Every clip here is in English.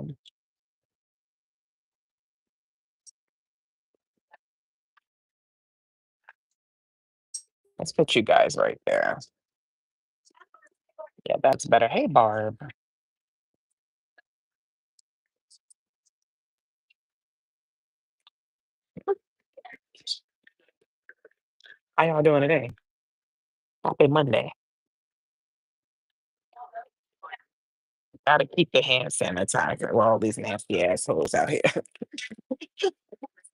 go. Let's put you guys right there. Yeah, that's better. Hey, Barb. How y'all doing today? Happy Monday. Gotta keep the hand sanitizer. Well, all these nasty assholes out here.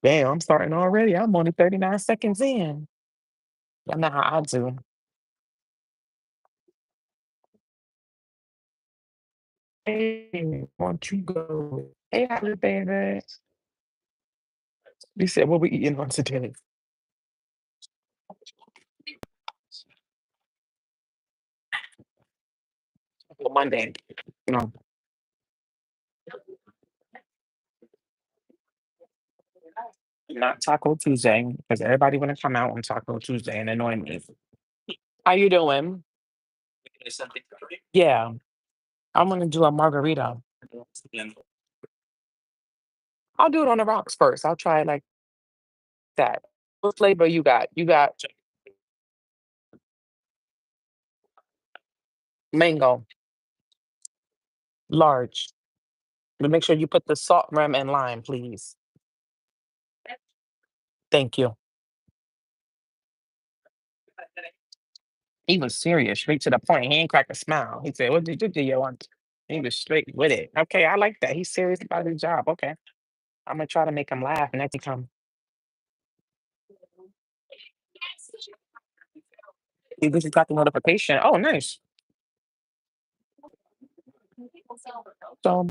Damn, I'm starting already. I'm only 39 seconds in. Y'all know how I do. Hey, won't you go? Hey, Holly, baby. You said what we eating on today? Well, Monday. No, not Taco Tuesday, because everybody want to come out on Taco Tuesday and annoy me. How you doing? Yeah, I'm gonna do a margarita. I'll do it on the rocks first. I'll try it like that. What flavor you got? You got mango, large. But make sure you put the salt, rim, and lime, please. Thank you. He was serious, straight to the point. He ain't crack a smile. He said, "What did you do? You want?" He was straight with it. Okay, I like that. He's serious about his job. Okay, I'm gonna try to make him laugh next time. You just got the notification. Oh, nice. So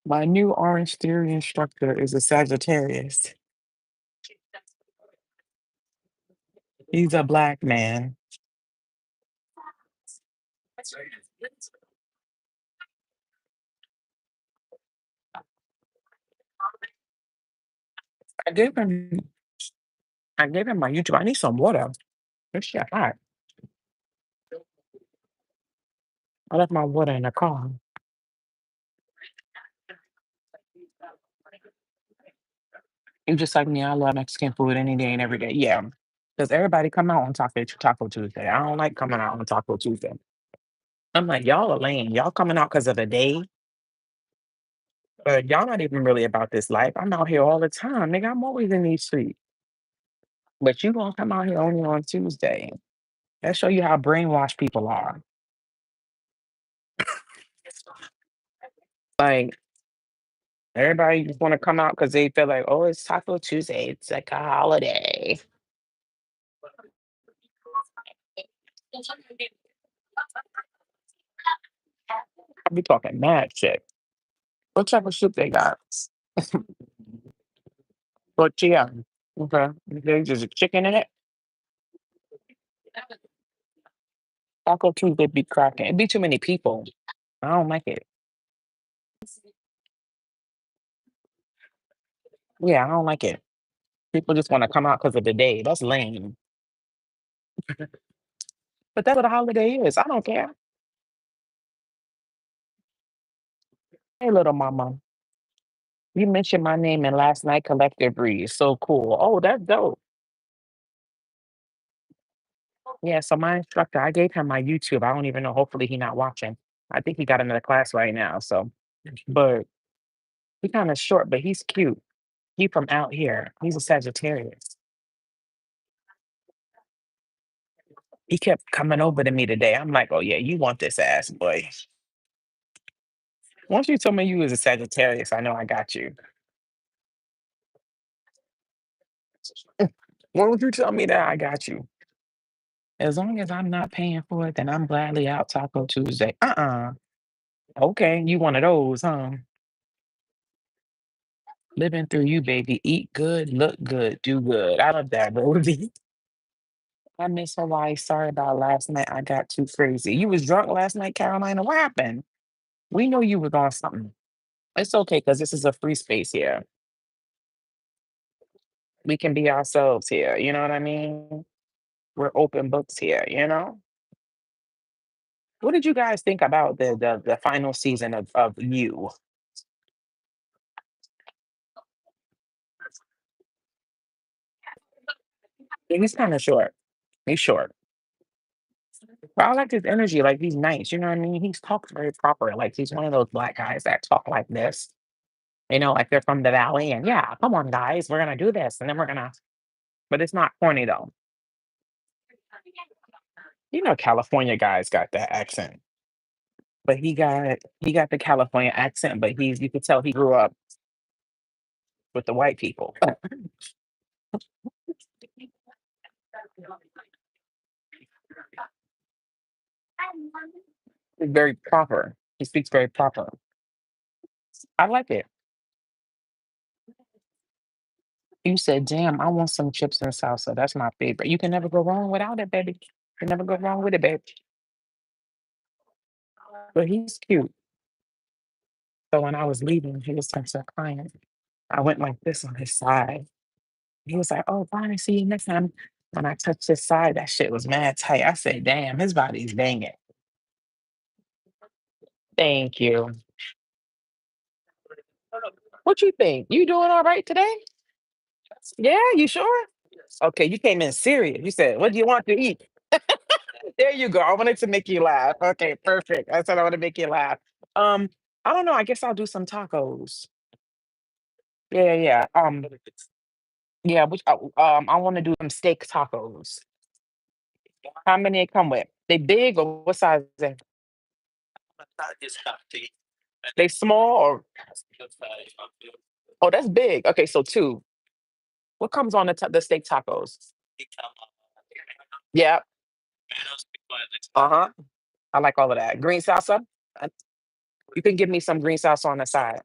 my new Orange Theory instructor is a Sagittarius. He's a black man. I gave him. I gave him my YouTube. I need some water. This shit hot. I left my water in the car. You just like me. I love Mexican food any day and every day. Yeah, because everybody come out on Taco Tuesday. I don't like coming out on Taco Tuesday. I'm like, y'all are lame. Y'all coming out because of the day, but y'all not even really about this life. I'm out here all the time, nigga. I'm always in these streets. But you gonna come out here only on Tuesday. That show you how brainwashed people are. Like everybody just want to come out because they feel like, oh, it's Taco Tuesday. It's like a holiday. I be talking mad shit. What type of soup they got? Tortilla. Okay. There's just a chicken in it. Taco Tuesday be cracking. It'd be too many people. I don't like it. Yeah, I don't like it. People just want to come out because of the day. That's lame. But that's what a holiday is. I don't care. Hey, little mama. You mentioned my name in last night collective read. So cool. Oh, that's dope. Yeah, so my instructor, I gave him my YouTube. I don't even know. Hopefully he not watching. I think he got another class right now. So, but he kind of short, but he's cute. He from out here. He's a Sagittarius. He kept coming over to me today. I'm like, oh yeah, you want this ass, boy. Once you told me you was a Sagittarius, I know I got you. Once you tell me that, I got you. As long as I'm not paying for it, then I'm gladly out Taco Tuesday. Okay, you one of those, huh? Living through you, baby. Eat good, look good, do good. I love that, Rosie. I miss Hawaii. Sorry about last night. I got too crazy. You was drunk last night, Carolina. What happened? We know you was on something. It's okay because this is a free space here. We can be ourselves here. You know what I mean? We're open books here, you know? What did you guys think about the final season of You? Yeah, he's kind of short. He's short. But I like his energy. Like he's nice. You know what I mean? He's talks very proper. Like he's one of those black guys that talk like this. Like they're from the valley. And yeah, come on, guys, we're gonna do this, and then we're gonna. But it's not corny though. California guys got that accent. But he got the California accent. But you could tell he grew up with the white people. He's very proper. He speaks very proper. I like it. You said, "Damn, I want some chips and salsa. That's my favorite." You can never go wrong without it, baby. You can never go wrong with it, babe. But he's cute. So when I was leaving, he was started crying. I went like this on his side. He was like, "Oh, bye. See you next time." When I touched his side, that shit was mad tight. I said, "Damn, his body's banging." Thank you. What you think? You doing all right today? Yeah, you sure? Okay, you came in serious. You said, "What do you want to eat?" There you go. I wanted to make you laugh. Okay, perfect. I said I want to make you laugh. Um, I don't know. I guess I'll do some tacos. Yeah, yeah, yeah. Yeah. I want to do some steak tacos. How many it come with? They big or what size? They small or oh, that's big. Okay, so two. What comes on the steak tacos? Yeah. Uh huh. I like all of that. Green salsa. Uh, You can give me some green salsa on the side.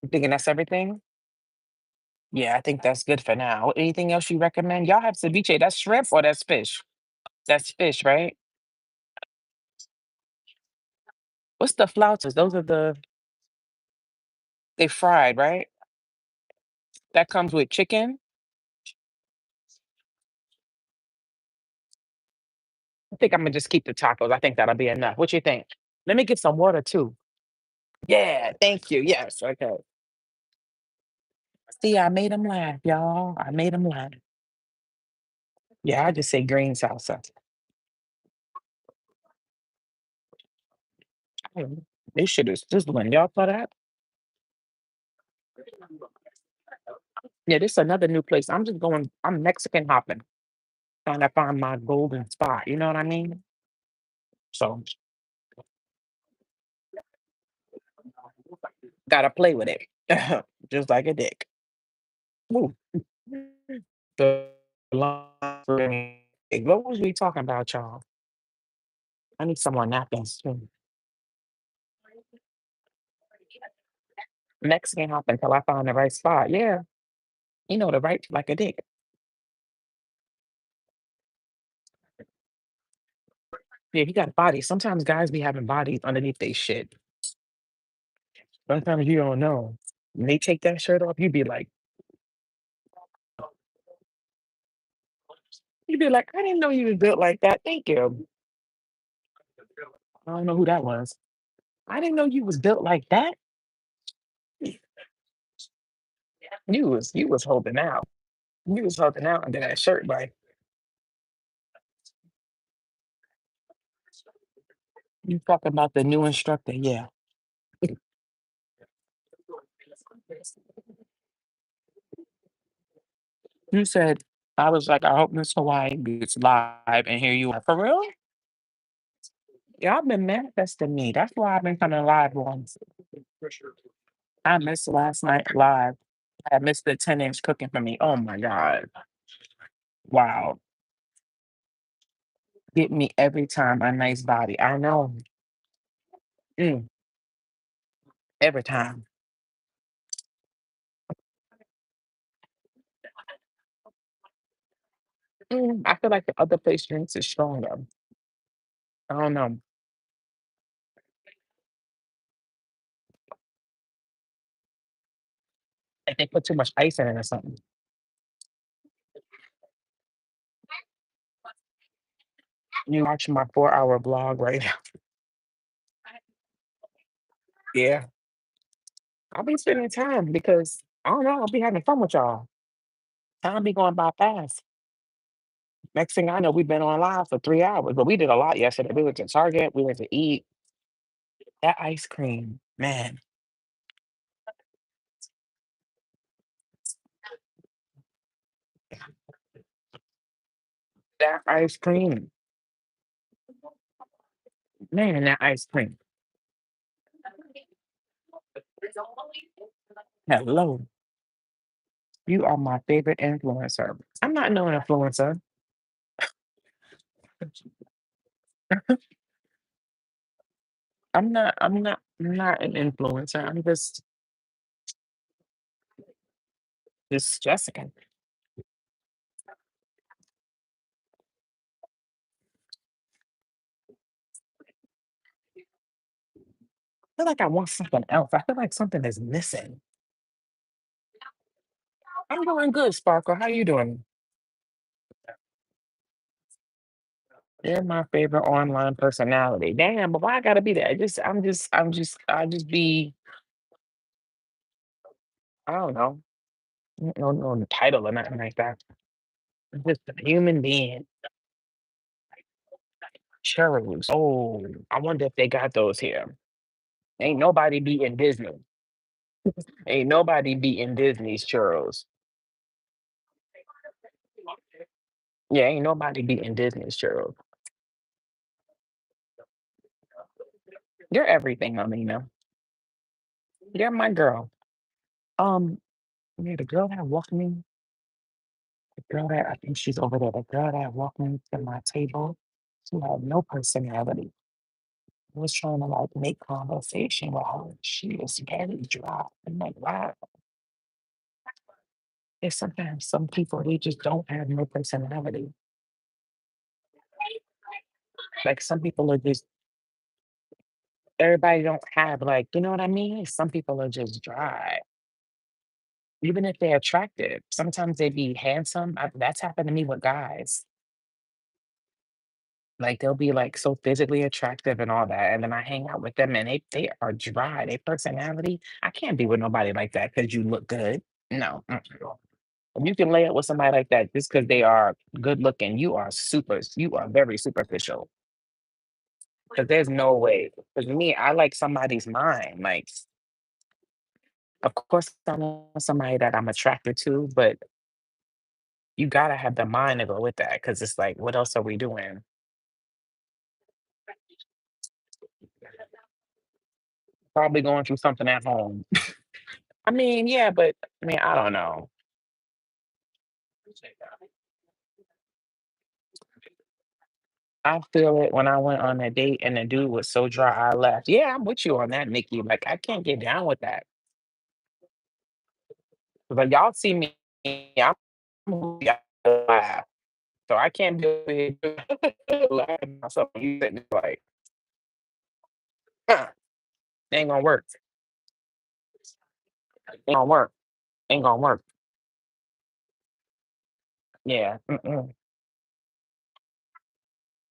You thinking that's everything? Yeah, I think that's good for now. Anything else you recommend? Y'all have ceviche. That's shrimp or that's fish? That's fish, right? What's the flautas? Those are they fried, right? That comes with chicken. I think I'm gonna just keep the tacos. I think that'll be enough. What you think? Let me get some water too. Yeah, thank you. Yes, okay. See, I made him laugh, y'all. I made him laugh. Yeah, I just say green salsa. Mm, this shit is sizzling. Y'all saw that? Yeah, this is another new place. I'm Mexican hopping, trying to find my golden spot. You know what I mean? So gotta play with it. Just like a dick. Ooh. The what was we talking about, y'all? I need some more napkins too. Mexican hop until I find the right spot. Yeah, the right like a dick. Yeah, he got a body. Sometimes guys be having bodies underneath they shit. Sometimes you don't know. When they take that shirt off, you'd be like, I didn't know you was built like that. Thank you. I don't know who that was. I didn't know you was built like that. You was holding out. You was holding out under that shirt, like you talking about the new instructor. Yeah. You said I was like, I hope Miss Hawaii gets live and here you are. For real? Y'all been manifesting me. That's why I've been coming live ones. I missed last night live. I missed the 10-inch cooking for me. Oh my God. Wow. Get me every time a nice body. I know. Mm, every time. I feel like the other place drinks is stronger. I don't know. If they put too much ice in it or something. You watching my 4-hour vlog right now. Yeah. I'll be spending time because I don't know, I'll be having fun with y'all. Time be going by fast. Next thing I know, we've been on live for 3 hours, but we did a lot yesterday. We went to Target, we went to eat. That ice cream, man, that ice cream, man, that ice cream. Hello, you are my favorite influencer. I'm not no influencer. I'm not an influencer. I'm just Jessica. I feel like I want something else. I feel like something is missing. I'm doing good, Sparkle. How you doing? You're my favorite online personality. Damn, but why I gotta be that? I just be, I don't know, no the title or nothing like that. I'm just a human being. Churros. Oh, I wonder if they got those here. Ain't nobody beating Disney. Ain't nobody beating Disney's churros. Yeah, ain't nobody beating Disney's churros. You're everything, Alina. You're my girl. Um, yeah, the girl that walked me, the girl that I think she's over there, the girl that walked me to my table, she had no personality. I was trying to like make conversation with her. She was very dry. I'm like, wow. There's sometimes some people they just don't have no personality. Like some people are just everybody don't have like, you know what I mean? Some people are just dry. Even if they're attractive, sometimes they be handsome. That's happened to me with guys. Like they'll be like so physically attractive and all that, and then I hang out with them and they are dry. Their personality, I can't be with nobody like that because you look good. No, mm-mm. If you can lay up with somebody like that just because they are good looking, you are very superficial. Because there's no way. Because me, I like somebody's mind. Like, of course, I want somebody that I'm attracted to, but you gotta have the mind to go with that. Because it's like, what else are we doing? Probably going through something at home. I mean, yeah, but I mean, I don't know. I feel it when I went on a date and the dude was so dry, I left. Yeah, I'm with you on that, Nikki. Like, I can't get down with that. But y'all see me, I'm y'all laugh. So I can't be over here laughing at myself. You sitting there like, huh, ain't gonna work. Ain't gonna work. Ain't gonna work. Yeah. Mm-mm.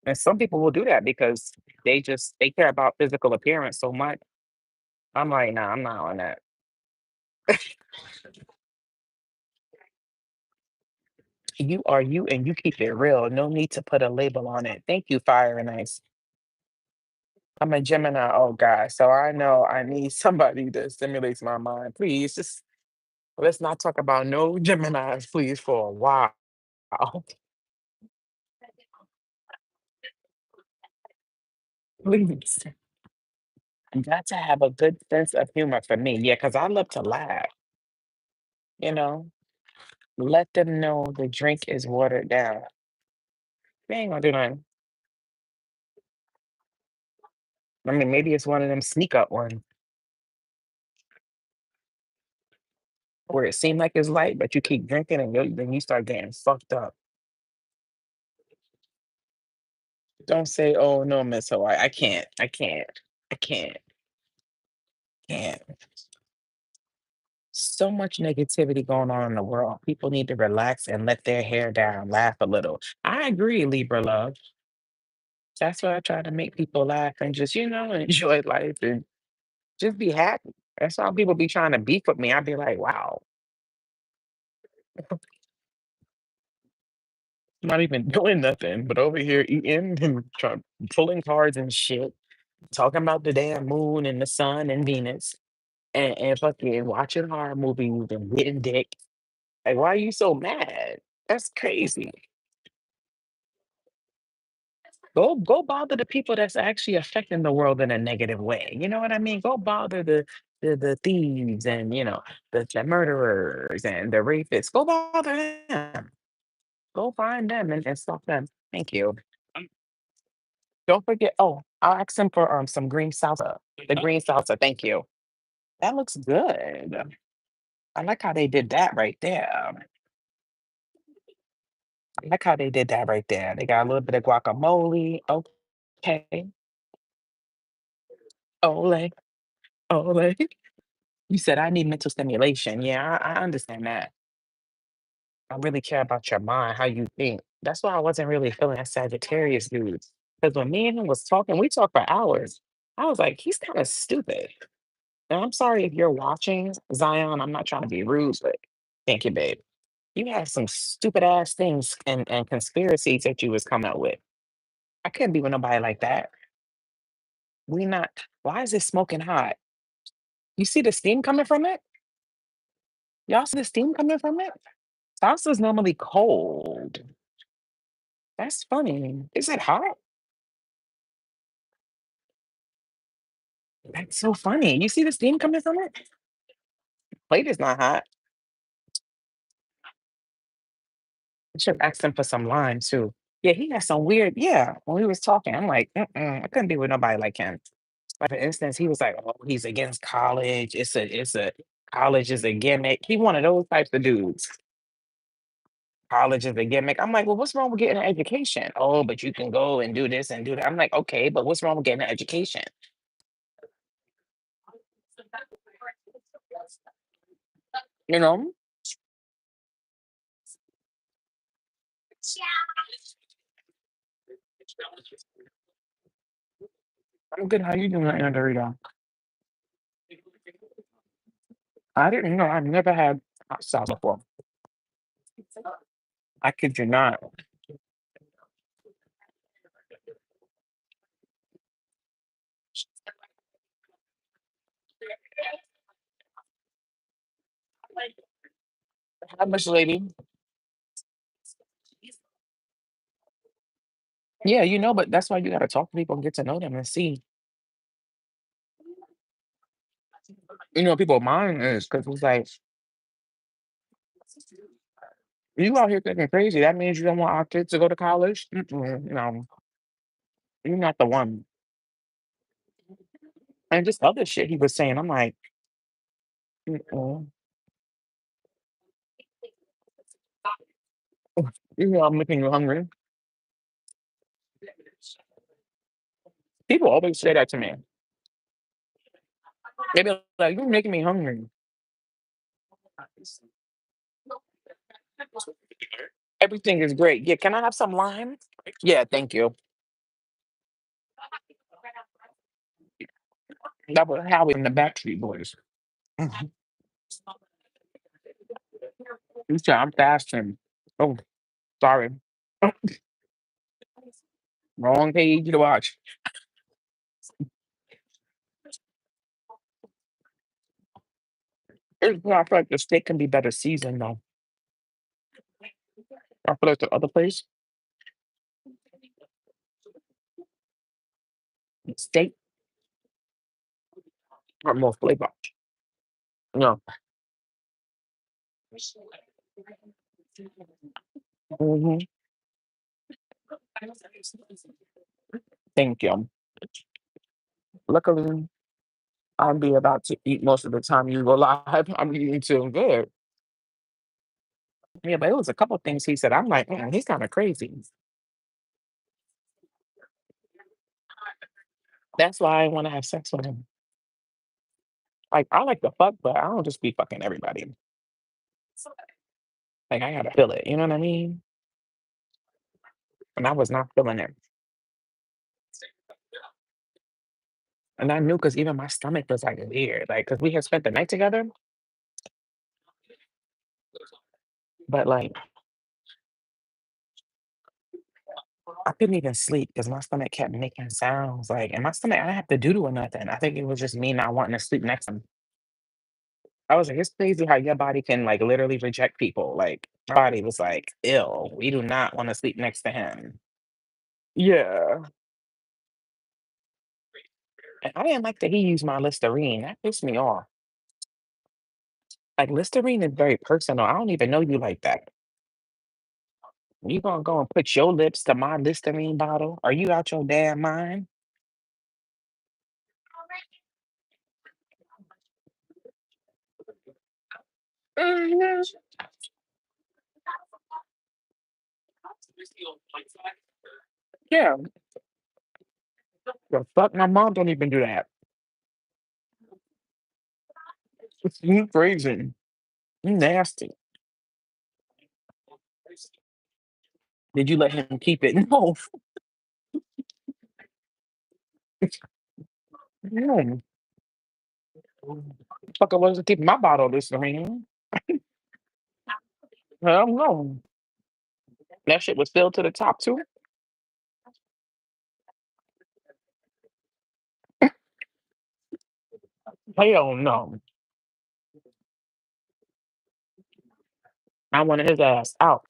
And some people will do that because they care about physical appearance so much. I'm like, nah, I'm not on that. You are you and you keep it real. No need to put a label on it. Thank you, Fire and Ice. I'm a Gemini. Oh God. So I know I need somebody that stimulates my mind. Please just let's not talk about no Geminis, please, for a while. Please. You got to have a good sense of humor for me. Yeah, because I love to laugh, you know. Let them know the drink is watered down. They ain't gonna do nothing. I mean, maybe it's one of them sneak up ones where it seemed like it's light, but you keep drinking and then you start getting fucked up. Don't say, "Oh no, Miss Hawaii." I can't. I can't. I can't. Can't. So much negativity going on in the world. People need to relax and let their hair down, laugh a little. I agree, Libra love. That's why I try to make people laugh and just, enjoy life and just be happy. That's why people be trying to beef with me. I'd be like, wow, I'm not even doing nothing, but over here eating and pulling cards and shit, talking about the damn moon and the sun and Venus and fucking watching horror movies and getting dick. Like, why are you so mad? That's crazy. Go bother the people that's actually affecting the world in a negative way. You know what I mean? Go bother the thieves and the murderers and the rapists. Go bother them. Go find them and stop them. Thank you. Don't forget. Oh, I'll ask them for some green salsa. The green salsa. Thank you. That looks good. I like how they did that right there. I like how they did that right there. They got a little bit of guacamole. Okay. Ole. Ole. You said I need mental stimulation. Yeah, I understand that. I really care about your mind, how you think. That's why I wasn't really feeling that Sagittarius dude. Because when me and him was talking, we talked for hours. I was like, he's kind of stupid. And I'm sorry if you're watching, Zion. I'm not trying to be rude, but thank you, babe. You had some stupid ass things and conspiracies that you was coming up with. I couldn't be with nobody like that. We not. Why is it smoking hot? You see the steam coming from it? Y'all see the steam coming from it? Salsa's normally cold. That's funny. Is it hot? That's so funny. You see the steam coming from it? Plate is not hot. I should have asked him for some lime too. Yeah, he has some weird. Yeah, when we was talking, I'm like, I couldn't be with nobody like him. Like for instance, he was like, "Oh, he's against college. It's a college is a gimmick." He one of those types of dudes. College is a gimmick. I'm like, well, what's wrong with getting an education? Oh, but you can go and do this and do that. I'm like, okay, but what's wrong with getting an education? You know, I'm good. How you doing, Andrew? I didn't know. I've never had hot sauce before. I kid you not. How much, lady? Yeah, but that's why you gotta talk to people and get to know them and see, people mind is because it's like you out here thinking crazy. That means you don't want our kids to go to college. Mm-mm, you're not the one. And just other shit he was saying. I'm like, mm-mm. I'm making you hungry. People always say that to me. They be like, "You're making me hungry." Everything is great. Yeah, can I have some lime? Yeah, thank you. That was Howie and the Backstreet Boys. Mhm. You said I'm fasting. Oh, sorry. Wrong page to watch. I feel like the steak can be better seasoned though. I feel like the other place, the steak are more flavor. No. Hmm. Thank you. Luckily, I'll be about to eat most of the time you go live. I'm eating too good. Yeah, but it was a couple things he said. I'm like, he's kind of crazy. That's why I want to have sex with him. Like, I like to fuck, but I don't just be fucking everybody. Like, I gotta feel it. You know what I mean? And I was not feeling it. And I knew because even my stomach was like weird, like because we had spent the night together, but like I couldn't even sleep because my stomach kept making sounds. Like, and my stomach, I didn't have to do or nothing. I think it was just me not wanting to sleep next to him. I was like, it's crazy how your body can like literally reject people. Like, my body was like, ill. We do not want to sleep next to him. Yeah. And I didn't like that he used my Listerine. That pissed me off. Like, Listerine is very personal. I don't even know you like that. You gonna go and put your lips to my Listerine bottle? Are you out your damn mind? Mhm. Yeah. The fuck, my mom don't even do that. You crazy. You nasty. Did you let him keep it? No. No. Fucker wasn't keeping my bottle of Listerine. Hell no. That shit was filled to the top too. Hell no. I wanted his ass out.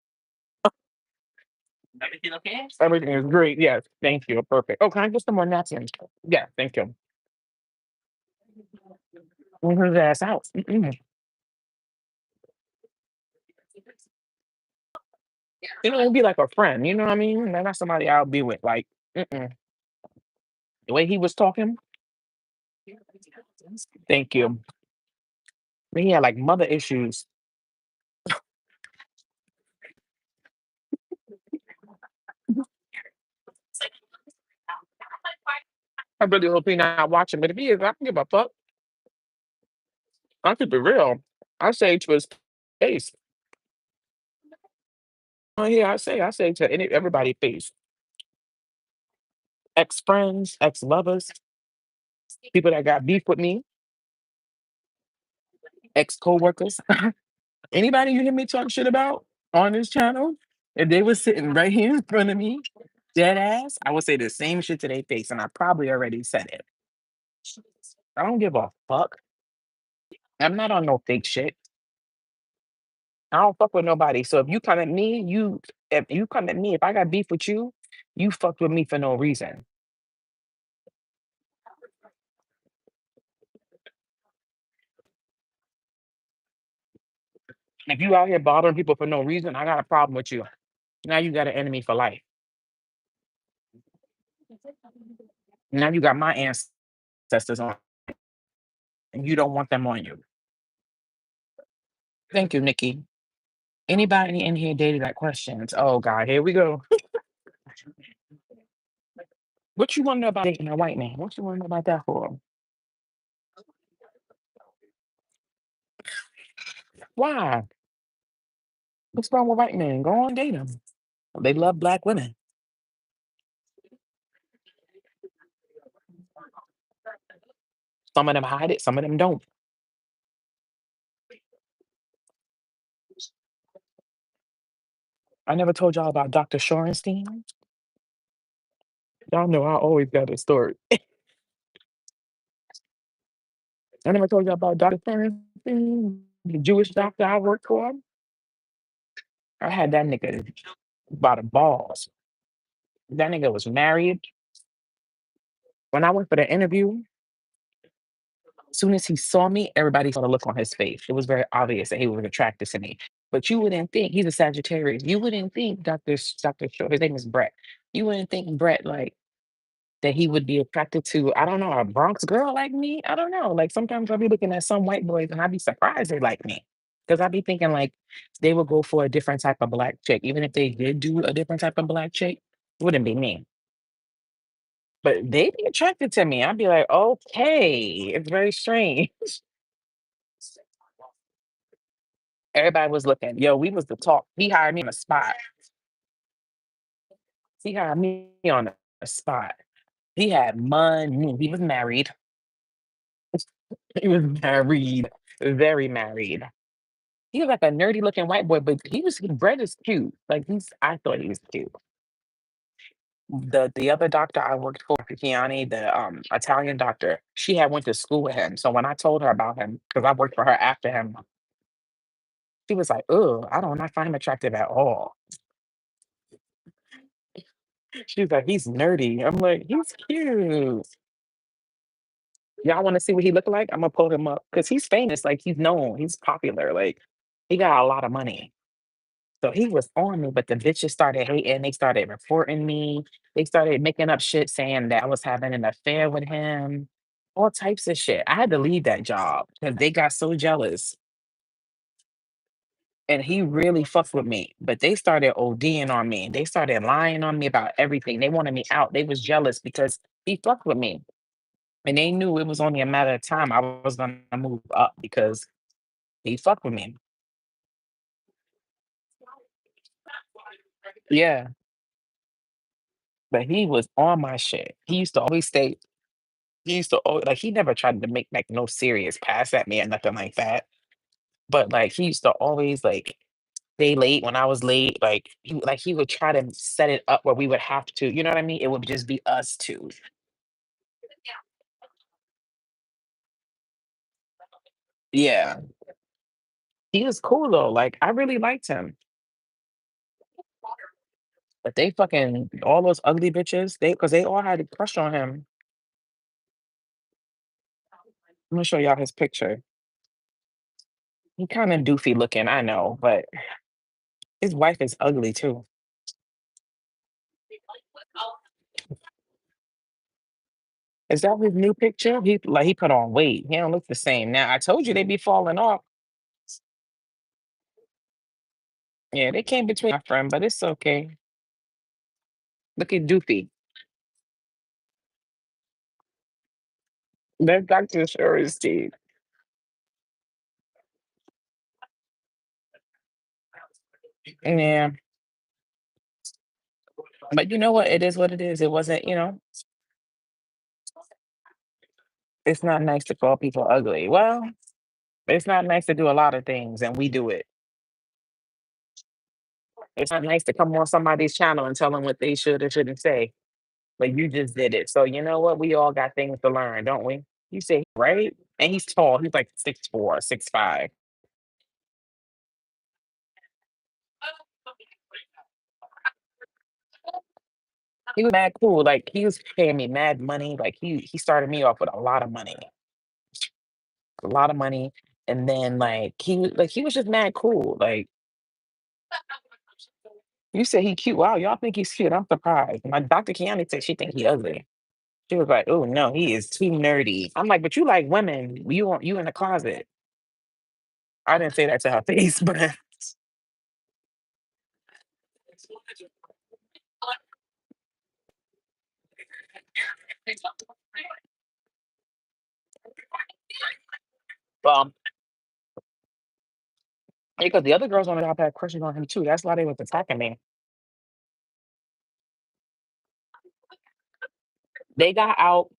Everything is great. Yes. Thank you. Perfect. Oh, can I get some more napkins? Yeah. Thank you. Want his ass out. Mm-mm. You know, it'd be like a friend. You know what I mean? They're not somebody I'll be with. Like, mm-mm. The way he was talking. Thank you. He had like mother issues. I really hope he's not watching, but if he is, I don't give a fuck. I keep it real. I say to his face. Oh yeah, I say to everybody face. Ex friends, ex lovers, people that got beef with me, ex co-workers. Anybody you hear me talk shit about on this channel, if they was sitting right here in front of me, dead ass, I would say the same shit to their face, and I probably already said it. I don't give a fuck. I'm not on no fake shit. I don't fuck with nobody. So if you come at me, if you come at me, if I got beef with you, you fucked with me for no reason. If you out here bothering people for no reason, I got a problem with you. Now you got an enemy for life. Now you got my ancestors on, and you don't want them on you. Thank you, Nikki. Anybody in here dated got questions? Oh God, here we go. What you want to know about dating a white man? What you want to know about that for? Why? What's wrong with white men? Go on, date them. They love black women. Some of them hide it, some of them don't. I never told y'all about Dr. Shorenstein. Y'all know I always got a story. I never told y'all about Dr. Shorenstein, the Jewish doctor I worked for. I had that nigga by the balls. That nigga was married. When I went for the interview, as soon as he saw me, everybody saw the look on his face. It was very obvious that he was attracted to me. But you wouldn't think he's a Sagittarius. You wouldn't think Dr. His name is Brett. You wouldn't think Brett like that he would be attracted to, I don't know, a Bronx girl like me. I don't know. Like sometimes I'll be looking at some white boys and I'd be surprised they like me. Because I'd be thinking like they would go for a different type of black chick. Even if they did do a different type of black chick, it wouldn't be me. But they'd be attracted to me. I'd be like, okay, it's very strange. Everybody was looking. Yo, we was the talk. He hired me on the spot. He hired me on the spot. He had money. He was married. He was married, very married. He was like a nerdy looking white boy, but Brett is cute. Like I thought he was cute. The other doctor I worked for, Kiani, the Italian doctor, she had went to school with him. So when I told her about him, because I worked for her after him, she was like, "Oh, I don't not find him attractive at all." She was like, "He's nerdy." I'm like, "He's cute." Y'all want to see what he looked like? I'm gonna pull him up because he's famous. Like he's known, he's popular. Like he got a lot of money. So he was on me, but the bitches started hating. They started reporting me. They started making up shit saying that I was having an affair with him. All types of shit. I had to leave that job because they got so jealous. And he really fucked with me. But they started ODing on me. They started lying on me about everything. They wanted me out. They was jealous because he fucked with me. And they knew it was only a matter of time I was gonna move up because he fucked with me. Yeah. But he was on my shit. He used to always stay He used to like, he never tried to make, like, no serious pass at me or nothing like that, but, like, he used to always, like, stay late when I was late, he would try to set it up where we would have to, you know what I mean? It would just be us 2. Yeah. He was cool though, like, I really liked him, but they fucking all those ugly bitches, because they all had a crush on him. Imma show y'all his picture. He kinda doofy looking, I know, but his wife is ugly too. Is that his new picture? He put on weight. He don't look the same now. I told you they be falling off. Yeah, they came between my friend, but it's okay. Look at Doofy. That doctor sure is Steve. Yeah, but you know what? It is what it is. It wasn't, it's not nice to call people ugly. Well, it's not nice to do a lot of things, and we do it. It's not nice to come on somebody's channel and tell them what they should or shouldn't say, but you just did it. So you know what? We all got things to learn, don't we? You say right, and he's tall. He's like 6'4", 6'5". He was mad cool. Like he was paying me mad money. Like he started me off with a lot of money, and then he was just mad cool. Like you said, he cute. Wow, y'all think he's cute? I'm surprised. My Dr. Kiani said she think he ugly. She was like, "Oh no, he is too nerdy." I'm like, "But you like women? You in the closet?" I didn't say that to her face, but um, because the other girls on the job had crushes on him too. That's why they was attacking me. They got out.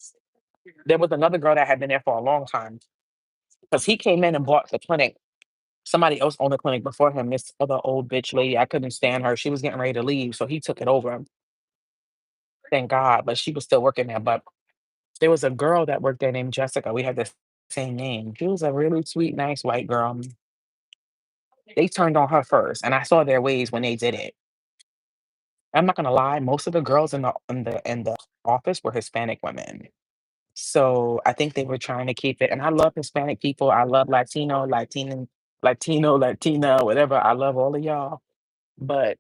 There was another girl that had been there for a long time because he came in and bought the clinic. Somebody else owned the clinic before him. This other old bitch lady, I couldn't stand her. She was getting ready to leave, so he took it over. Thank God, but she was still working there. But there was a girl that worked there named Jessica. We had the same name. She was a really sweet, nice white girl. They turned on her first, and I saw their ways when they did it. I'm not gonna lie, most of the girls in the office were Hispanic women. So I think they were trying to keep it. And I love Hispanic people. I love Latino, Latina, whatever. I love all of y'all. But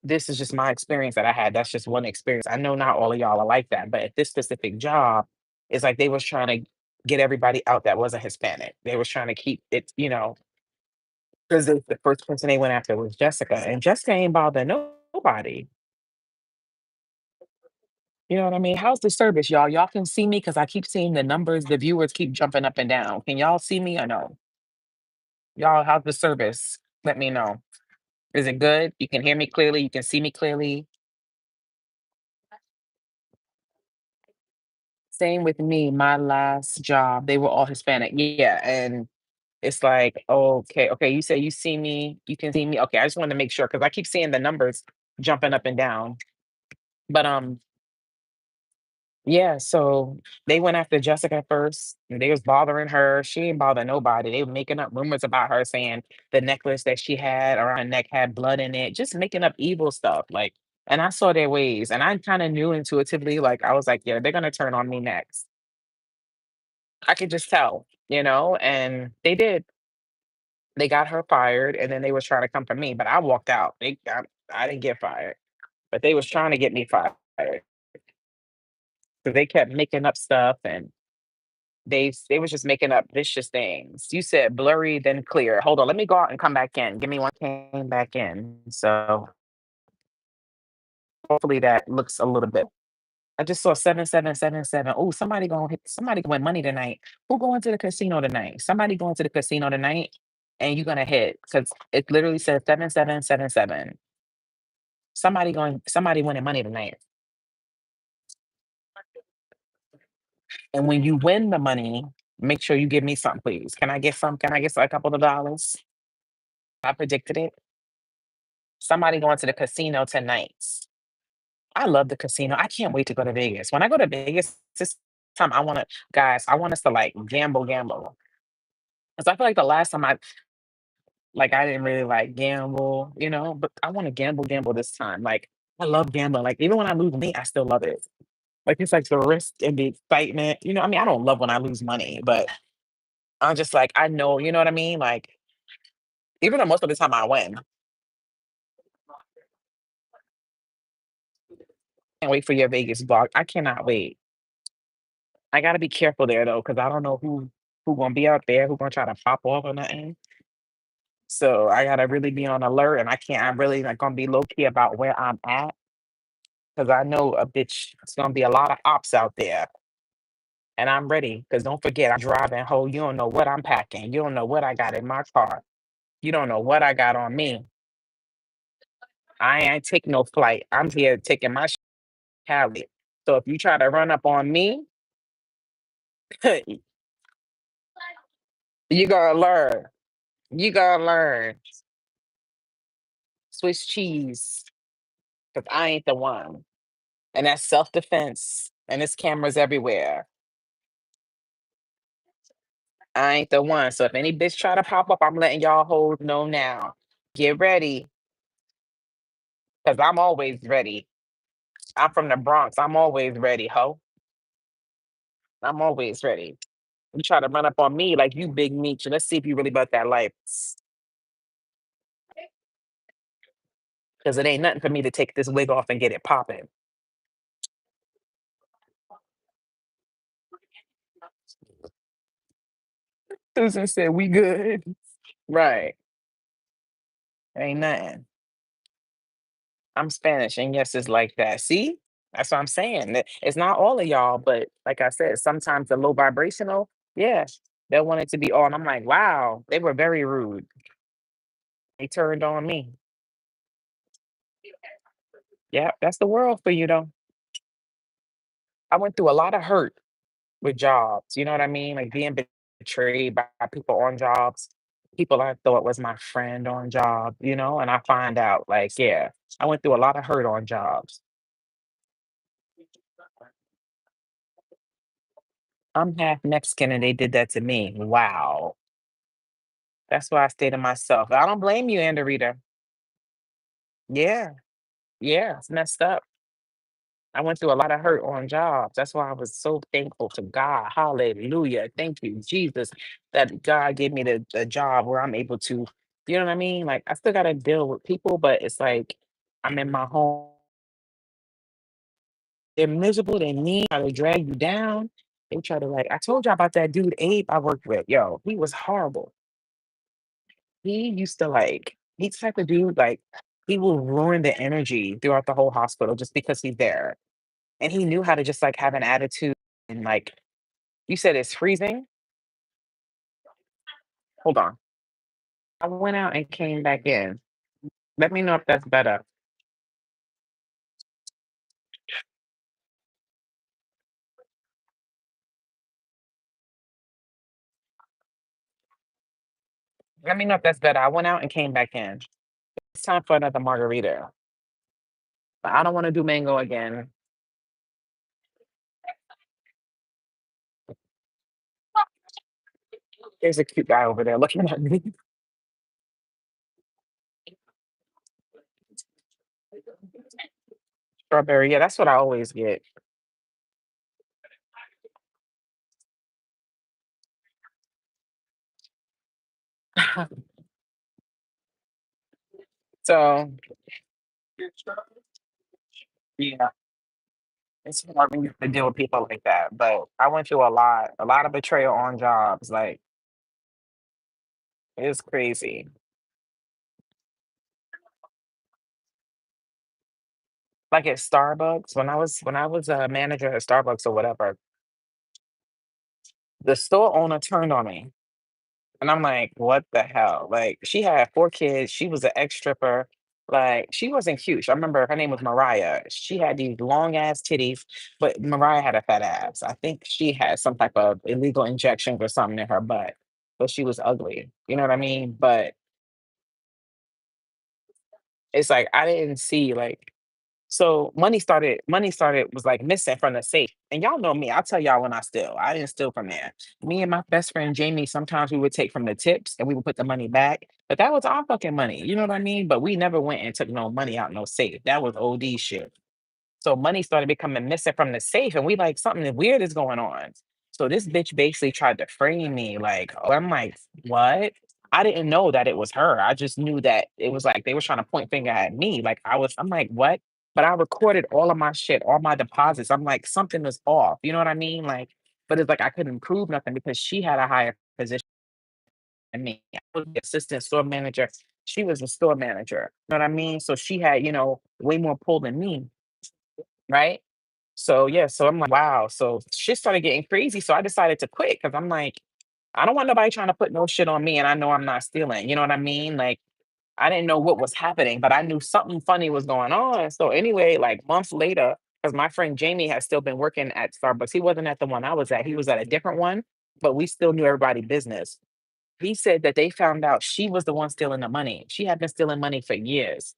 this is just my experience that I had. That's just one experience. I know not all of y'all are like that, but at this specific job, it's like they was trying to get everybody out that wasn't Hispanic. They was trying to keep it, because the first person they went after was Jessica, and Jessica ain't bother nobody. You know what I mean? How's the service, y'all? Y'all can see me because I keep seeing the numbers, the viewers keep jumping up and down. Can y'all see me or no? Y'all, how's the service? Let me know. Is it good? You can hear me clearly. You can see me clearly. Same with me. My last job, they were all Hispanic. Yeah, and it's like, okay, okay, you say you can see me. Okay, I just wanted to make sure because I keep seeing the numbers jumping up and down. But yeah, so they went after Jessica first. And they was bothering her. She ain't bother nobody. They were making up rumors about her saying the necklace that she had around her neck had blood in it, just making up evil stuff. Like, and I saw their ways, and I kind of knew intuitively, like I was like, yeah, they're gonna turn on me next. I could just tell, and they did. They got her fired, and then they was trying to come for me, but I walked out. I didn't get fired, but they was trying to get me fired. So they kept making up stuff, and they was just making up vicious things. You said blurry, then clear. Hold on, let me go out and come back in. Give me one. Came back in, so hopefully that looks a little bit. I just saw 7777. Oh, somebody gonna hit. Somebody gonna win money tonight. Who going to the casino tonight? Somebody going to the casino tonight, and you're gonna hit because it literally says 7777. Somebody winning money tonight. And when you win the money, make sure you give me something, please. Can I get some? Can I get a couple of dollars? I predicted it. Somebody going to the casino tonight. I love the casino. I can't wait to go to Vegas. When I go to Vegas this time, I want us to like gamble, gamble. Because I feel like the last time I didn't really like gamble, but I want to gamble, gamble this time. Like, I love gambling. Like, even when I lose money, I still love it. Like, it's like the risk and the excitement. I mean, I don't love when I lose money, but I'm just like, I know, you know what I mean? Like, even though most of the time I win, can't wait for your Vegas vlog. I cannot wait. I gotta be careful there though, because I don't know who gonna be out there, who gonna try to pop off or nothing. So I gotta really be on alert, and I'm really like gonna be low key about where I'm at because I know a bitch. It's gonna be a lot of ops out there, and I'm ready. Because don't forget, I'm driving. Ho, you don't know what I'm packing. You don't know what I got in my car. You don't know what I got on me. I ain't take no flight. I'm here taking my Cali. So if you try to run up on me, you gotta learn. You gotta learn. Swiss cheese, because I ain't the one. And that's self-defense. And there's cameras everywhere. I ain't the one. So if any bitch try to pop up, I'm letting y'all hold know now. Get ready. Because I'm always ready. I'm from the Bronx. I'm always ready, ho. I'm always ready. You try to run up on me like you big meat. Let's see if you really about that life. Because it ain't nothing for me to take this wig off and get it popping. Susan said, we good. Right. Ain't nothing. I'm Spanish, and yes, it's like that. See? That's what I'm saying. It's not all of y'all, but like I said, sometimes the low vibrational, yeah, they want it to be on. I'm like, wow, they were very rude. They turned on me. Yeah, that's the world for you, though. I went through a lot of hurt with jobs. You know what I mean? Like being betrayed by people on jobs, people I thought was my friend on job, and I find out, like, yeah, I went through a lot of hurt on jobs. I'm half Mexican and they did that to me. Wow. That's why I stay to myself. I don't blame you, Anderita. Yeah, yeah, it's messed up. I went through a lot of hurt on jobs. That's why I was so thankful to God. Hallelujah. Thank you, Jesus, that God gave me the job where I'm able to, you know what I mean? Like, I still got to deal with people, but it's like I'm in my home. They're miserable. They mean, try to drag you down. They try to, like, I told you about that dude, Abe, I worked with. Yo, he was horrible. He used to he's the type of dude, like, he will ruin the energy throughout the whole hospital just because he's there. And he knew how to just like have an attitude and like you said it's freezing. Hold on. I went out and came back in. Let me know if that's better. Let me know if that's better. I went out and came back in. It's time for another margarita. But I don't want to do mango again. There's a cute guy over there looking at me. Strawberry. Yeah, that's what I always get. So yeah, it's hard when you have to deal with people like that. But I went through a lot of betrayal on jobs. Like it's crazy. Like at Starbucks, when I was a manager at Starbucks or whatever, the store owner turned on me. And I'm like, "What the hell?" Like, she had 4 kids, she was an ex-stripper, like, she wasn't cute. I remember her name was Mariah. She had these long ass titties, but Mariah had a fat ass. I think she had some type of illegal injections or something in her butt, but she was ugly, you know what I mean? But it's like, I didn't see, like so money started was, like, missing from the safe, and y'all know me, I'll tell y'all when I steal. I didn't steal from there. Me and my best friend Jamie, sometimes we would take from the tips and we would put the money back, but that was our fucking money, you know what I mean? But we never went and took no money out no safe. That was OD shit. So money started becoming missing from the safe, and we like something weird is going on. So this bitch basically tried to frame me. Like, oh, I'm like, what? I didn't know that it was her. I just knew that it was like they were trying to point finger at me. Like I'm like, what? But I recorded all of my shit, all my deposits. I'm like, something was off. You know what I mean? Like, but it's like I couldn't prove nothing because she had a higher position than me. I was the assistant store manager. She was the store manager. You know what I mean? So she had, way more pull than me. Right. So yeah, so I'm like, wow. So shit started getting crazy. So I decided to quit because I'm like, I don't want nobody trying to put no shit on me and I know I'm not stealing. You know what I mean? Like I didn't know what was happening, but I knew something funny was going on. So anyway, like months later, because my friend Jamie had still been working at Starbucks. He wasn't at the one I was at. He was at a different one, but we still knew everybody business. He said that they found out she was the one stealing the money. She had been stealing money for years.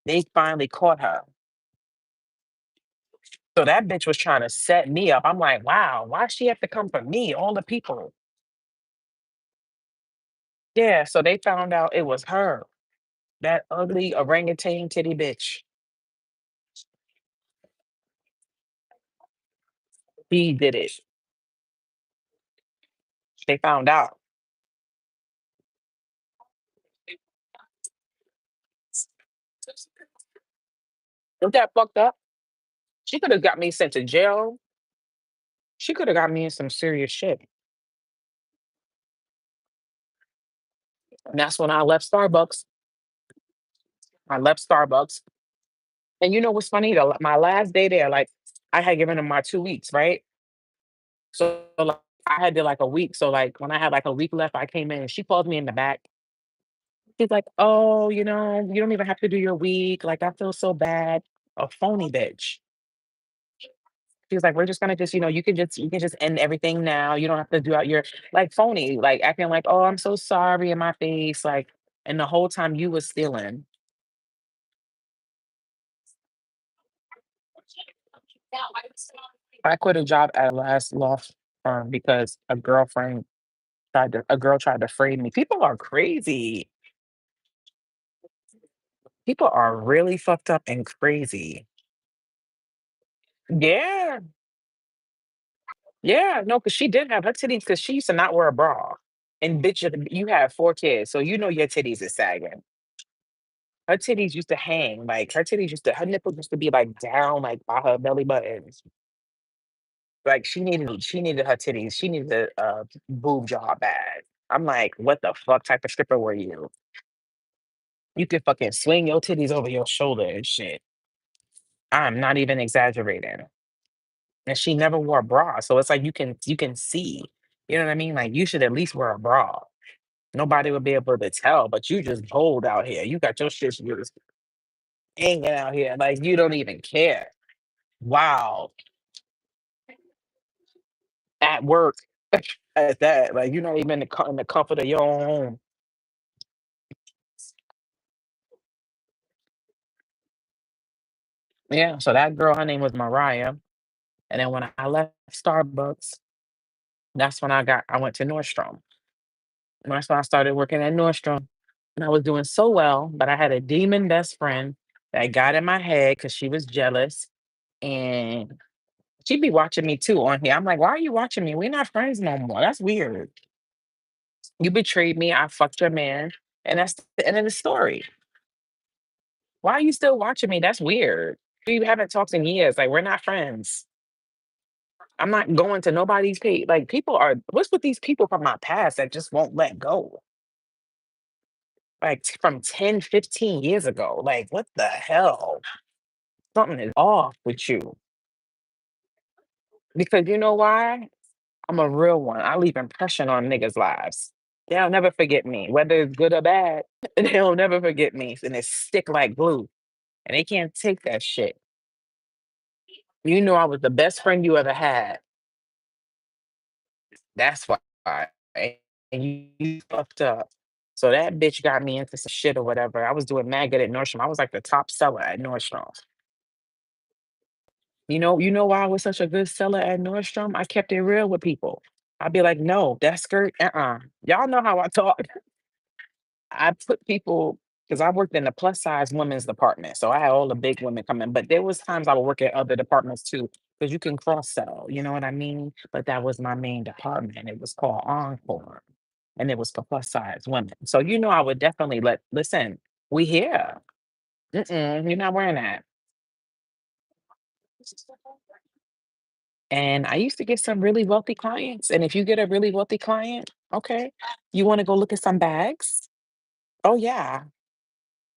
They finally caught her. So that bitch was trying to set me up. I'm like, wow, why she have to come for me? All the people. Yeah. So they found out it was her, that ugly orangutan titty bitch. He did it. They found out. Isn't that fucked up? She could have got me sent to jail. She could have got me in some serious shit. And that's when I left Starbucks. I left Starbucks. And you know what's funny? My last day there, like I had given them my 2 weeks, right? So like, I had did like a week. So like when I had like a week left, I came in and she called me in the back. She's like, "Oh, you don't even have to do your week. Like, I feel so bad." A phony bitch. She was like, "We're just gonna just, you can just end everything now. You don't have to do out your like phony, like acting like, oh, I'm so sorry in my face, like, and the whole time you was stealing." I quit a job at a last law firm because a girl tried to frame me. People are crazy. People are really fucked up and crazy. Yeah. Yeah, no, because she did have her titties because she used to not wear a bra. And bitch, you have 4 kids, so you know your titties is sagging. Her titties used to hang, like her nipples used to be like down, like by her belly buttons. Like she needed her titties. She needed a boob job bad. I'm like, what the fuck type of stripper were you? You could fucking swing your titties over your shoulder and shit. I'm not even exaggerating. And she never wore a bra. So it's like you can see. You know what I mean? Like you should at least wear a bra. Nobody would be able to tell, but you just bold out here. You got your shit just hanging out here like you don't even care. Wow. At work at that, like you're not even in the comfort of your own home. Yeah, so that girl, her name was Mariah. And then when I left Starbucks, that's when I went to Nordstrom. And that's when I started working at Nordstrom. And I was doing so well, but I had a demon best friend that got in my head because she was jealous. And she'd be watching me too on here. I'm like, why are you watching me? We're not friends no more. That's weird. You betrayed me. I fucked your man. And that's the end of the story. Why are you still watching me? That's weird. We haven't talked in years. Like, we're not friends. I'm not going to nobody's page. Like, people are, what's with these people from my past that just won't let go? Like, from 10, 15 years ago. Like, what the hell? Something is off with you. Because you know why? I'm a real one. I leave impression on niggas' lives. They'll never forget me, whether it's good or bad. They'll never forget me. And it stick like glue. And they can't take that shit. You know I was the best friend you ever had. That's why. And you fucked up. So that bitch got me into some shit or whatever. I was doing mad good at Nordstrom. I was like the top seller at Nordstrom. You know why I was such a good seller at Nordstrom? I kept it real with people. I'd be like, no, that skirt, Y'all know how I talk. I put people because I worked in the plus size women's department. So I had all the big women coming. But there was times I would work at other departments too, because you can cross sell, you know what I mean? But that was my main department. It was called Encore. And it was for plus size women. So I would definitely listen, we here. Mm-mm, you're not wearing that. And I used to get some really wealthy clients. And if you get a really wealthy client, okay, you want to go look at some bags? Oh yeah.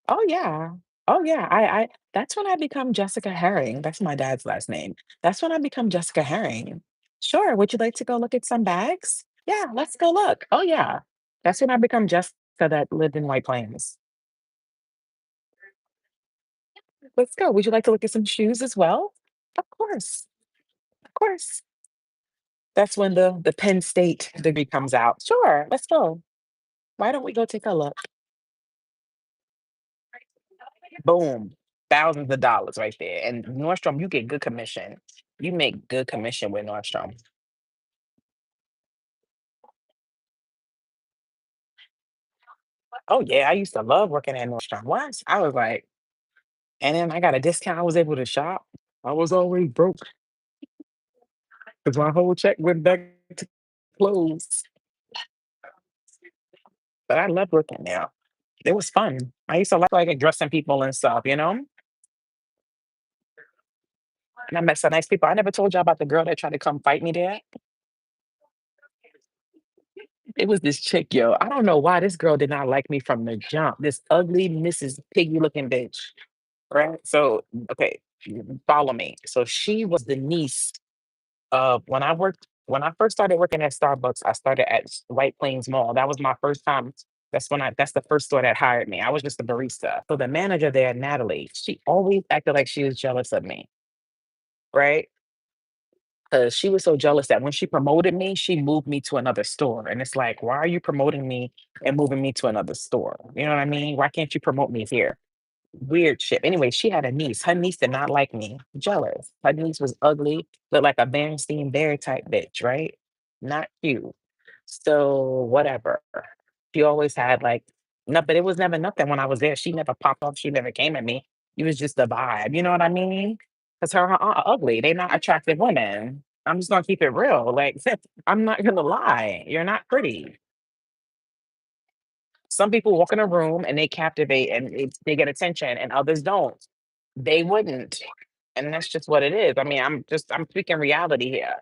Oh yeah. Oh yeah. I that's when I become Jessica Herring. That's my dad's last name. That's when I become Jessica Herring. Sure. Would you like to go look at some bags? Yeah, let's go look. Oh yeah. That's when I become Jessica that lived in White Plains. Let's go. Would you like to look at some shoes as well? Of course. Of course. That's when the Penn State degree comes out. Sure, let's go. Why don't we go take a look? Boom. Thousands of dollars right there. And Nordstrom, you get good commission. You make good commission with Nordstrom. Oh yeah, I used to love working at Nordstrom. Once I was like, and then I got a discount. I was able to shop. I was always broke because my whole check went back to clothes. But I love working there. It was fun. I used to like addressing people and stuff. And I met some nice people. I never told y'all about the girl that tried to come fight me there. It was this chick, yo. I don't know why this girl did not like me from the jump. This ugly Mrs. Piggy looking bitch. Right. So, okay, follow me. So she was the niece of when I first started working at Starbucks, I started at White Plains Mall. That was my first time. That's the first store that hired me. I was just a barista. So the manager there, Natalie, she always acted like she was jealous of me. Right. Because she was so jealous that when she promoted me, she moved me to another store. And it's like, why are you promoting me and moving me to another store? You know what I mean? Why can't you promote me here? Weird shit. Anyway, she had a niece. Her niece did not like me. Jealous. Her niece was ugly, looked like a Bernstein Bear type bitch, right? Not cute. So whatever. She always had like no, but it was never nothing when I was there. She never popped up. She never came at me. It was just the vibe. You know what I mean? Because her aunt are ugly. They're not attractive women. I'm just gonna keep it real. Like I'm not gonna lie. You're not pretty. Some people walk in a room and they captivate and they get attention, and others don't. They wouldn't. And that's just what it is. I mean, I'm speaking reality here.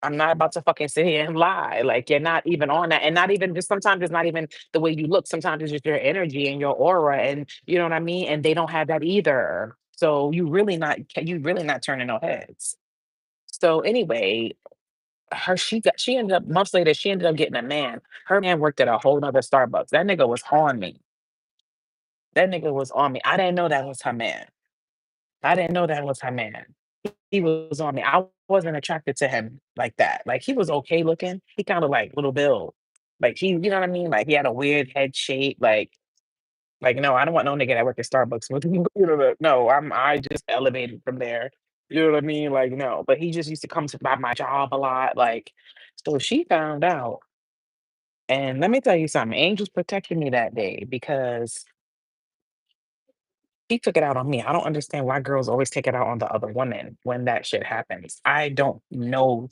I'm not about to fucking sit here and lie. Like you're not even on that. And not even just sometimes it's not even the way you look. Sometimes it's just your energy and your aura. And you know what I mean? And they don't have that either. So you really not turning no heads. So anyway, she ended up months later, she ended up getting a man. Her man worked at a whole nother Starbucks. That nigga was on me. That nigga was on me. I didn't know that was her man. I didn't know that was her man. He was on me. I wasn't attracted to him like that. Like he was okay looking. He kind of like little Bill. Like you know what I mean? Like he had a weird head shape. Like Like, no, I don't want no nigga that work at Starbucks with me. No, I just elevated from there. You know what I mean? Like, no. But he just used to come to by my job a lot. Like, so she found out. And let me tell you something, angels protected me that day because he took it out on me. I don't understand why girls always take it out on the other woman when that shit happens. I don't know.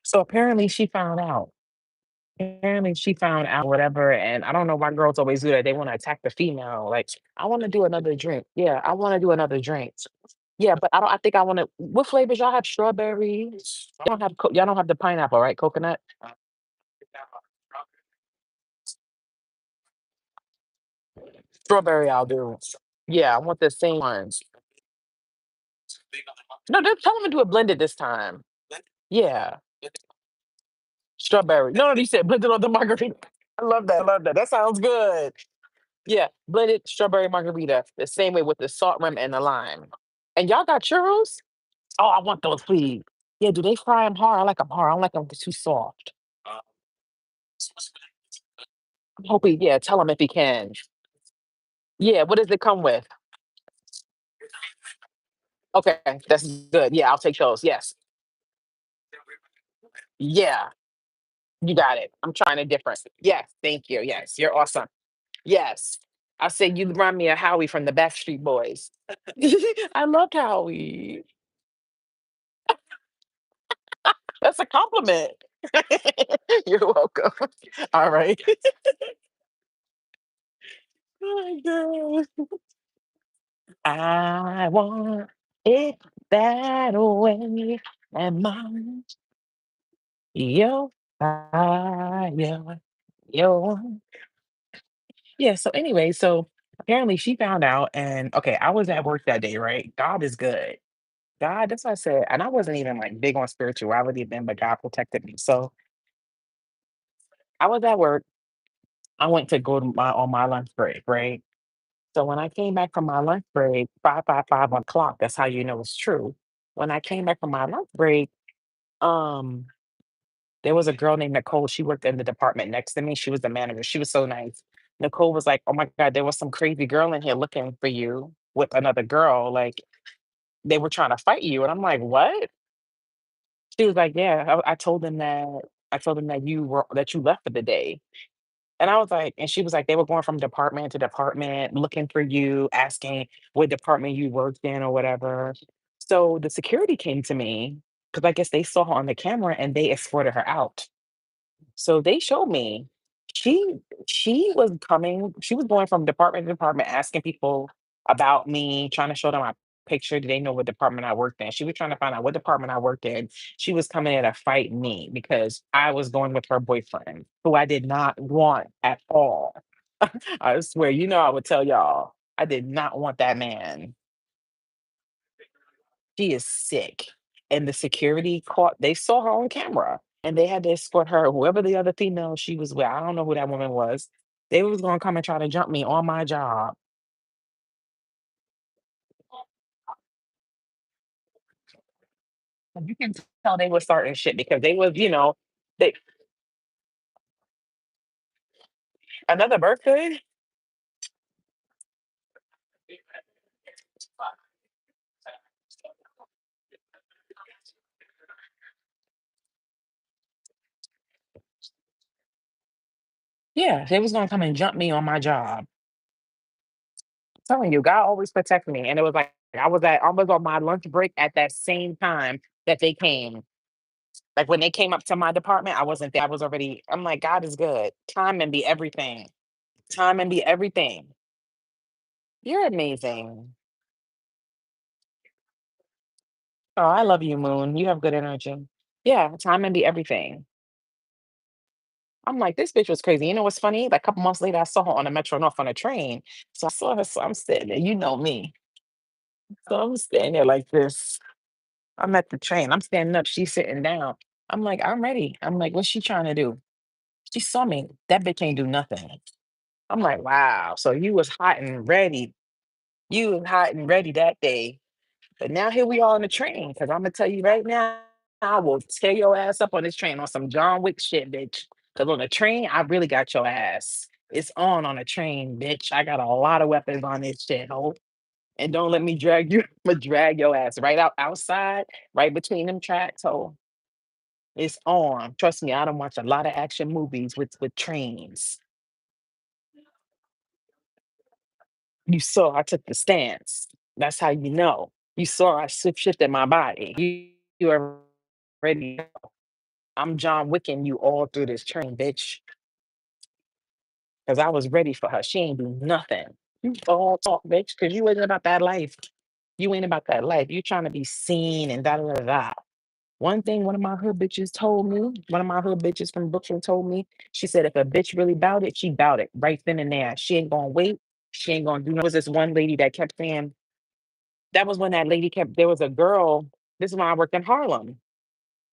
So apparently she found out. Apparently she found out whatever, and I don't know why girls always do that. They want to attack the female. Like, I want to do another drink. Yeah, I want to do another drink. Yeah, but I don't. I think I want to. What flavors y'all have? Strawberry. Y'all don't have the pineapple, right? Coconut. Strawberry, I'll do. Yeah, I want the same ones. No, tell them to do it blended this time. Yeah, strawberry. No, no, you said blended on the margarita. I love that. I love that. That sounds good. Yeah, blended strawberry margarita, the same way with the salt rim and the lime. And y'all got churros? Oh, I want those, please. Yeah, do they fry them hard? I like them hard. I don't like them too soft. I'm hoping, yeah, tell him if he can. Yeah, what does it come with? Okay, that's good. Yeah, I'll take those. Yes. Yeah, you got it. I'm trying a different. Yes, thank you. Yes, you're awesome. Yes. I say you remind me of Howie from the Backstreet Boys. I loved Howie. That's a compliment. You're welcome. All right. Oh my God. I want it that way. And mine, your fire, your yeah. So anyway, so apparently she found out, and okay, I was at work that day, right? God is good. God, that's what I said, and I wasn't even like big on spirituality then, but God protected me. So I was at work. I went to go to my on my lunch break, right? So when I came back from my lunch break, 5 on clock, that's how you know it's true. When I came back from my lunch break, um, there was a girl named Nicole. She worked in the department next to me. She was the manager. She was so nice. Nicole was like, "Oh my God, there was some crazy girl in here looking for you with another girl. Like they were trying to fight you." And I'm like, "What?" She was like, "Yeah, I told them that that you left for the day." And I was like, and she was like, they were going from department to department looking for you, asking what department you worked in or whatever. So the security came to me because I guess they saw her on the camera and they escorted her out. So they showed me she she was going from department to department asking people about me, trying to show them my picture. Did they know what department I worked in? She was trying to find out what department I worked in. She was coming in to fight me because I was going with her boyfriend, who I did not want at all. I swear, I would tell y'all, I did not want that man. She is sick. And the security they saw her on camera and they had to escort her, whoever the other female she was with. I don't know who that woman was. They was gonna come and try to jump me on my job. And you can tell they were starting shit because they was, they another birthday. Yeah, they was gonna come and jump me on my job. Telling you, God always protect me. And it was like I was on my lunch break at that same time that they came. Like when they came up to my department, I wasn't there. I was already, I'm like, God is good. Time and be everything. Time and be everything. You're amazing. Oh, I love you, Moon. You have good energy. Yeah, time and be everything. I'm like, this bitch was crazy. You know what's funny? Like a couple months later, I saw her on the Metro North on a train. So I saw her, so I'm sitting there. You know me. So I'm standing there like this. I'm at the train. I'm standing up. She's sitting down. I'm like, I'm ready. I'm like, what's she trying to do? She saw me. That bitch ain't do nothing. I'm like, wow. So you was hot and ready. You was hot and ready that day. But now here we are on the train. Cause I'm gonna tell you right now, I will tear your ass up on this train on some John Wick shit, bitch. Cause on the train, I really got your ass. It's on a train, bitch. I got a lot of weapons on this shit, ho. And don't let me drag you, I'ma drag your ass right outside, right between them tracks, ho. It's on. Trust me, I don't watch a lot of action movies with trains. You saw I took the stance. That's how you know. You saw I shifted my body. You already know. I'm John Wicking you all through this train, bitch. Cause I was ready for her. She ain't do nothing. You all talk, bitch, cause you ain't about that life. You ain't about that life. You trying to be seen and da da da da. One thing one of my hood bitches told me, one of my hood bitches from Brooklyn told me, she said if a bitch really bout it, she bout it right then and there. She ain't gonna wait. She ain't gonna do no. Was this one lady that kept saying, that was when that lady kept, there was a girl, this is when I worked in Harlem.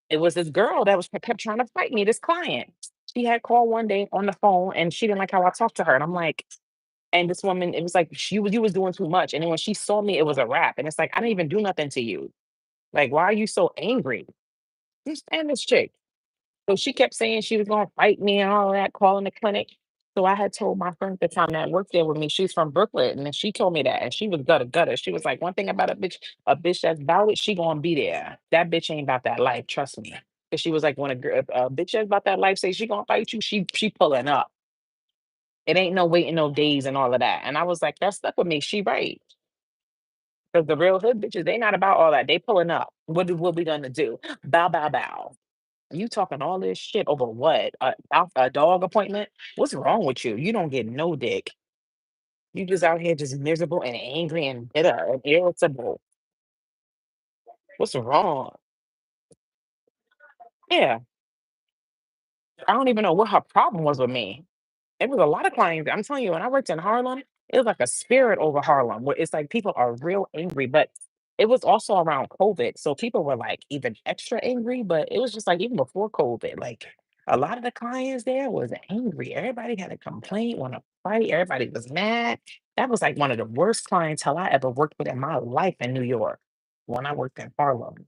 It was this girl that was kept trying to fight me, this client. She had called one day on the phone and she didn't like how I talked to her. And I'm like, and this woman, it was like she was, you was doing too much. And then when she saw me, it was a wrap. And it's like, I didn't even do nothing to you. Like, why are you so angry? You stand this chick. So she kept saying she was gonna fight me and all of that, calling the clinic. So I had told my friend at the time that worked there with me, she's from Brooklyn, and then she told me that, and she was gutter gutter. She was like, one thing about a bitch that's about it, she gonna be there. That bitch ain't about that life, trust me. Cause she was like, when a bitch that's about that life say she gonna fight you, she pulling up. It ain't no waiting no days and all of that. And I was like, that stuck with me. She right. Because the real hood bitches, they not about all that. They pulling up. What we gonna do? Bow, bow, bow. You talking all this shit over what? A dog appointment? What's wrong with you? You don't get no dick. You just out here just miserable and angry and bitter and irritable. What's wrong? Yeah, I don't even know what her problem was with me. It was a lot of clients. I'm telling you, when I worked in Harlem, it was like a spirit over Harlem where it's like people are real angry, but it was also around COVID. So people were like even extra angry, but it was just like even before COVID, like a lot of the clients there was angry. Everybody had a complaint, want to fight. Everybody was mad. That was like one of the worst clientele I ever worked with in my life in New York when I worked in Harlem.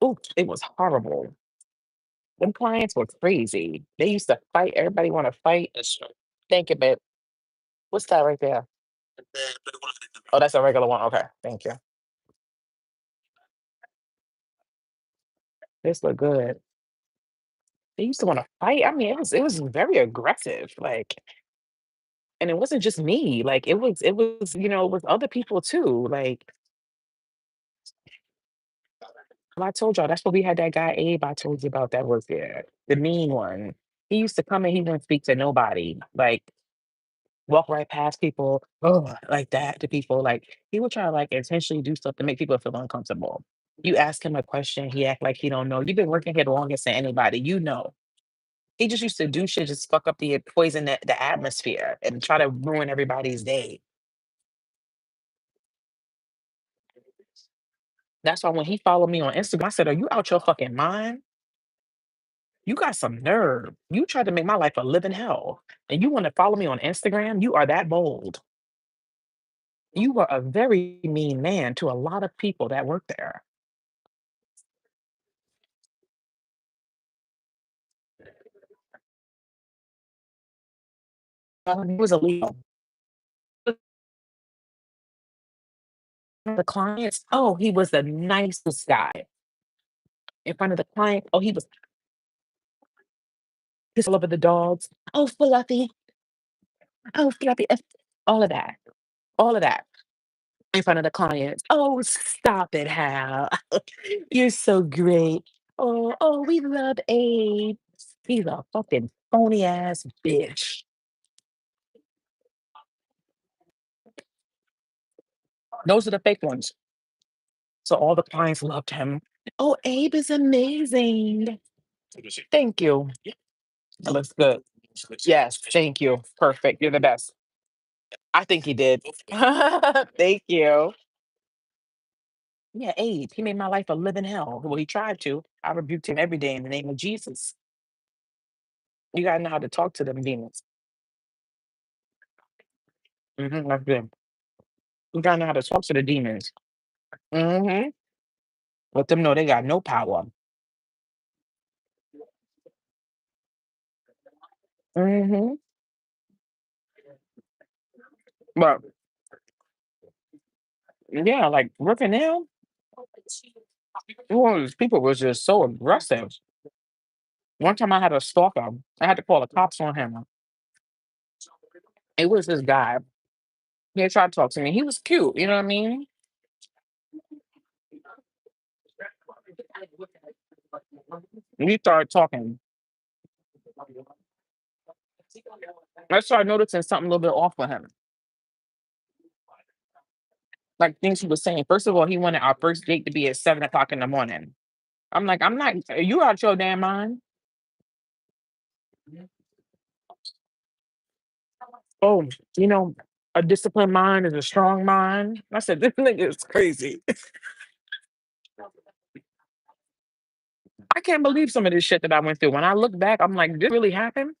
Ooh, it was horrible. Them clients were crazy. They used to fight. Everybody want to fight. Thank you, babe. What's that right there? Oh, that's a regular one. Okay, thank you. This look good. They used to want to fight. I mean, it was very aggressive. Like, and it wasn't just me. Like, it was other people too. Like, I told y'all that's what we had that guy Abe I told you about that was there, the mean one. He used to come in. He wouldn't speak to nobody. Like, walk right past people, oh, like that to people. Like, he would try to like intentionally do stuff to make people feel uncomfortable. You ask him a question, he act like he don't know. You've been working here the longest than anybody, you know. He just used to do shit, just fuck up poison the atmosphere and try to ruin everybody's day. That's why when he followed me on Instagram, I said, "Are you out your fucking mind? You got some nerve. You tried to make my life a living hell, and you want to follow me on Instagram? You are that bold. You were a very mean man to a lot of people that work there." He was illegal. The clients, oh, he was the nicest guy. In front of the client, oh, he was pissed all over the dogs. Oh, Fluffy. Oh, Fluffy. All of that. All of that. In front of the clients. Oh, stop it, Hal. You're so great. Oh, we love Abe. He's a fucking phony ass bitch. Those are the fake ones. So all the clients loved him. Oh, Abe is amazing. Thank you. That looks good. Yes, thank you. Perfect. You're the best. I think he did. Thank you. Yeah, Abe. He made my life a living hell. Well, he tried to. I rebuked him every day in the name of Jesus. You gotta know how to talk to them demons. That's good. You gotta know how to talk to the demons. hmm Let them know they got no power. hmm But yeah, like working now, one of these people was just so aggressive. One time I had a stalker. I had to call the cops on him. It was this guy. He had tried to talk to me. He was cute, you know what I mean? We started talking. I started noticing something a little bit off with him. Like things he was saying. First of all, he wanted our first date to be at 7 o'clock in the morning. I'm like, I'm not, are you out your damn mind? Oh, you know, a disciplined mind is a strong mind. I said, this nigga is crazy. I can't believe some of this shit that I went through. When I look back, I'm like, this really happened?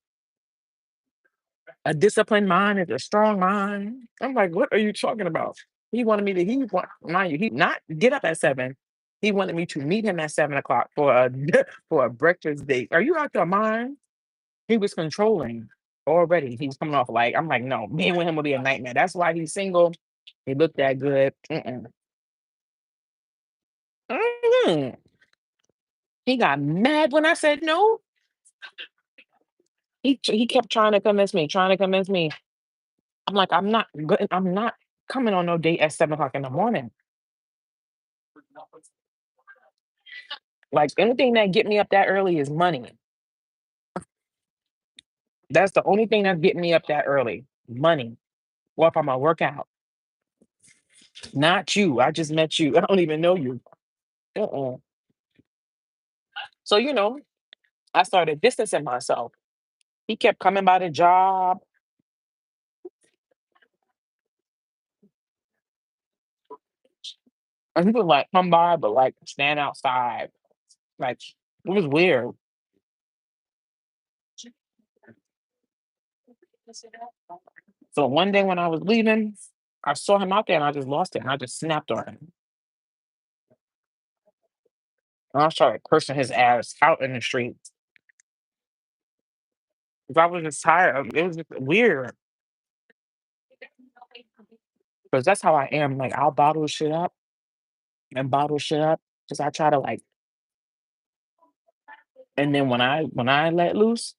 A disciplined mind is a strong mind. I'm like, what are you talking about? He wanted me to, mind you, he not get up at 7. He wanted me to meet him at 7 o'clock for a for a breakfast date. Are you out your mind? He was controlling already. He was coming off like, I'm like, no, being with him will be a nightmare. That's why he's single. He looked that good. Mhm. He got mad when I said no. He kept trying to convince me, trying to convince me. I'm like, I'm not good. I'm not coming on no date at 7 o'clock in the morning. Like anything that get me up that early is money. That's the only thing that's getting me up that early. Money. Or if I'm gonna work out. Not you. I just met you. I don't even know you. Uh-uh. So I started distancing myself. He kept coming by the job, and he would like come by, but like stand outside. Like it was weird. So one day when I was leaving, I saw him out there and I just lost it and I just snapped on him. And I started cursing his ass out in the street. 'Cause I was just tired of it was just weird. Because that's how I am. Like I'll bottle shit up and bottle shit up. Because I try to like and then when I let loose,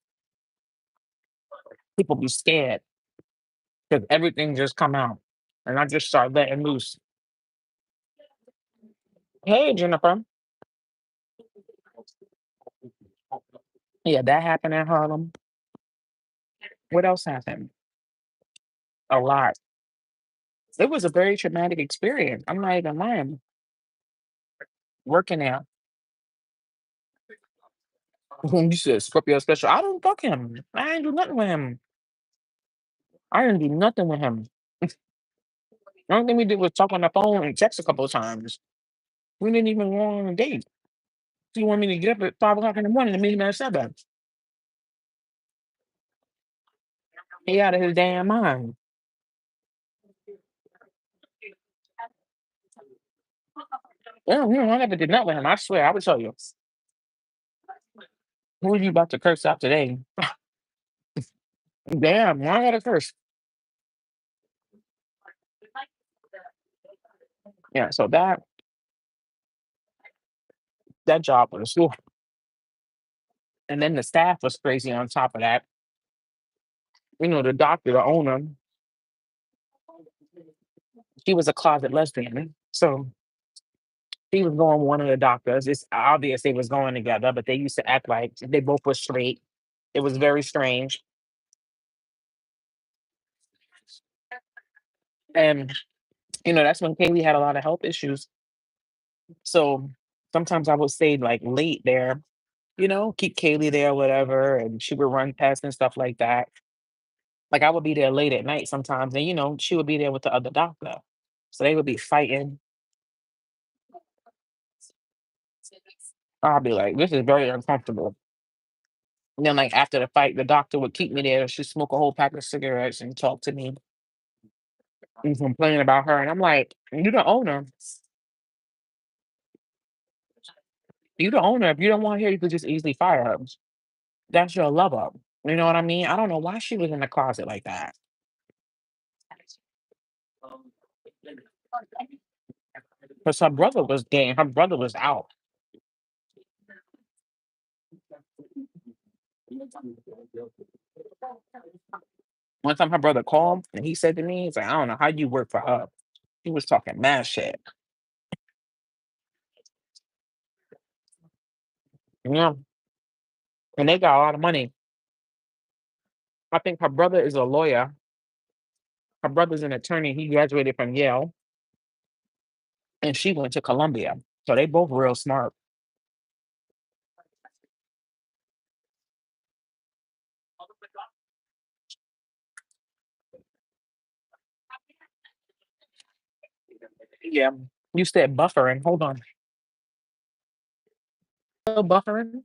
people be scared because everything just come out. And I just start letting loose. Hey Jennifer. Yeah, that happened in Harlem. What else happened? A lot. It was a very traumatic experience. I'm not even lying. Working there. You said Scorpio special. I don't fuck him. I ain't do nothing with him. I didn't do nothing with him. The only thing we did was talk on the phone and text a couple of times. We didn't even go on a date. He wanted me to get up at 5 o'clock in the morning to meet him at 7. He out of his damn mind. Yeah, I never did nothing with him. I swear, I would tell you. Who are you about to curse out today? Damn, why I gotta curse? Yeah, so that job was, oof. And then the staff was crazy on top of that. The doctor, the owner, she was a closet lesbian. So he was going with one of the doctors. It's obvious they was going together, but they used to act like they both were straight. It was very strange. And that's when Kaylee had a lot of health issues. So sometimes I would stay like late there, keep Kaylee there, whatever, and she would run tests and stuff like that. Like I would be there late at night sometimes, and she would be there with the other doctor. So they would be fighting. I'll be like, this is very uncomfortable. And then, like, after the fight, the doctor would keep me there. She'd smoke a whole pack of cigarettes and talk to me and complain about her. And I'm like, you the owner. You the owner. If you don't want her, you could just easily fire her. That's your lover. You know what I mean? I don't know why she was in the closet like that. Because her brother was gay and her brother was out. One time her brother called and he said to me, he's like, I don't know how you work for her. He was talking mad shit. Yeah. And they got a lot of money. I think her brother is a lawyer. Her brother's an attorney. He graduated from Yale and she went to Columbia. So they both real smart. Yeah. You said buffering. Hold on. Still buffering?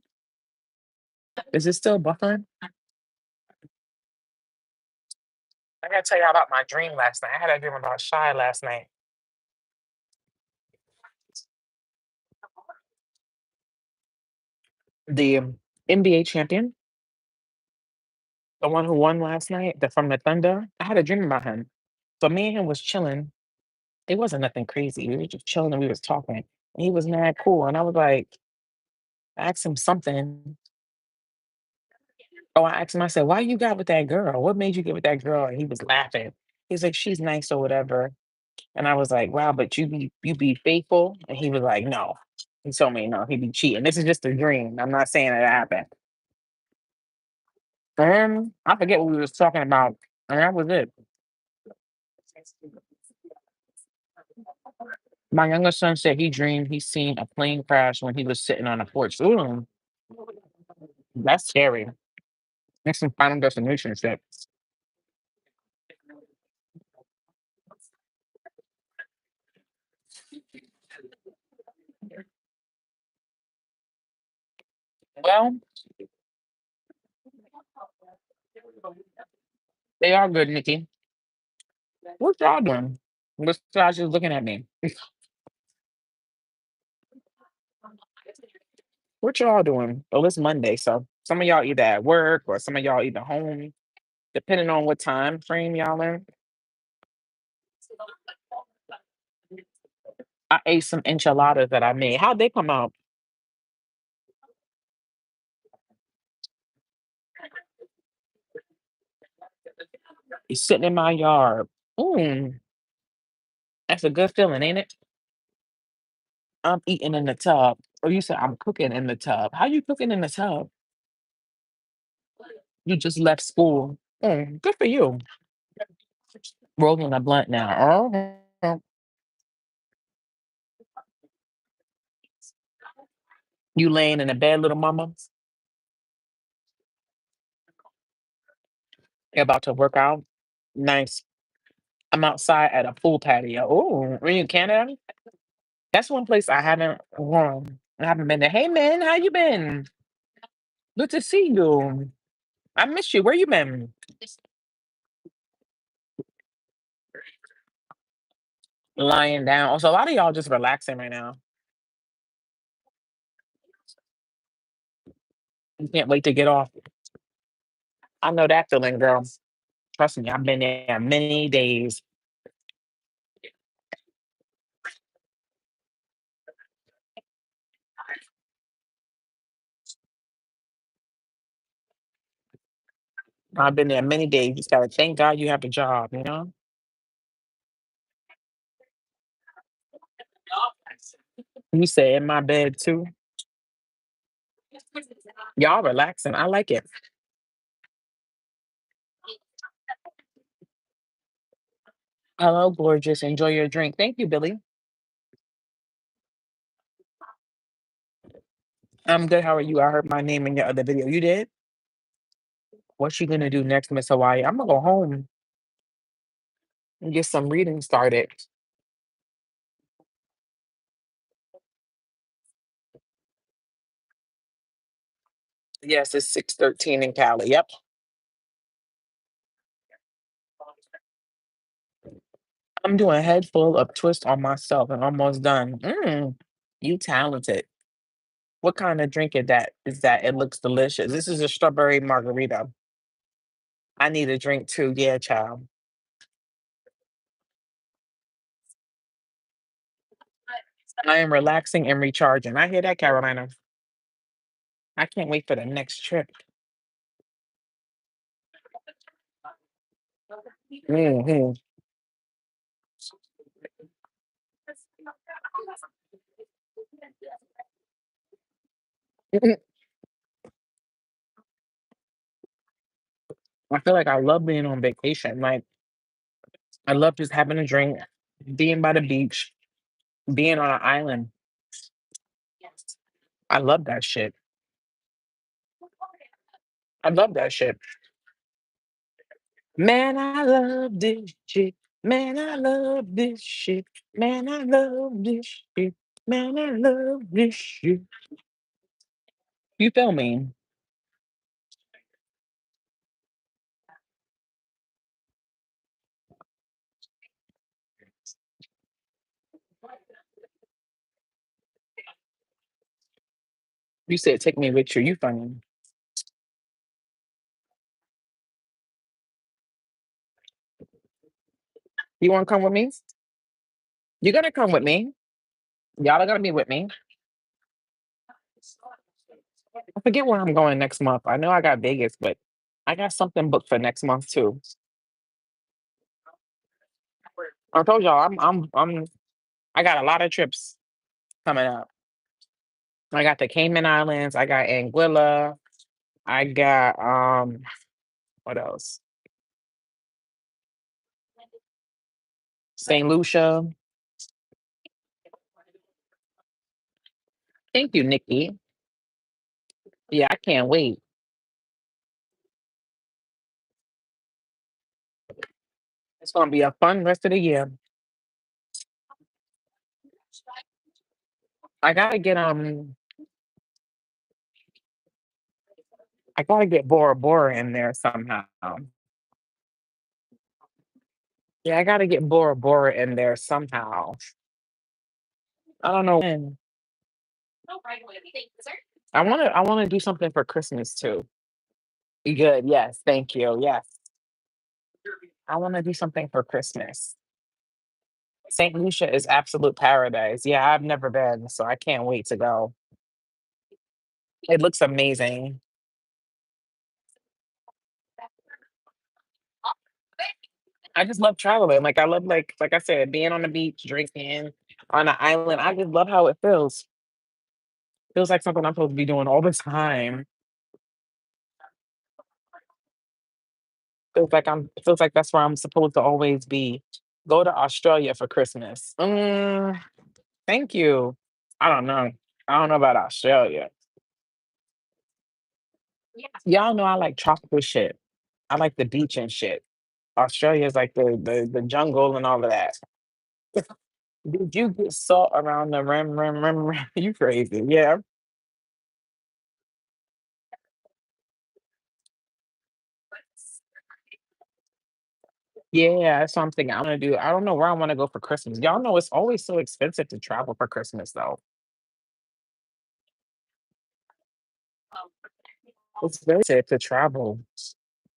Is it still buffering? I gotta tell you about my dream last night. I had a dream about Shy last night. The NBA champion, the one who won last night, the from the Thunder. I had a dream about him. So me and him was chilling. It wasn't nothing crazy. We were just chilling and we was talking. And he was mad cool. And I was like, I asked him something. Oh, I asked him, I said, why you got with that girl? What made you get with that girl? And he was laughing. He's like, she's nice or whatever. And I was like, wow, but you be faithful? And he was like, no. He told me no, he be cheating. This is just a dream. I'm not saying it happened. And I forget what we was talking about. And that was it. My younger son said he dreamed he seen a plane crash when he was sitting on a porch. Ooh, that's scary. That's some final destination shit. Well, they are good, Nikki. What y'all doing? Besides just looking at me. What y'all doing? Well, it's Monday, so some of y'all either at work or some of y'all either home, depending on what time frame y'all in. I ate some enchiladas that I made. How'd they come out? It's sitting in my yard. Mm, that's a good feeling, ain't it? I'm eating in the tub. Or you said I'm cooking in the tub. How you cooking in the tub? You just left school. Mm, good for you. Rolling a blunt now. Oh, you laying in a bed, little mama? You're about to work out? Nice. I'm outside at a pool patio. Oh, are you in Canada? That's one place I haven't I haven't been there. Hey man, how you been? Good to see you. I miss you. Where you been? Lying down. So a lot of y'all just relaxing right now. You can't wait to get off. I know that feeling, girl. Trust me, I've been there many days. I've been there many days. You just gotta thank God you have a job, you know? You say in my bed too. Y'all relaxing. I like it. Hello, gorgeous. Enjoy your drink. Thank you, Billy. I'm good. How are you? I heard my name in your other video. You did? What you gonna do next, Miss Hawaii? I'm gonna go home and get some reading started. Yes, it's 6:13 in Cali. Yep. I'm doing a head full of twist on myself and almost done. You talented. What kind of drink is that? Is that it looks delicious? This is a strawberry margarita. I need a drink too. Yeah, child. I am relaxing and recharging. I hear that, Carolina. I can't wait for the next trip. Mhm. I feel like I love being on vacation. Like I love just having a drink, being by the beach, being on an island. I love that shit. I love that shit. Man, I love this shit. Man, I love this shit. Man, I love this shit. Man, I love this shit. You feel me? You said take me with you. You funny. You want to come with me? You're gonna come with me. Y'all are gonna be with me. I forget where I'm going next month. I know I got Vegas, but I got something booked for next month too. I told y'all I got a lot of trips coming up. I got the Cayman Islands, I got Anguilla, I got what else? St. Lucia. Thank you, Nikki. Yeah, I can't wait. It's gonna be a fun rest of the year. I gotta get I gotta get Bora Bora in there somehow. Yeah, I gotta get Bora Bora in there somehow. I don't know when. I wanna do something for Christmas too. Good. Yes. Thank you. Yes. I wanna do something for Christmas. St. Lucia is absolute paradise. Yeah, I've never been, so I can't wait to go. It looks amazing. I just love traveling. Like I love like I said, being on the beach, drinking on an island. I just love how it feels. Feels like something I'm supposed to be doing all the time. Feels like that's where I'm supposed to always be. Go to Australia for Christmas. Thank you. I don't know. I don't know about Australia. Y'all know I like tropical shit. I like the beach and shit. Australia is like the jungle and all of that. Did you get salt around the rim? You crazy. Yeah. Yeah, that's what I'm thinking. I'm gonna do. I don't know where I want to go for Christmas. Y'all know it's always so expensive to travel for Christmas, though. It's very expensive to travel,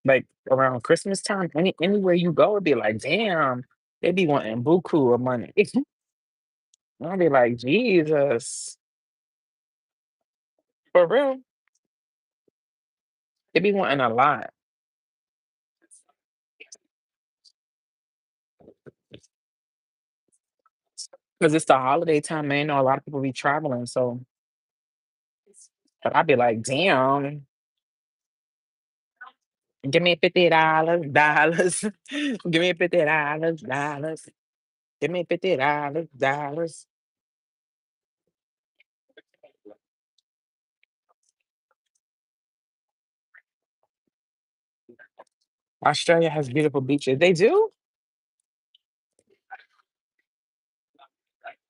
like around Christmas time. Anywhere you go, it'd be like, damn, they be wanting buku of money. I'll be like, Jesus, for real. They be wanting a lot because it's the holiday time, man. You know, a lot of people be traveling, so. But I'd be like, damn, give me $50. Give me $50. Give me $50. Australia has beautiful beaches. They do?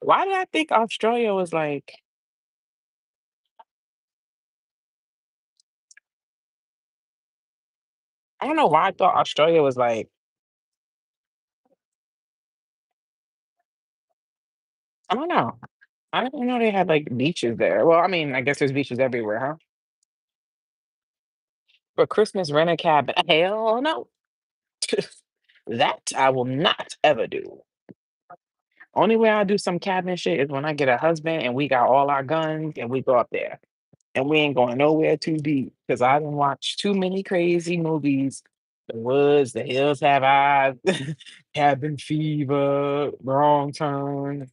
Why did I think Australia was like I don't know why I thought Australia was like, I don't know. I didn't know they had like beaches there. Well, I mean, I guess there's beaches everywhere, huh? For Christmas, rent a cabin. Hell no. That I will not ever do. Only way I do some cabin shit is when I get a husband and we got all our guns and we go up there. And we ain't going nowhere too deep because I done watched too many crazy movies. The Woods, The Hills Have Eyes, Cabin Fever, Wrong Turn.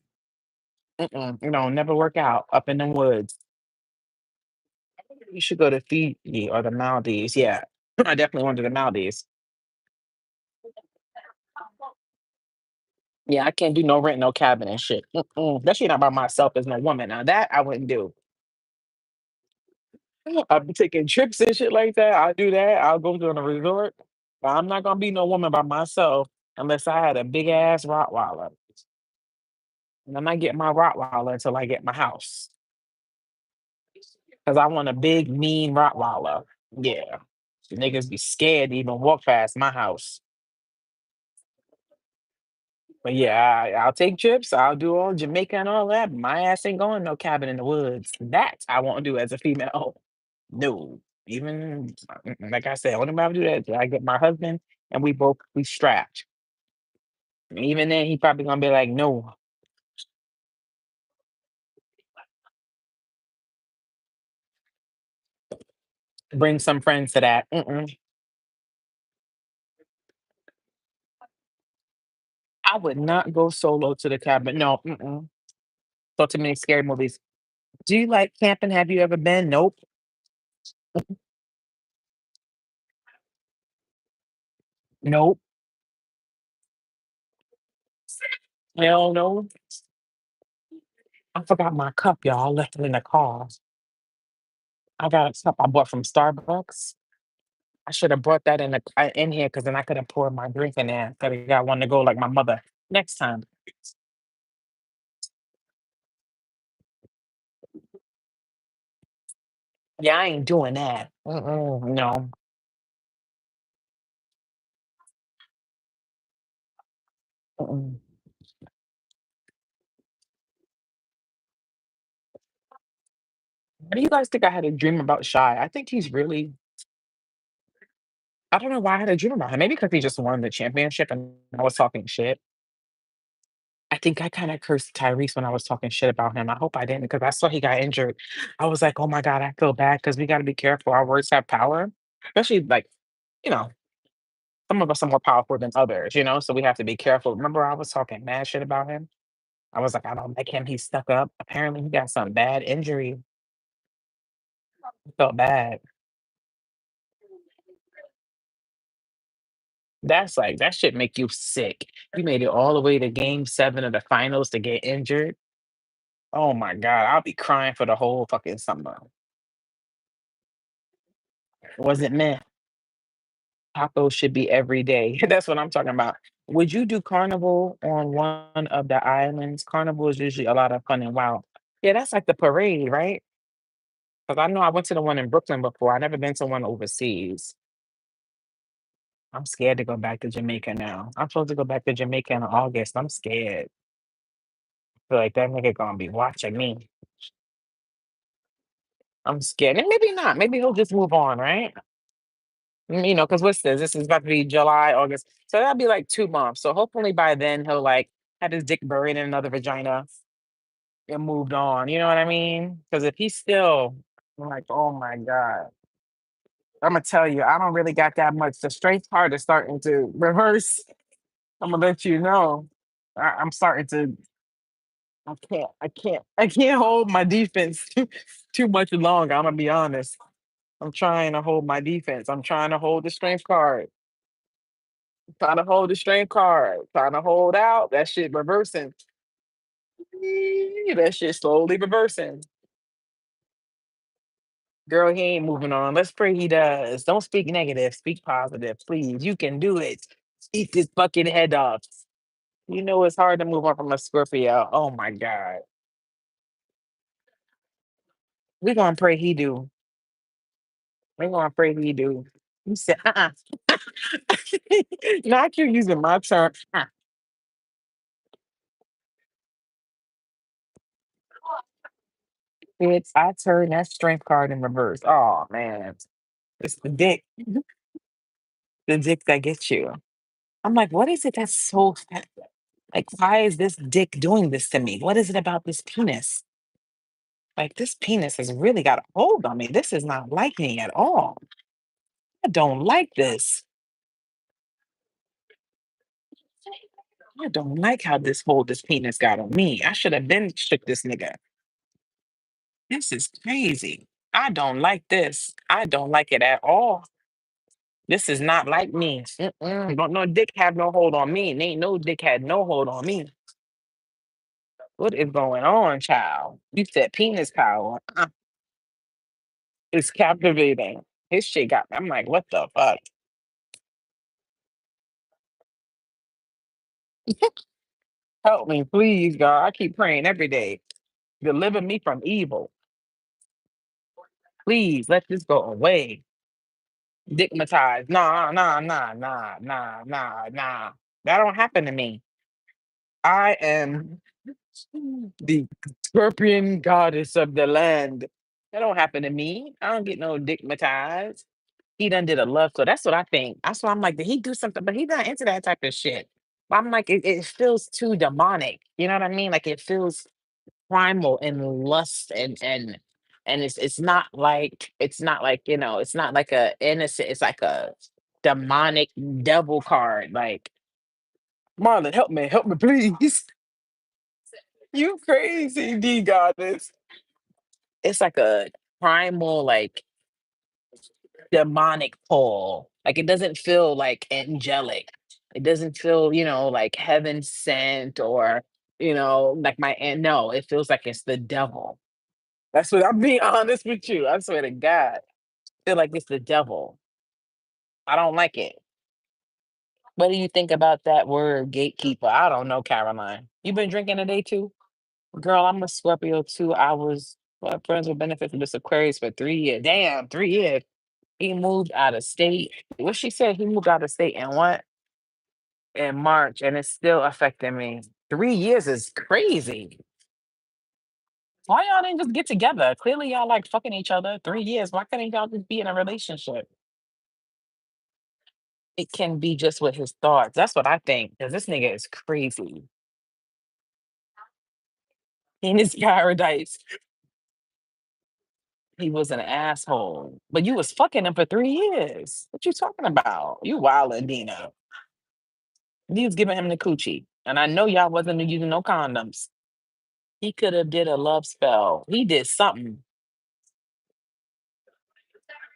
Never work out up in them woods. You should go to Fiji or the Maldives. Yeah, I definitely went to the Maldives. Yeah, I can't do no rent, no cabin and shit. Especially not by myself as no woman. Now that I wouldn't do. I'll be taking trips and shit like that. I'll do that. I'll go to a resort. But I'm not gonna be no woman by myself unless I had a big ass Rottweiler. And I'm not getting my Rottweiler until I get my house. Because I want a big, mean Rottweiler. Yeah. The niggas be scared to even walk past my house. But yeah, I'll take trips. I'll do all Jamaica and all that. My ass ain't going no cabin in the woods. That I won't do as a female. No. Even like I said, only time I do that is I get my husband and we strapped. And even then, he probably gonna be like, no, bring some friends to that. I would not go solo to the cabin. No, saw too many scary movies. Do you like camping? Have you ever been? Nope. Nope. Hell no. I forgot my cup, y'all. I left it in the car. I got a cup I bought from Starbucks. I should have brought that in here because then I could have poured my drink in there. Could have got one to go like my mother next time. Yeah, I ain't doing that. No. Mm-mm. Why do you guys think I had a dream about Shy? I think he's really. I don't know why I had a dream about him. Maybe because he just won the championship and I was talking shit. I think I kind of cursed Tyrese when I was talking shit about him. I hope I didn't because I saw he got injured. I was like, oh my God, I feel bad because we got to be careful. Our words have power, especially like, you know, some of us are more powerful than others, so we have to be careful. Remember, I was talking mad shit about him. I was like, I don't like him. He's stuck up. Apparently, he got some bad injury. I felt bad. That's like, that shit make you sick. You made it all the way to game 7 of the finals to get injured. Oh my God, I'll be crying for the whole fucking summer. Was it meant? Tacos should be every day. That's what I'm talking about. Would you do carnival on one of the islands? Carnival is usually a lot of fun and wild. Yeah, that's like the parade, right? Because I know I went to the one in Brooklyn before. I never been to one overseas. I'm scared to go back to Jamaica now. I'm supposed to go back to Jamaica in August. I'm scared. Feel like that nigga gonna be watching me. I'm scared. And maybe not. Maybe he'll just move on, right? Because what's this? This is about to be July, August. So that'll be like 2 months. So hopefully by then he'll like have his dick buried in another vagina and moved on. You know what I mean? Because if he's still I'm like, oh my God. I'm gonna tell you, I don't really got that much. The strength part is starting to reverse. I'm gonna let you know. I'm starting to. I can't hold my defense too much longer. I'm gonna be honest. I'm trying to hold my defense. I'm trying to hold the strength card. Trying to hold the strength card. Trying to hold out. That shit reversing. That shit slowly reversing. Girl, he ain't moving on. Let's pray he does. Don't speak negative. Speak positive, please. You can do it. Eat this fucking head off. You know it's hard to move on from a Scorpio. Oh my God. We gonna pray he do. We gonna pray he do. You said, uh-uh. Not you using my term. It's I turn that strength card in reverse. Oh man. It's the dick that gets you. I'm like, what is it that's so like, why is this dick doing this to me? What is it about this penis? Like, this penis has really got a hold on me. This is not like me at all. I don't like this. I don't like how this hold this penis got on me. I should have been shook this nigga. This is crazy. I don't like this. I don't like it at all. This is not like me. Mm-mm. Don't no dick have no hold on me. And ain't no dick had no hold on me. What is going on, child? You said penis power. It's captivating. His shit got me. I'm like, what the fuck? Help me, please, God. I keep praying every day. Deliver me from evil. Please let this go away. Digmatized. Nah, nah, nah, nah, nah, nah, nah. That don't happen to me. I am the scorpion goddess of the land. That don't happen to me. I don't get no digmatized. He done did a love, so that's what I think. That's why I'm like, did he do something? But he not into that type of shit. But I'm like, it feels too demonic. You know what I mean? Like it feels primal and lust and it's not like, you know, it's not like a innocent, it's like a demonic devil card. Like, Marlon, help me, please. You crazy, D goddess. It's like a primal, like demonic pull. Like it doesn't feel like angelic. It doesn't feel, you know, like heaven sent or, you know, like my aunt. No, it feels like it's the devil. That's what I'm being honest with you. I swear to God. Feel like it's the devil. I don't like it. What do you think about that word gatekeeper? I don't know, Caroline. You been drinking today too? Girl, I'm a Scorpio too. I was friends with benefits with this Aquarius for 3 years. Damn, 3 years. He moved out of state. What she said, he moved out of state and what? In March, and it's still affecting me. 3 years is crazy. Why y'all didn't just get together? Clearly, y'all like fucking each other. 3 years. Why couldn't y'all just be in a relationship? It can be just with his thoughts. That's what I think. Because this nigga is crazy. In his paradise, he was an asshole. But you was fucking him for 3 years. What you talking about? You wild, Dina. You was giving him the coochie. And I know y'all wasn't using no condoms. He could have did a love spell. He did something.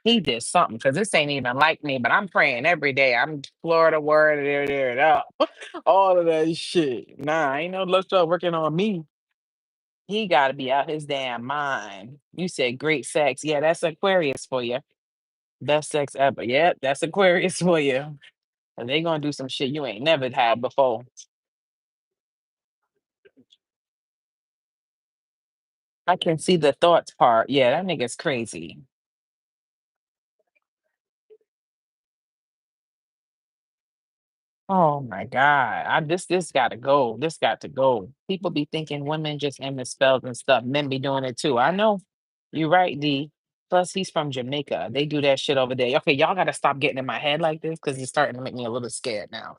He did something because this ain't even like me. But I'm praying every day. I'm Florida word there, up. All of that shit. Nah, ain't no love spell working on me. He got to be out his damn mind. You said great sex. Yeah, that's Aquarius for you. Best sex ever. Yep, that's Aquarius for you. And they gonna do some shit you ain't never had before. I can see the thoughts part. Yeah, that nigga's crazy. Oh my God. This gotta go. This got to go. People be thinking women just aim the spells and stuff. Men be doing it too. I know. You're right, D. Plus, he's from Jamaica. They do that shit over there. Okay, y'all gotta stop getting in my head like this because it's starting to make me a little scared now.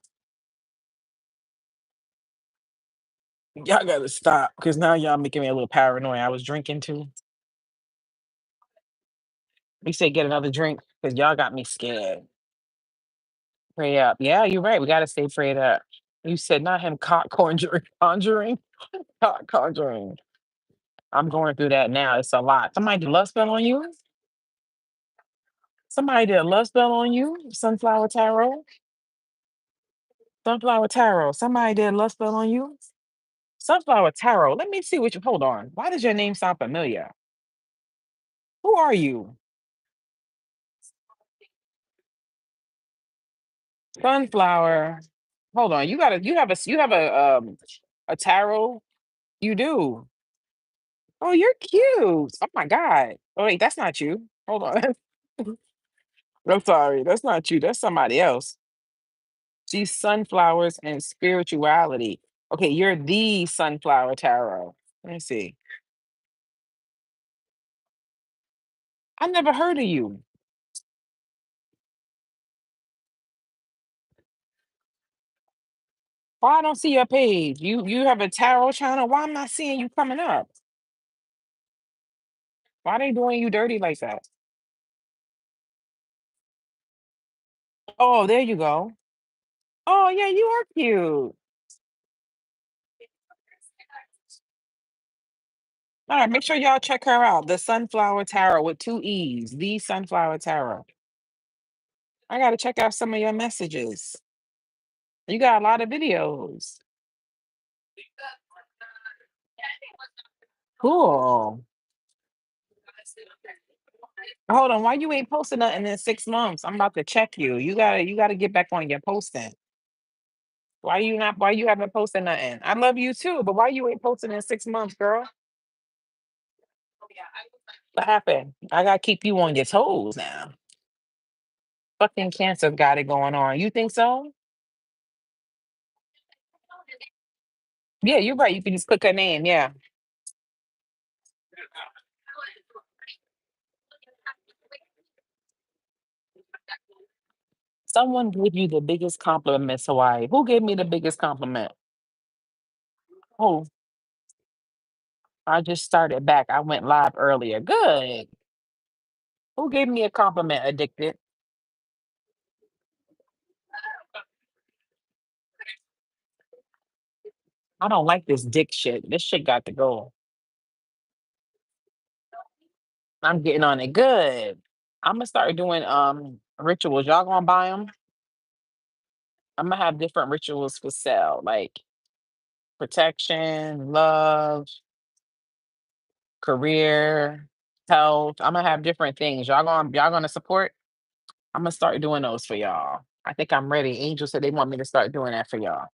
Y'all gotta stop because now y'all making me a little paranoid. I was drinking too. We said get another drink because y'all got me scared. Pray up. Yeah, you're right. We gotta stay prayed up. You said not him cock conjuring, cock conjuring. I'm going through that now. It's a lot. Somebody did a love spell on you? Somebody did a love spell on you? Sunflower tarot? Sunflower tarot. Somebody did a love spell on you? Sunflower tarot. Let me see what you hold on. Why does your name sound familiar? Who are you? Sunflower. Hold on. You have a tarot? You do. Oh, you're cute. Oh my God. Oh wait, that's not you. Hold on. I'm sorry. That's not you. That's somebody else. She's sunflowers and spirituality. Okay, you're the sunflower tarot. Let me see. I never heard of you. Why I don't see your page? You have a tarot channel. Why am I seeing you coming up? Why they doing you dirty like that? Oh, there you go. Oh yeah, you are cute. All right, make sure y'all check her out. The Sunflower Tarot with two E's. The Sunflower Tarot. I gotta check out some of your messages. You got a lot of videos. Cool. Hold on, why you ain't posting nothing in 6 months? I'm about to check you. You gotta get back on your posting. Why you haven't posted nothing? I love you too, but why you ain't posting in 6 months, girl? What happened? I gotta keep you on your toes now. Fucking cancer got it going on. You think so? Yeah, you're right. You can just click her name. Yeah. Someone gave you the biggest compliment, Miss Hawaii. Who gave me the biggest compliment? Oh, I just started back. I went live earlier. Good. Who gave me a compliment, addicted? I don't like this dick shit. This shit got to go. I'm getting on it good. I'm gonna start doing rituals. Y'all gonna buy them? I'm gonna have different rituals for sale, like protection, love, career, health. I'm gonna have different things. Y'all gonna support? I'm gonna start doing those for y'all. I think I'm ready. Angel said they want me to start doing that for y'all.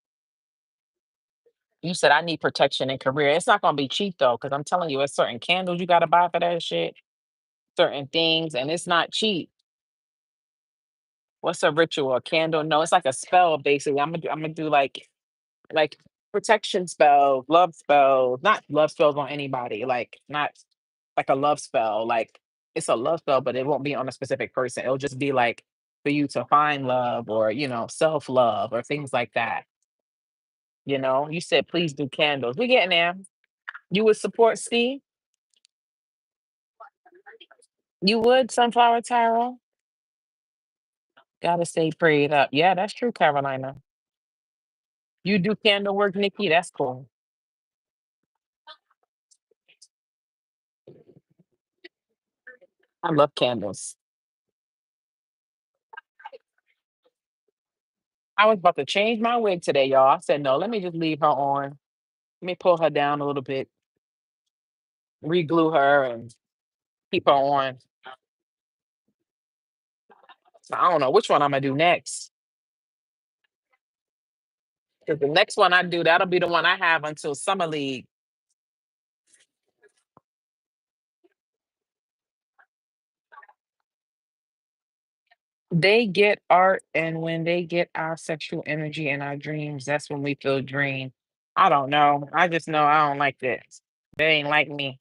You said I need protection and career. It's not gonna be cheap though, because I'm telling you, it's certain candles you gotta buy for that shit, certain things, and it's not cheap. What's a ritual? A candle? No, it's like a spell basically. I'm gonna do like protection spells, love spells, not love spells on anybody, like not like a love spell. Like it's a love spell, but it won't be on a specific person. It'll just be like for you to find love or self-love or things like that. You said please do candles. We getting there. You would support Steve? You would, Sunflower Tarot? Gotta stay prayed up. Yeah, that's true, Carolina. You do candle work, Nikki? That's cool. I love candles. I was about to change my wig today, y'all. I said, no, let me just leave her on. Let me pull her down a little bit, re-glue her, and keep her on. So I don't know which one I'm gonna do next. Because the next one I do, that'll be the one I have until Summer League. They get art, and when they get our sexual energy and our dreams, that's when we feel drained. I don't know. I just know I don't like this. They ain't like me.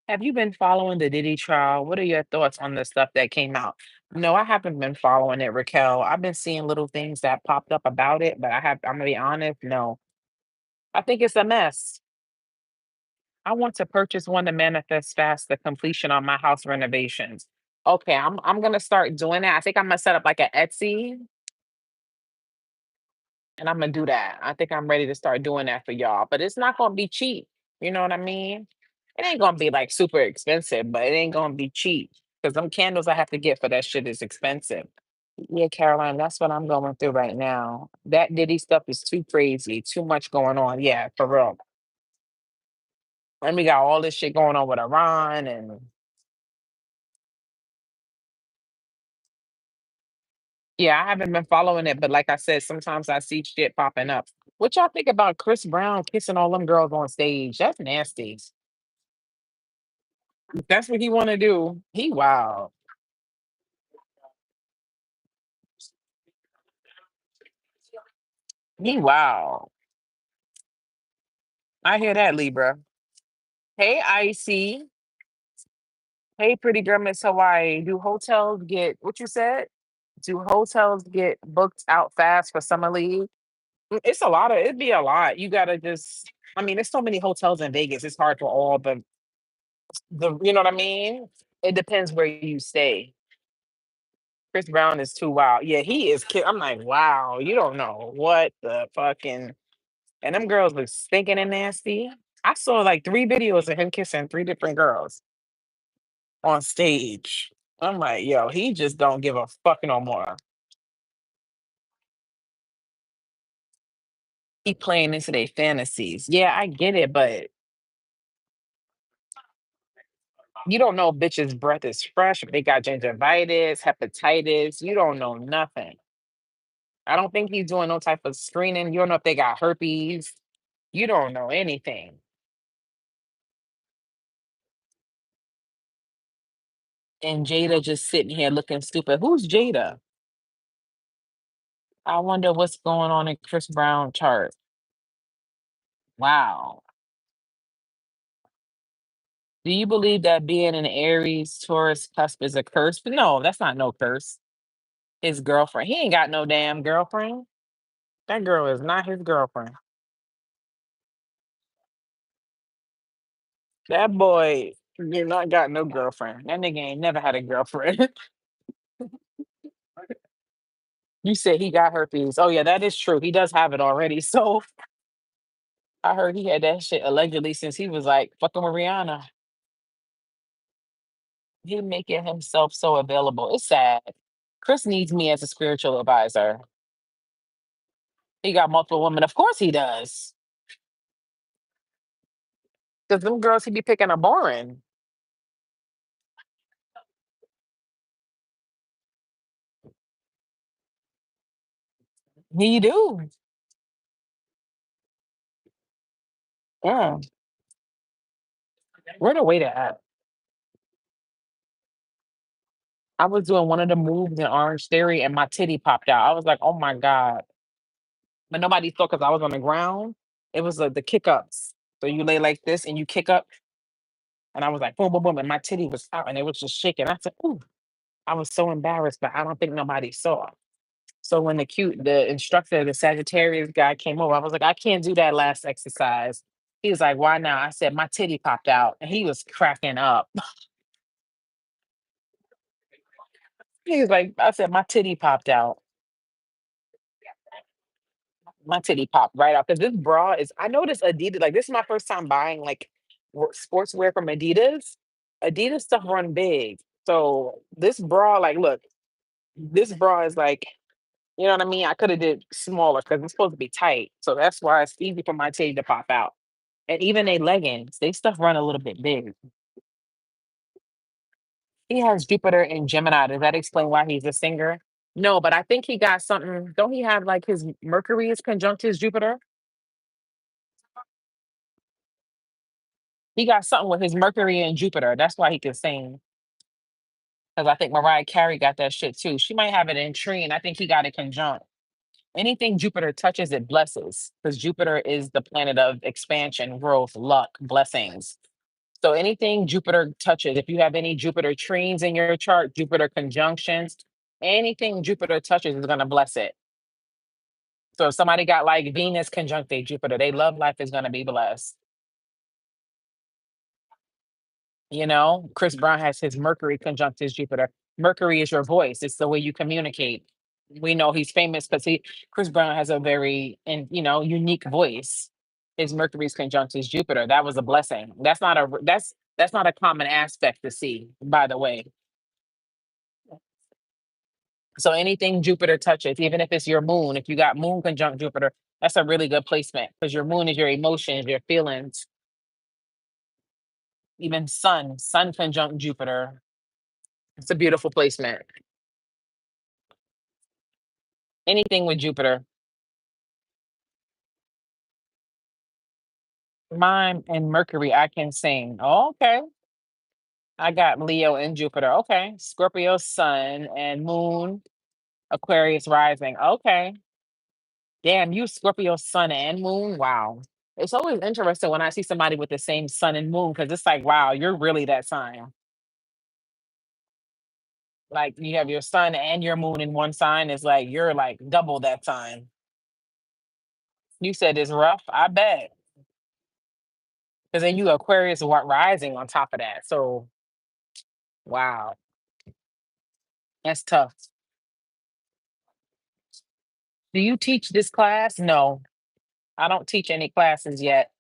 Have you been following the Diddy trial? What are your thoughts on the stuff that came out? No, I haven't been following it, Raquel. I've been seeing little things that popped up about it, but I'm gonna be honest, no. I think it's a mess. I want to purchase one to manifest fast the completion on my house renovations. Okay, I'm gonna start doing that. I think I'm gonna set up like an Etsy and I'm gonna do that. I think I'm ready to start doing that for y'all. But it's not gonna be cheap. You know what I mean? It ain't gonna be like super expensive, but it ain't gonna be cheap. Because them candles I have to get for that shit is expensive. Yeah, Caroline, that's what I'm going through right now. That Diddy stuff is too crazy, too much going on. Yeah, for real. And we got all this shit going on with Iran and yeah, I haven't been following it, but like I said, sometimes I see shit popping up. What y'all think about Chris Brown kissing all them girls on stage? That's nasty. If that's what he want to do. He wild. Wow. I hear that, Libra. Hey, Icy. Hey, pretty girl, Miss Hawaii. Do hotels get what you said? Do hotels get booked out fast for summer leave? It's a lot of it'd be a lot. You gotta just I mean, there's so many hotels in Vegas. It's hard for all the you know what I mean? It depends where you stay. Chris Brown is too wild. Yeah, he is I'm like, wow, you don't know what the fucking and them girls look stinking and nasty. I saw like 3 videos of him kissing 3 different girls on stage. I'm like, yo, he just don't give a fuck no more. He playing into their fantasies. Yeah, I get it, but you don't know if bitches' breath is fresh, if they got gingivitis, hepatitis. You don't know nothing. I don't think he's doing no type of screening. You don't know if they got herpes. You don't know anything. And Jada just sitting here looking stupid. Who's Jada? I wonder what's going on in Chris Brown chart. Wow. Do you believe that being an Aries Taurus cusp is a curse? But no, that's not no curse. His girlfriend. He ain't got no damn girlfriend. That girl is not his girlfriend. That boy do not got no girlfriend. That nigga ain't never had a girlfriend. You said he got herpes. Oh yeah, that is true. He does have it already. So I heard he had that shit allegedly since he was like fucking with Rihanna. He making himself so available. It's sad. Chris needs me as a spiritual advisor. He got multiple women. Of course he does. Because them girls he be picking are boring. He do. Yeah. Where the waiter at? I was doing one of the moves in Orange Theory and my titty popped out. I was like, oh my God. But nobody thought because I was on the ground. It was the kick ups. So you lay like this and you kick up. And I was like, boom, boom, boom. And my titty was out and it was just shaking. I said, ooh, I was so embarrassed, but I don't think nobody saw. So when the instructor, the Sagittarius guy came over, I was like, I can't do that last exercise. He was like, why not? I said, my titty popped out. And he was cracking up. He was like, I said, my titty popped out. My titty popped right out. Because this bra is, I noticed Adidas, like, this is my first time buying like sportswear from Adidas. Adidas stuff run big. So this bra, like, look, this bra is like, you know what I mean? I could have did smaller because it's supposed to be tight. So that's why it's easy for my titty to pop out. And even they leggings, they stuff run a little bit big. He has Jupiter and Gemini. Does that explain why he's a singer? No, but I think he got something. Don't he have like his Mercury is conjunct his Jupiter? He got something with his Mercury and Jupiter. That's why he can sing. Because I think Mariah Carey got that shit too. She might have it in Tree, and I think he got it conjunct. Anything Jupiter touches, it blesses. Because Jupiter is the planet of expansion, growth, luck, blessings. So anything Jupiter touches, if you have any Jupiter trines in your chart, Jupiter conjunctions, anything Jupiter touches is going to bless it. So if somebody got like Venus conjunct their Jupiter, they love life is going to be blessed. You know, Chris Brown has his Mercury conjunct his Jupiter. Mercury is your voice. It's the way you communicate. We know he's famous because Chris Brown has a very and unique voice. His Mercury's conjunct his Jupiter. That was a blessing. That's not a common aspect to see, by the way. So anything Jupiter touches, even if it's your moon, if you got moon conjunct Jupiter, that's a really good placement because your moon is your emotions, your feelings. Even sun conjunct Jupiter. It's a beautiful placement. Anything with Jupiter. Mine and Mercury, I can sing. Oh, okay. I got Leo and Jupiter. Okay. Scorpio sun and moon, Aquarius rising. Okay. Damn, you Scorpio sun and moon. Wow. It's always interesting when I see somebody with the same sun and moon because it's like, wow, you're really that sign. Like you have your sun and your moon in one sign. It's like you're like double that sign. You said it's rough. I bet. Because then you Aquarius rising on top of that. So wow, that's tough. Do you teach this class? No, I don't teach any classes yet.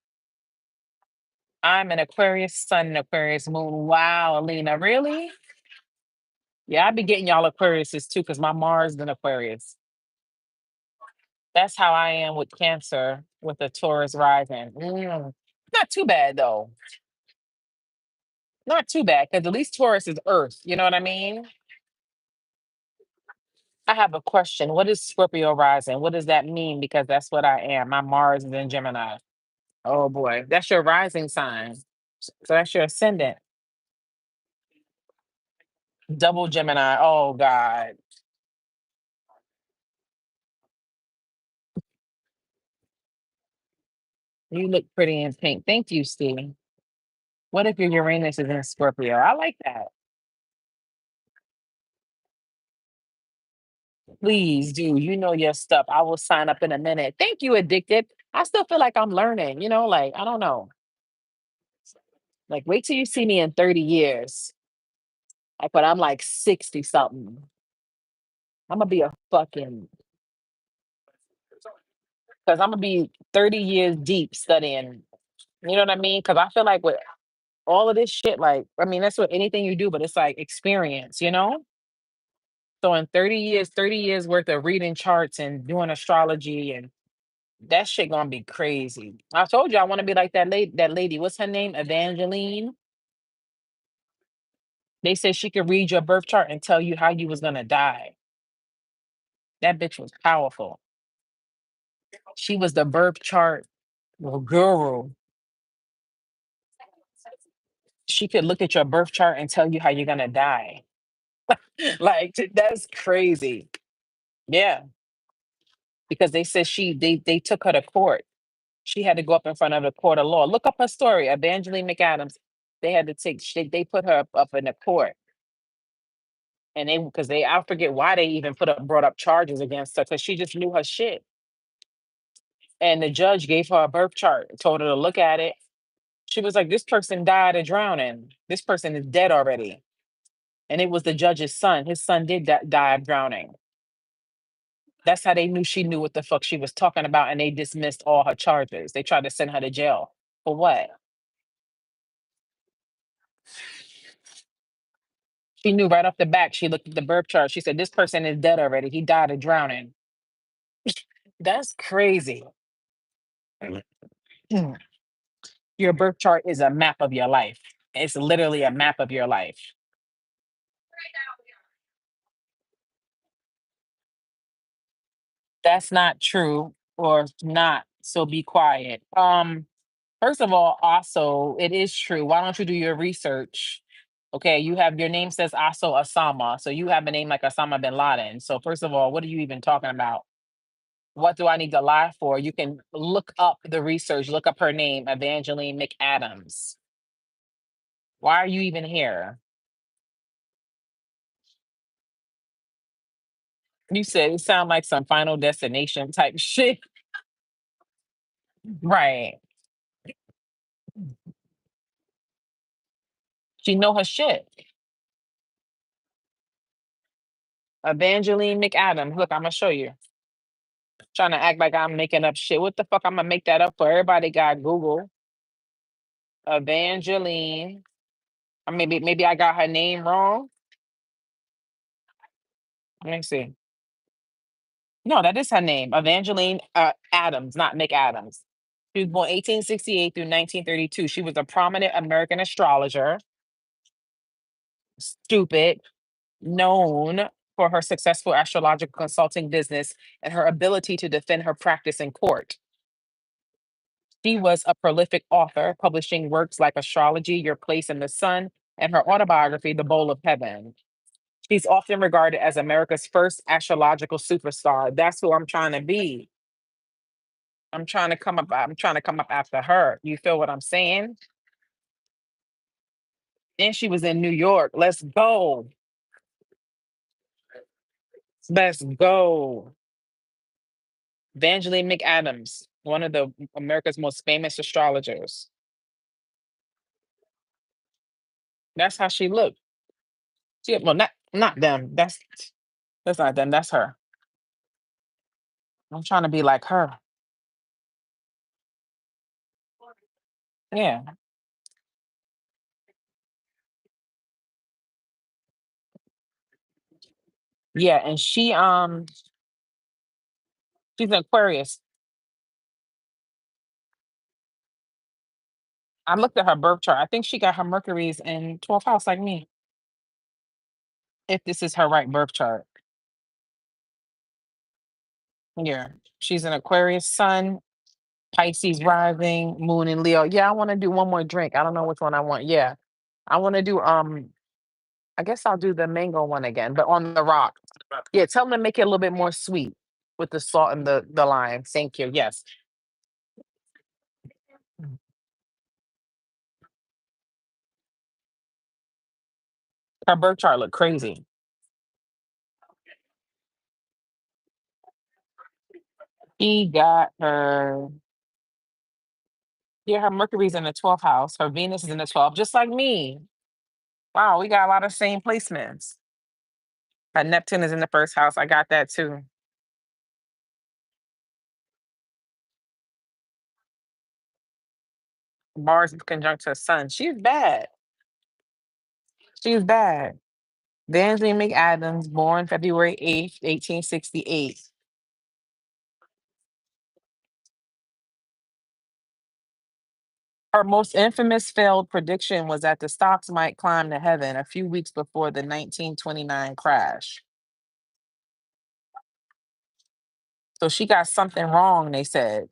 I'm an Aquarius sun and Aquarius moon. Wow, Alina, really? Yeah, I be getting y'all Aquariuses too, because my Mars is in Aquarius. That's how I am with Cancer with the Taurus rising. Not too bad though. Not too bad, because at least Taurus is Earth. You know what I mean? I have a question. What is Scorpio rising? What does that mean? Because that's what I am. My Mars is in Gemini. Oh boy, that's your rising sign. So that's your ascendant. Double Gemini. Oh God. You look pretty in pink. Thank you, Stevie. What if your Uranus is in Scorpio? I like that. Please do. You know your stuff. I will sign up in a minute. Thank you, Addicted. I still feel like I'm learning, like, I don't know. Like, wait till you see me in 30 years. Like, but I'm like 60 something. I'm gonna be a fucking, because I'm gonna be 30 years deep studying. You know what I mean? Because I feel like with all of this shit, like, I mean, that's what anything you do, but it's like experience. So in 30 years worth of reading charts and doing astrology and that shit gonna be crazy. I told you I want to be like that lady. What's her name? Evangeline. They said she could read your birth chart and tell you how you was gonna die. That bitch was powerful. She was the birth chart guru. She could look at your birth chart and tell you how you're gonna die. Like that's crazy. Yeah, because they said they took her to court. She had to go up in front of the court of law. Look up her story, Evangeline McAdams. They had to they put her up in the court, and they because they I forget why they even brought up charges against her because she just knew her shit. And the judge gave her a birth chart, told her to look at it. She was like, "This person died of drowning. This person is dead already." And it was the judge's son. His son did die of drowning. That's how they knew she knew what the fuck she was talking about, and they dismissed all her charges. They tried to send her to jail for what? She knew right off the back. She looked at the birth chart. She said, "This person is dead already. He died of drowning." That's crazy. Your birth chart is a map of your life. It's literally a map of your life. That's not true or not. So be quiet. First of all, also, it is true. Why don't you do your research? Okay, you have your name says Aso Osama. So you have a name like Osama bin Laden. So first of all, what are you even talking about? What do I need to lie for? You can look up the research, look up her name, Evangeline McAdams. Why are you even here? You said it sound like some final destination type shit. Right. She know her shit. Evangeline McAdams. Look, I'm gonna show you. Trying to act like I'm making up shit. What the fuck? I'm gonna make that up for everybody. Got Google Evangeline. Or maybe I got her name wrong. Let me see. No, that is her name, Evangeline Adams, not McAdams. She was born 1868 through 1932. She was a prominent American astrologer. Stupid, known for her successful astrological consulting business and her ability to defend her practice in court. She was a prolific author, publishing works like Astrology, Your Place in the Sun, and her autobiography, The Bowl of Heaven. She's often regarded as America's first astrological superstar. That's who I'm trying to be. I'm trying to come up after her. You feel what I'm saying? And she was in New York. Let's go. Let's go. Evangeline McAdams, one of the America's most famous astrologers. That's how she looked. Well, not them. That's not them. That's her. I'm trying to be like her. Yeah, yeah. And she's an Aquarius. I looked at her birth chart. I think she got her Mercury's in 12th house, like me. If this is her right birth chart, yeah. She's an Aquarius sun, Pisces rising, Moon in Leo. Yeah, I want to do one more drink. I don't know which one I want. Yeah, I want to do. I guess I'll do the mango one again, but on the rock. Yeah, tell them to make it a little bit more sweet with the salt and the lime. Thank you. Yes, her birth chart looked crazy. She got her. Yeah, her Mercury's in the 12th house. Her Venus is in the 12th, just like me. Wow, we got a lot of same placements. Her Neptune is in the first house. I got that too. Mars is conjunct her sun. She's bad. She's bad. Evangeline McAdams, born February 8th, 1868. Her most infamous failed prediction was that the stocks might climb to heaven a few weeks before the 1929 crash. So she got something wrong, they said.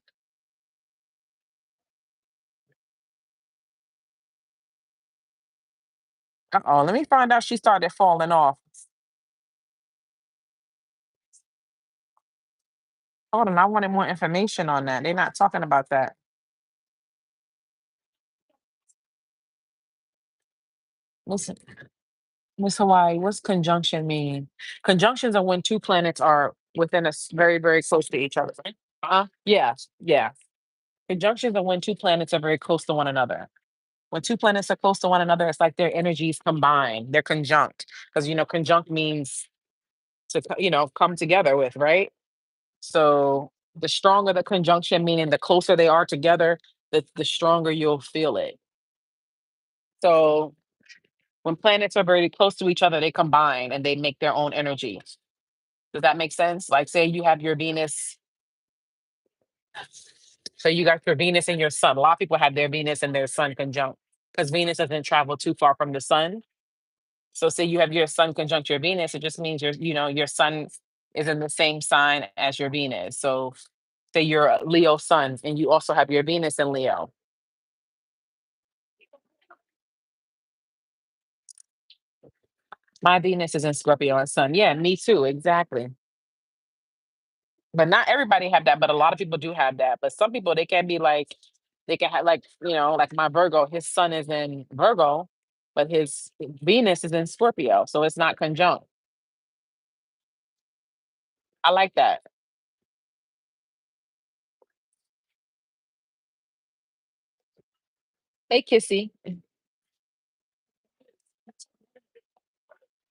Oh, let me find out she started falling off. Hold on, I wanted more information on that. They're not talking about that. Listen, Miss Hawaii, what's conjunction mean? Conjunctions are when two planets are within us very, very close to each other. Yeah, yeah. Conjunctions are when two planets are very close to one another. When two planets are close to one another, it's like their energies combine. They're conjunct because conjunct means come together with, right? So the stronger the conjunction, meaning the closer they are together, the stronger you'll feel it. So when planets are very close to each other, they combine and they make their own energy. Does that make sense? Like, say you have your Venus. So you got your Venus and your sun. A lot of people have their Venus and their sun conjunct because Venus doesn't travel too far from the sun. So say you have your sun conjunct your Venus, it just means your sun is in the same sign as your Venus. So say you're a Leo sun and you also have your Venus in Leo. My Venus is in Scorpio and Sun. Yeah, me too. Exactly. But not everybody have that, but a lot of people do have that. But some people they can have like my Virgo, his sun is in Virgo, but his Venus is in Scorpio. So it's not conjunct. I like that. Hey Kissy.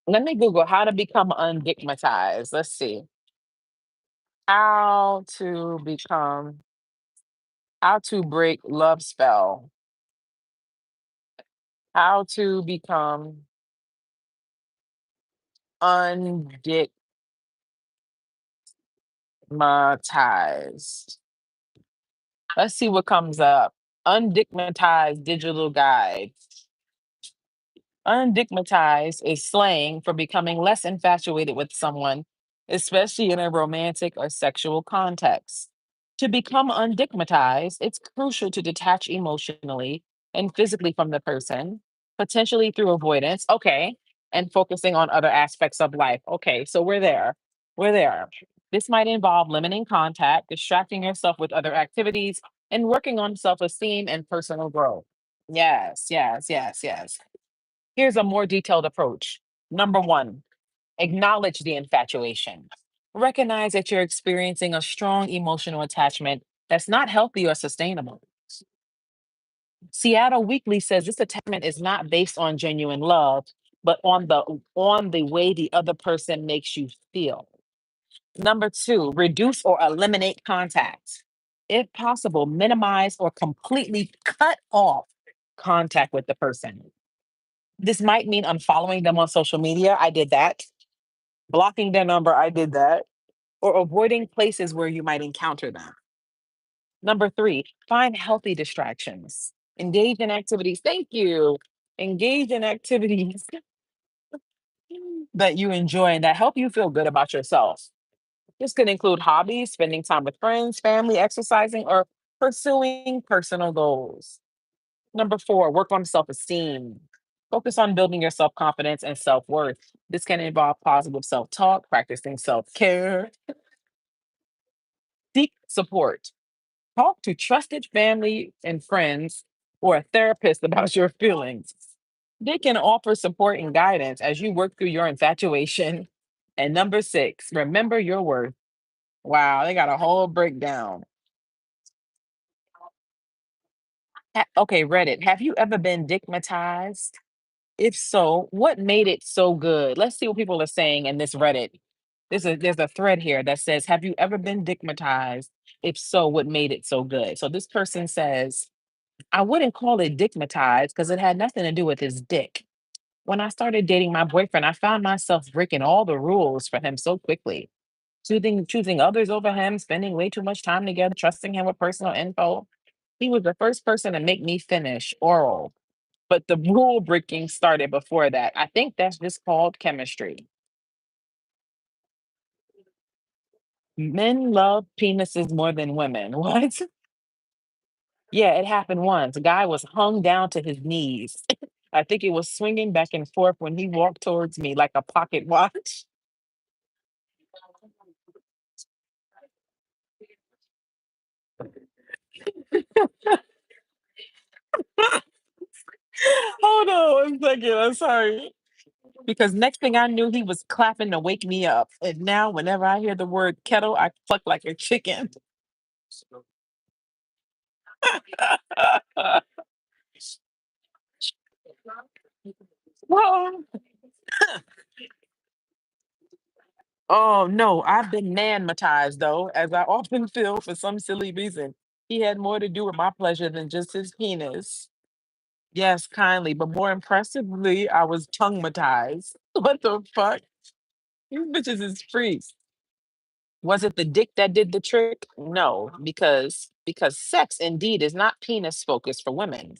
Let me Google how to become undigmatized. Let's see. How to become how to break love spell. How to become undigmatized. Let's see what comes up. Undigmatized digital guide. Undigmatized is slang for becoming less infatuated with someone, especially in a romantic or sexual context. To become undigmatized, it's crucial to detach emotionally and physically from the person, potentially through avoidance. Okay. And focusing on other aspects of life. Okay. So we're there. We're there. This might involve limiting contact, distracting yourself with other activities, and working on self esteem and personal growth. Yes, yes, yes, yes. Here's a more detailed approach. Number one, acknowledge the infatuation. Recognize that you're experiencing a strong emotional attachment that's not healthy or sustainable. Seattle Weekly says this attachment is not based on genuine love, but on the way the other person makes you feel. Number two, reduce or eliminate contact. If possible, minimize or completely cut off contact with the person. This might mean unfollowing them on social media. I did that. Blocking their number. I did that. Or avoiding places where you might encounter them. Number three, find healthy distractions. Engage in activities. Thank you. Engage in activities that you enjoy and that help you feel good about yourself. This could include hobbies, spending time with friends, family, exercising, or pursuing personal goals. Number four, work on self esteem. Focus on building your self confidence and self worth. This can involve positive self talk, practicing self care, seek support. Talk to trusted family and friends or a therapist about your feelings. They can offer support and guidance as you work through your infatuation. And number six, remember your worth. Wow, they got a whole breakdown. Okay, Reddit. Have you ever been digmatized? If so, what made it so good? Let's see what people are saying in this Reddit. There's a thread here that says, "Have you ever been digmatized? If so, what made it so good?" So this person says, "I wouldn't call it digmatized because it had nothing to do with his dick. When I started dating my boyfriend, I found myself breaking all the rules for him so quickly, choosing others over him, spending way too much time together, trusting him with personal info. He was the first person to make me finish oral, but the rule breaking started before that. I think that's just called chemistry. Men love penises more than women." What? Yeah, it happened once. A guy was hung down to his knees. I think it was swinging back and forth when he walked towards me like a pocket watch. Hold on one second. I'm sorry. Because next thing I knew, he was clapping to wake me up. And now, whenever I hear the word kettle, I cluck like a chicken. Well, oh no, I've been manmatized though, as I often feel for some silly reason. He had more to do with my pleasure than just his penis. Yes, kindly, but more impressively, I was tongue-matized. What the fuck? You bitches is freaks. Was it the dick that did the trick? No, because sex indeed is not penis focused for women.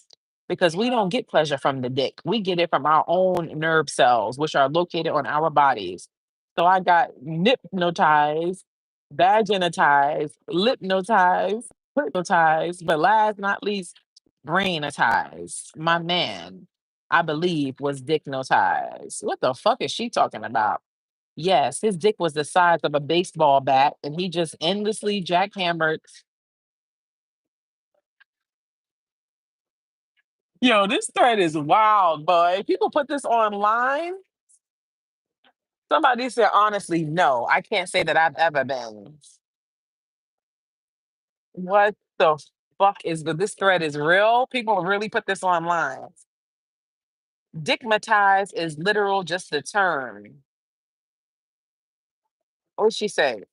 Because we don't get pleasure from the dick. We get it from our own nerve cells, which are located on our bodies. So I got hypnotized, vaginitized, lipnotized, hypnotized, but last not least, brainatized. My man, I believe, was dicknotized. What the fuck is she talking about? Yes, his dick was the size of a baseball bat, and he just endlessly jackhammered. Yo, this thread is wild, boy. People put this online. Somebody said, honestly, no, I can't say that I've ever been. What the fuck is good? This thread is real. People really put this online. Dickmatized is literal, just the term. What she say?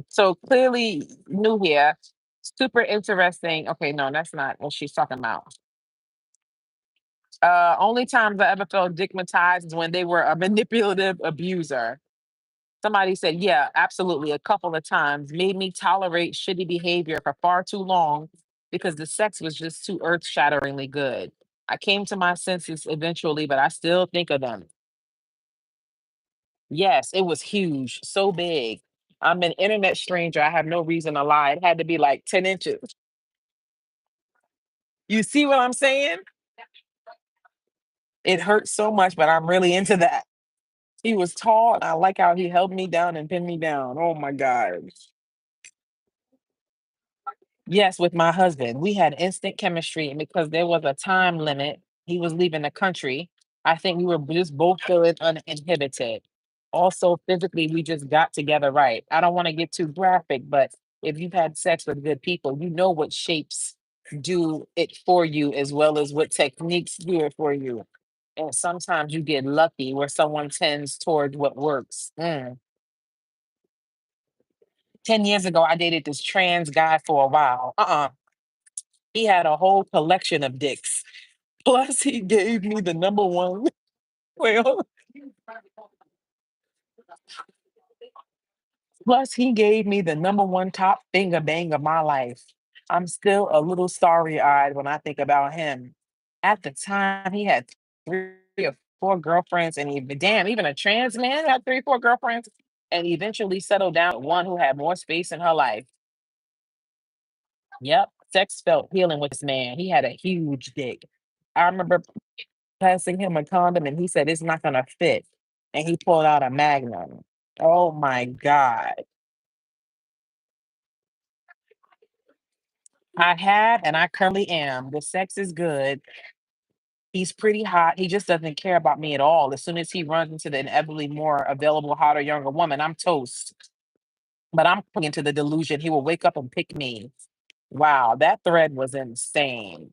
So clearly new here. Super interesting. Okay, no, that's not what she's talking about. Only times I ever felt stigmatized is when they were a manipulative abuser. Somebody said, yeah, absolutely, a couple of times. Made me tolerate shitty behavior for far too long because the sex was just too earth shatteringly good. I came to my senses eventually, but I still think of them. Yes, it was huge, so big. I'm an internet stranger. I have no reason to lie. It had to be like 10 inches. You see what I'm saying? It hurts so much, but I'm really into that. He was tall, and I like how he held me down and pinned me down. Oh my God. Yes, with my husband. We had instant chemistry, and because there was a time limit, he was leaving the country. I think we were just both feeling uninhibited. Also, physically, we just got together right. I don't want to get too graphic, but if you've had sex with good people, you know what shapes do it for you as well as what techniques do it for you. And sometimes you get lucky where someone tends towards what works. 10 years ago, I dated this trans guy for a while. He had a whole collection of dicks. Plus, he gave me the number one. Wait, hold Plus, he gave me the number one top finger bang of my life. I'm still a little starry eyed when I think about him. At the time, he had three or four girlfriends, and even damn, even a trans man had three, four girlfriends, and eventually settled down with one who had more space in her life. Yep, sex felt healing with this man. He had a huge dick. I remember passing him a condom and he said it's not gonna fit. And he pulled out a magnum. Oh my God. I have and I currently am. The sex is good. He's pretty hot. He just doesn't care about me at all. As soon as he runs into the inevitably more available, hotter, younger woman, I'm toast. But I'm into the delusion he will wake up and pick me. Wow, that thread was insane.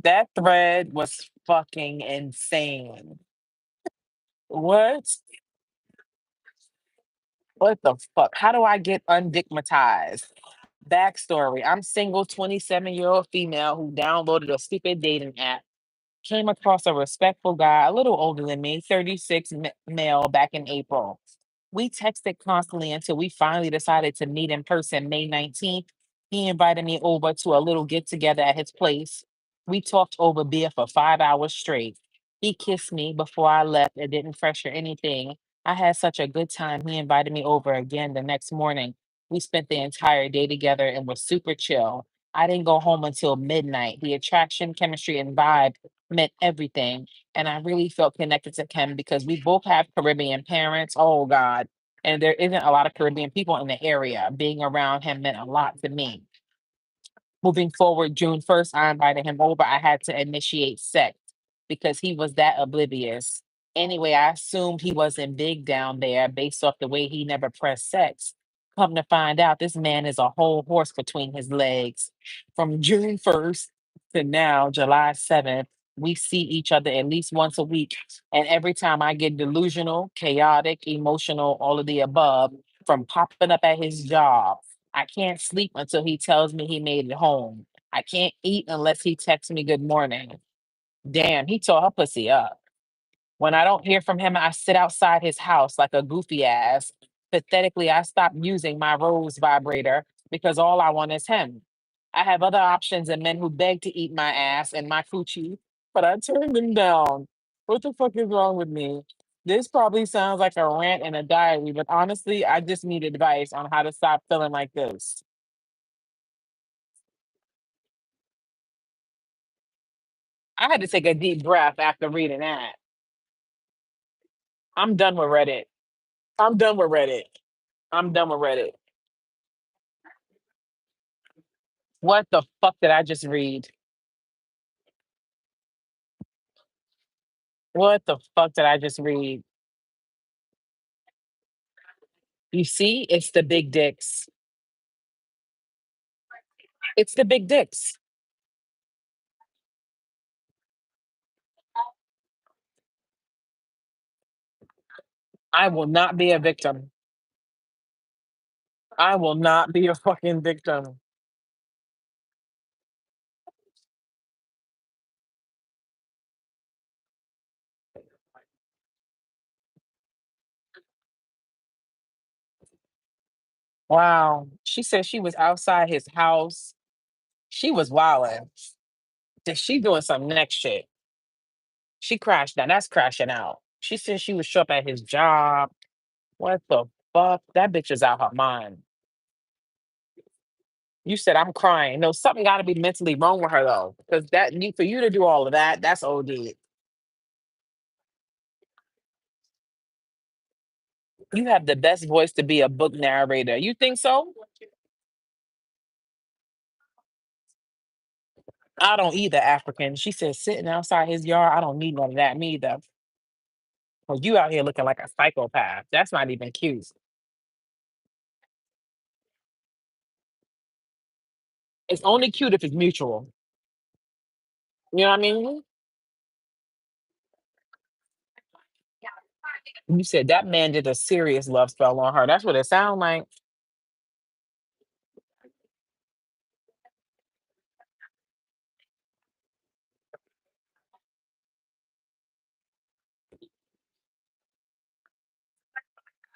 That thread was fucking insane. What? What the fuck? How do I get undigmatized? Backstory: I'm single, 27-year-old female who downloaded a stupid dating app. Came across a respectful guy, a little older than me, 36 male, back in April. We texted constantly until we finally decided to meet in person May 19th. He invited me over to a little get together at his place. We talked over beer for 5 hours straight. He kissed me before I left and didn't pressure anything. I had such a good time. He invited me over again the next morning. We spent the entire day together and were super chill. I didn't go home until midnight. The attraction, chemistry, and vibe meant everything. And I really felt connected to Ken because we both have Caribbean parents. Oh God. And there isn't a lot of Caribbean people in the area. Being around him meant a lot to me. Moving forward, June 1st, I invited him over. I had to initiate sex because he was that oblivious. Anyway, I assumed he wasn't big down there based off the way he never pressed sex. Come to find out, this man is a whole horse between his legs. From June 1st to now, July 7th, we see each other at least once a week. And every time I get delusional, chaotic, emotional, all of the above, from popping up at his job, I can't sleep until he tells me he made it home. I can't eat unless he texts me good morning. Damn, he tore her pussy up. When I don't hear from him, I sit outside his house like a goofy ass. Pathetically, I stopped using my Rose vibrator because all I want is him. I have other options and men who beg to eat my ass and my coochie, but I turned them down. What the fuck is wrong with me? This probably sounds like a rant in a diary, but honestly, I just need advice on how to stop feeling like this. I had to take a deep breath after reading that. I'm done with Reddit. I'm done with Reddit. I'm done with Reddit. What the fuck did I just read? What the fuck did I just read? You see, it's the big dicks. It's the big dicks. I will not be a victim. I will not be a fucking victim. Wow. She said she was outside his house. She was wilding. She doing some next shit. She crashed out. That's crashing out. She said she was show up at his job. What the fuck? That bitch is out her mind. You said I'm crying. No, something got to be mentally wrong with her though, because that you for you to do all of that, that's OD. You have the best voice to be a book narrator. You think so? I don't either, African. She said sitting outside his yard. I don't need none of that. Me either. Because you out here looking like a psychopath. That's not even cute. It's only cute if it's mutual. You know what I mean? You said that man did a serious love spell on her. That's what it sounds like.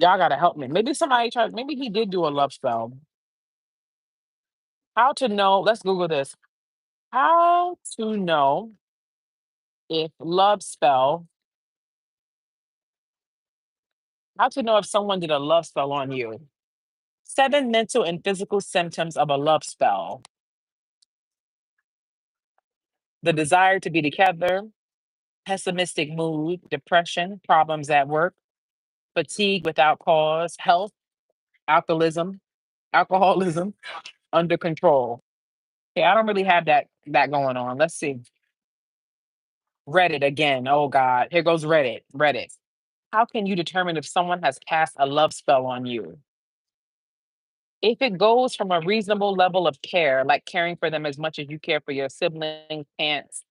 Y'all gotta help me. Maybe somebody tried, maybe he did do a love spell. How to know, let's Google this. How to know if love spell, how to know if someone did a love spell on you. Seven mental and physical symptoms of a love spell. The desire to be together, pessimistic mood, depression, problems at work, fatigue without cause, health, alcoholism, alcoholism, under control. Yeah, I don't really have that going on. Let's see. Reddit again. Oh God. Here goes Reddit. Reddit. How can you determine if someone has cast a love spell on you? If it goes from a reasonable level of care, like caring for them as much as you care for your siblings, parents,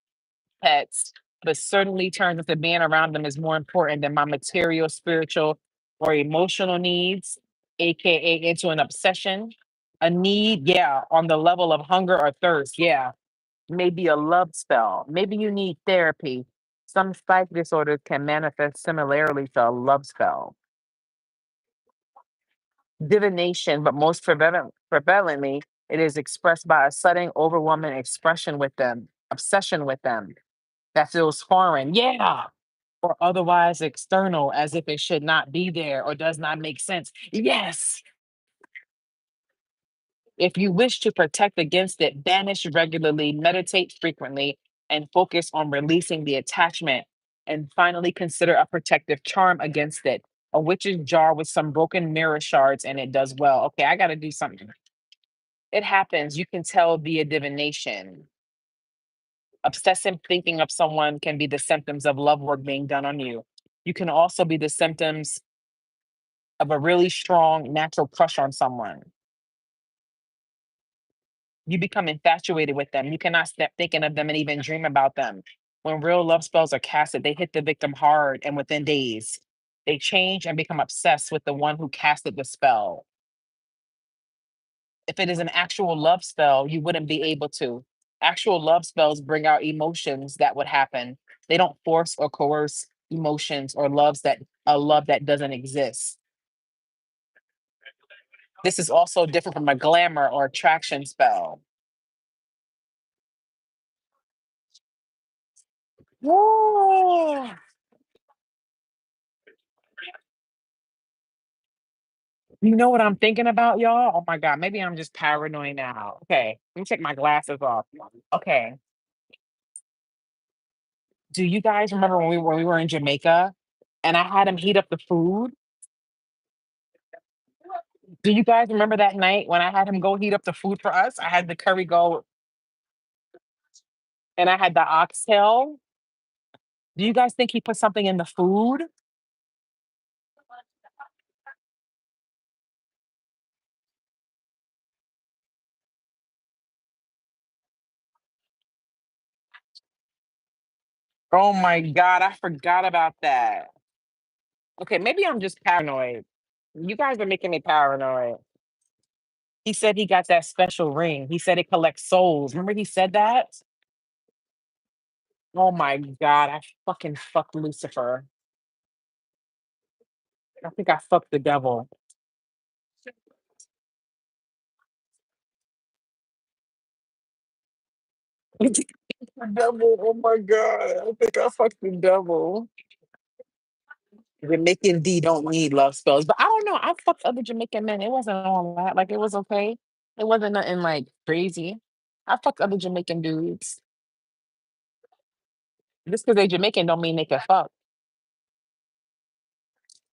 pets, but certainly turns into being around them is more important than my material, spiritual, or emotional needs, aka into an obsession, a need, yeah, on the level of hunger or thirst, yeah, maybe a love spell. Maybe you need therapy. Some psych disorders can manifest similarly to a love spell. Divination, but most prevalently, it is expressed by a sudden, overwhelming expression with them, obsession with them that feels foreign. Yeah. Or otherwise external, as if it should not be there or does not make sense. Yes. If you wish to protect against it, banish regularly, meditate frequently, and focus on releasing the attachment. And finally, consider a protective charm against it. A witch's jar with some broken mirror shards and it does well. Okay, I got to do something. It happens. You can tell via divination. Obsessive thinking of someone can be the symptoms of love work being done on you. You can also be the symptoms of a really strong natural crush on someone. You become infatuated with them. You cannot stop thinking of them and even dream about them. When real love spells are casted, they hit the victim hard and within days. They change and become obsessed with the one who casted the spell. If it is an actual love spell, you wouldn't be able to. Actual love spells bring out emotions that would happen. They don't force or coerce emotions or loves that a love that doesn't exist. This is also different from a glamour or attraction spell. Whoa. You know what I'm thinking about, y'all? Oh my God, maybe I'm just paranoid now. Okay, let me take my glasses off. Okay, do you guys remember when we were in Jamaica and I had him heat up the food? Do you guys remember that night when I had him go heat up the food for us? I had the curry go and I had the oxtail. Do you guys think he put something in the food? Oh my God, I forgot about that. Okay, maybe I'm just paranoid. You guys are making me paranoid. He said he got that special ring. He said it collects souls. Remember he said that? Oh my God, I fucking fucked Lucifer. I think I fucked the devil. The devil. Oh my God. I think I fucked the devil. Jamaican D don't need love spells. But I don't know. I fucked other Jamaican men. It wasn't all that. Like it was okay. It wasn't nothing like crazy. I fucked other Jamaican dudes. Just because they Jamaican don't mean they can fuck.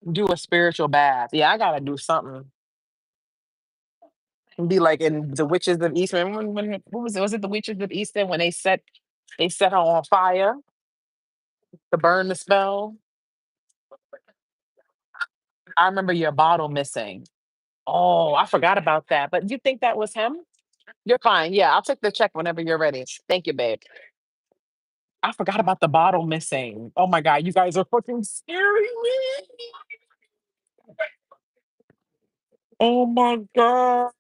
Do a spiritual bath. Yeah, I gotta do something. Be like in the witches of Eastern. What was it? Was it the witches of Eastern when they set her on fire to burn the spell? I remember your bottle missing. Oh, I forgot about that. But you think that was him? You're fine. Yeah, I'll take the check whenever you're ready. Thank you, babe. I forgot about the bottle missing. Oh my god, you guys are fucking scaring me. Oh my god,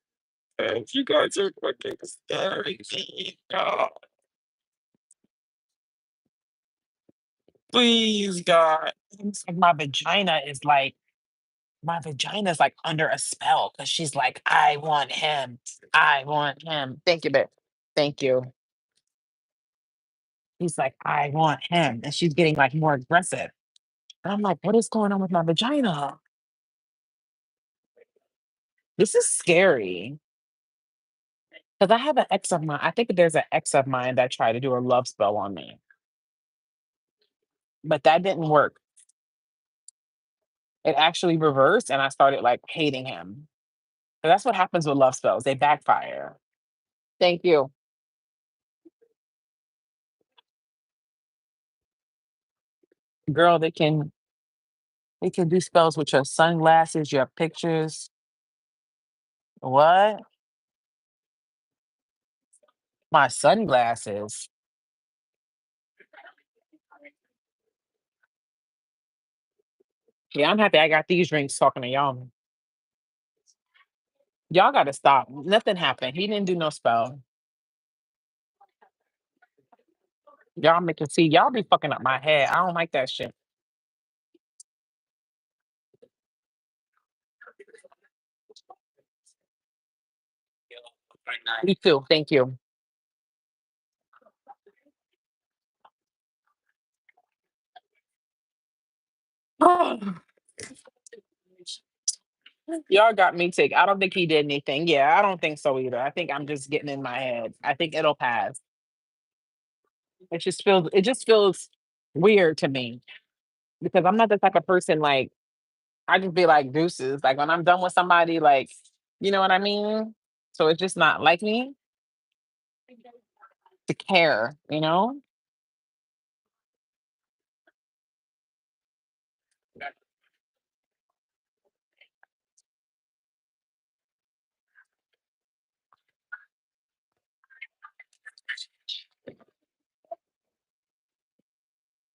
you guys are fucking scaring me. God, please, God. It's like my vagina's like under a spell because she's like, I want him. I want him. Thank you, babe. Thank you. He's like, I want him. And she's getting like more aggressive. And I'm like, what is going on with my vagina? This is scary. Because I have an ex of mine. I think there's an ex of mine that tried to do a love spell on me, but that didn't work. It actually reversed, and I started like hating him. So that's what happens with love spells. They backfire. Thank you. Girl, they can do spells with your sunglasses, your pictures. What? My sunglasses. Yeah, I'm happy I got these drinks talking to y'all. Y'all gotta stop. Nothing happened. He didn't do no spell. Y'all making see, y'all be fucking up my head. I don't like that shit. Me too. Thank you. Y'all got me sick. I don't think he did anything. Yeah, I don't think so either. I think I'm just getting in my head. I think it'll pass. It just feels weird to me because I'm not the type of person like I just be like deuces. Like when I'm done with somebody, like you know what I mean? So it's just not like me to care.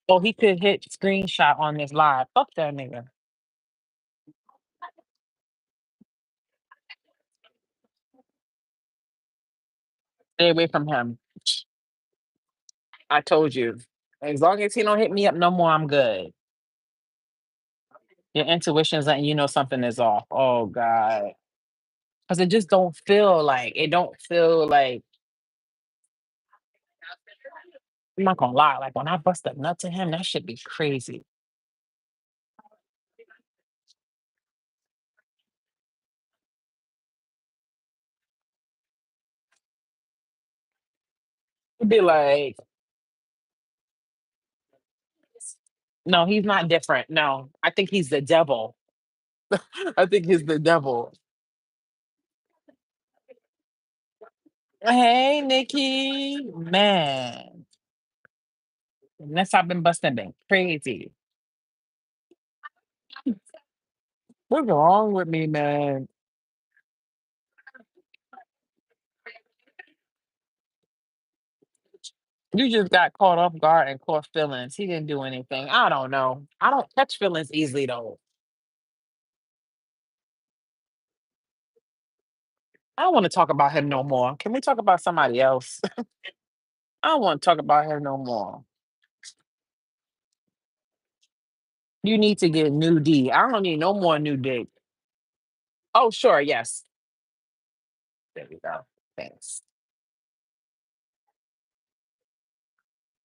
Oh, he could hit screenshot on this live. Fuck that nigga. Stay away from him. I told you. As long as he don't hit me up no more, I'm good. Your intuition's letting you know something is off. Oh God. Cause it don't feel like I'm not gonna lie. Like when I bust a nut to him, that should be crazy. He'd be like, no, he's not different. No, I think he's the devil. I think he's the devil. Hey, Nikki. Man. That's how I've been busting been crazy. What's wrong with me, man? You just got caught off guard and caught feelings. He didn't do anything. I don't know. I don't catch feelings easily though. I don't want to talk about him no more. Can we talk about somebody else? I don't want to talk about him no more. You need to get new D. I don't need no more new dick. Oh, sure, yes. There we go. Thanks.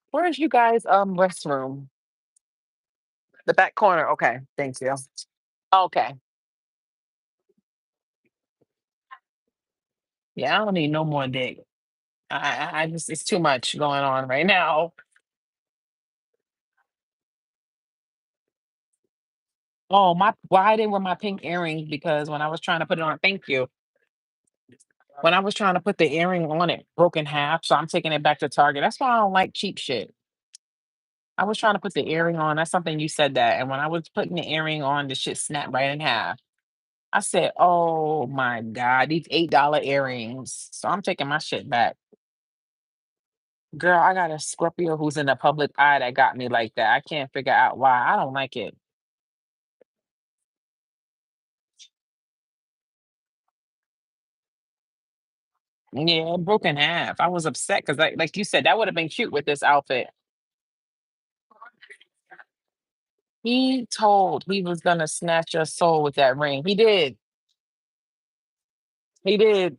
Where's you guys restroom? The back corner. Okay, thank you. Okay. Yeah, I don't need no more dick. I just it's too much going on right now. Oh, my why I didn't wear my pink earrings because when I was trying to put it on, thank you. When I was trying to put the earring on, it broke in half, so I'm taking it back to Target. That's why I don't like cheap shit. I was trying to put the earring on. That's something you said that. And when I was putting the earring on, the shit snapped right in half. I said, "Oh my God, these $8 earrings." So I'm taking my shit back. Girl, I got a Scorpio who's in the public eye that got me like that. I can't figure out why. I don't like it. Yeah, it broke in half. I was upset because, like you said, that would have been cute with this outfit. He told he was gonna snatch your soul with that ring. He did. He did.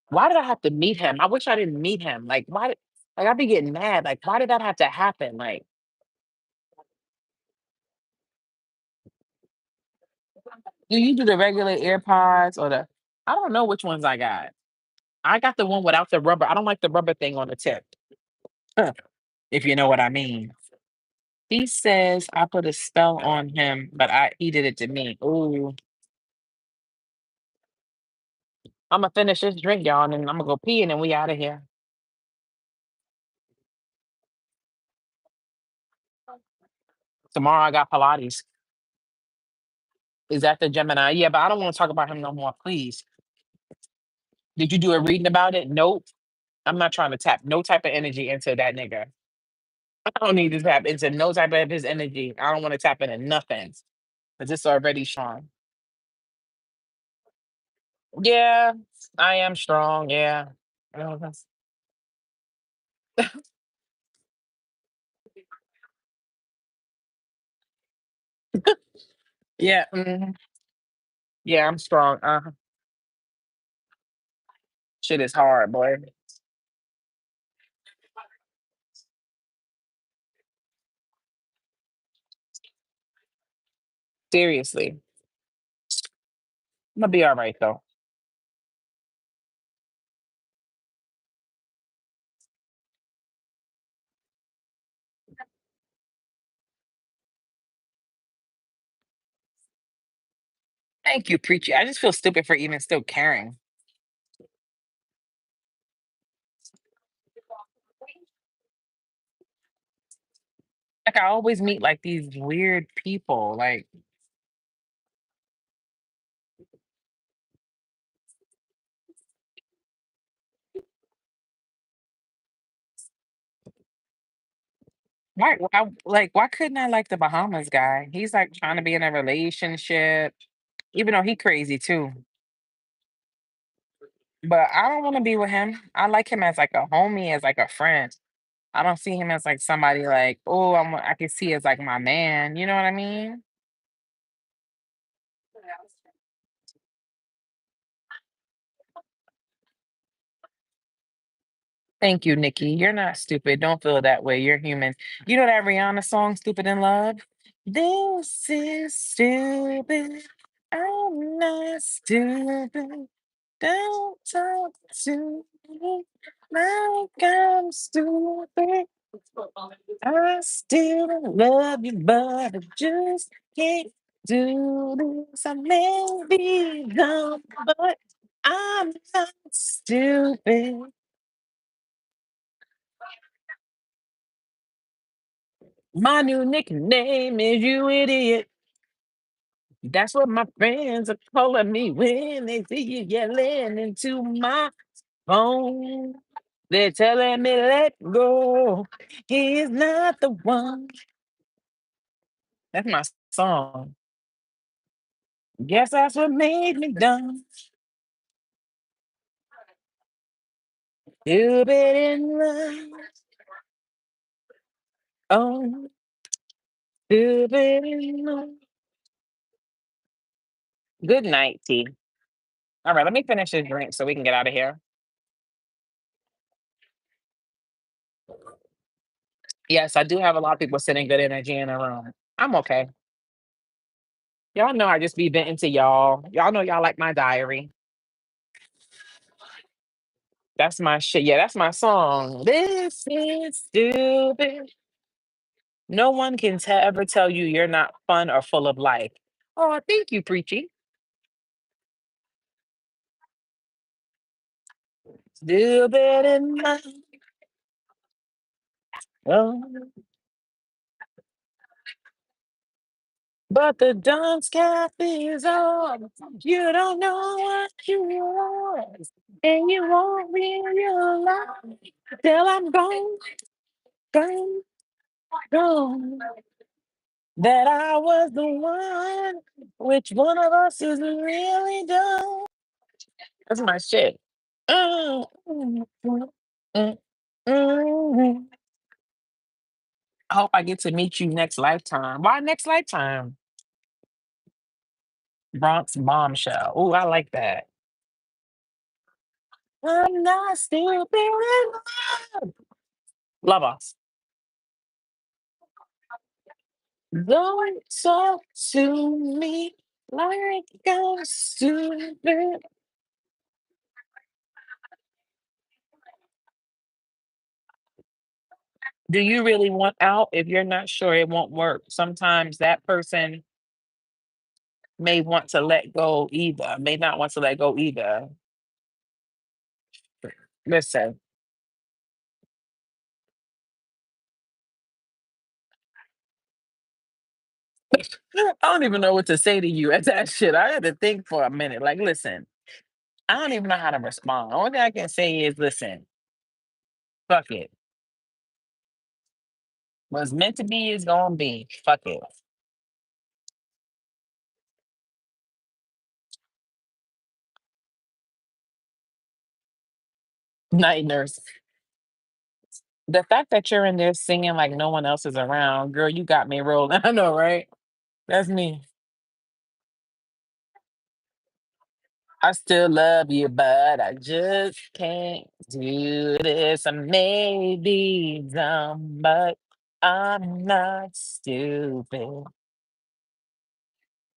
Why did I have to meet him? I wish I didn't meet him. Like, why did like I'd be getting mad. Like, why did that have to happen? Like, do you do the regular AirPods or the I don't know which ones I got. I got the one without the rubber. I don't like the rubber thing on the tip. Huh, if you know what I mean. He says I put a spell on him, but I he did it to me. Ooh. I'm gonna finish this drink, y'all, and then I'm gonna go pee and then we out of here. Tomorrow I got Pilates. Is that the Gemini? Yeah, but I don't want to talk about him no more, please. Did you do a reading about it? Nope. I'm not trying to tap no type of energy into that nigga. I don't need to tap into no type of his energy. I don't want to tap into nothing. Because it's already strong. Yeah, I am strong. Yeah. Mhm. Yeah. Mhm. Yeah, I'm strong. Shit is hard, boy. Seriously. I'm gonna be all right though. Thank you, preacher. I just feel stupid for even still caring. Like I always meet like these weird people. Like, why couldn't I like the Bahamas guy? He's like trying to be in a relationship, even though he crazy too. But I don't want to be with him. I like him as like a homie, as like a friend. I don't see him as like somebody like, oh, I can see as like my man. You know what I mean? Thank you, Nikki. You're not stupid. Don't feel that way. You're human. You know that Rihanna song, Stupid in Love? This is stupid. I'm not stupid. Don't talk to me like I'm stupid. I still love you, but I just can't do this. I may be dumb, but I'm not stupid. My new nickname is you idiot. That's what my friends are calling me when they see you yelling into my phone. They're telling me let go. He's not the one. That's my song. Guess that's what made me dumb. Stupid in love. Oh, stupid in love. Good night, T. All right, let me finish this drink so we can get out of here. Yes, I do have a lot of people sending good energy in the room. I'm okay. Y'all know I just be venting to y'all. Y'all know y'all like my diary. That's my shit. Yeah, that's my song. This is stupid. No one can ever tell you you're not fun or full of life. Oh, thank you, preachy. Still bit in my oh, but the dunce cap is on. You don't know what you want, and you won't realize till I'm gone, gone, gone. That I was the one. Which one of us is really done? That's my shit. Mm, mm, mm, mm, mm. I hope I get to meet you next lifetime. Why next lifetime? Bronx bombshell. Oh, I like that. I'm not stupid. In love. Love us. Don't talk to me like I'm stupid. Do you really want out? If you're not sure, it won't work. Sometimes that person may want to let go either, may not want to let go either. Listen, I don't even know what to say to you at that shit. I had to think for a minute. Like, listen, I don't even know how to respond. Only thing I can say is, listen, fuck it. What's meant to be is gonna be. Fuck it. Night nurse. The fact that you're in there singing like no one else is around, girl, you got me rolling. I know, right? That's me. I still love you, but I just can't do this. I may be dumb, but I'm not stupid.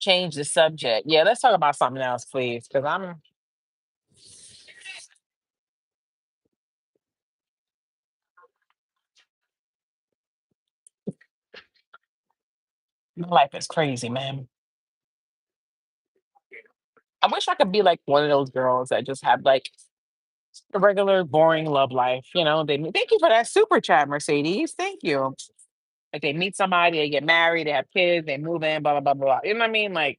Change the subject. Yeah, let's talk about something else, please. Because my life is crazy, man. I wish I could be like one of those girls that just have like a regular, boring love life. Thank you for that super chat, Mercedes. Thank you. Like they meet somebody, they get married, they have kids, they move in, blah, blah, blah, blah. You know what I mean? Like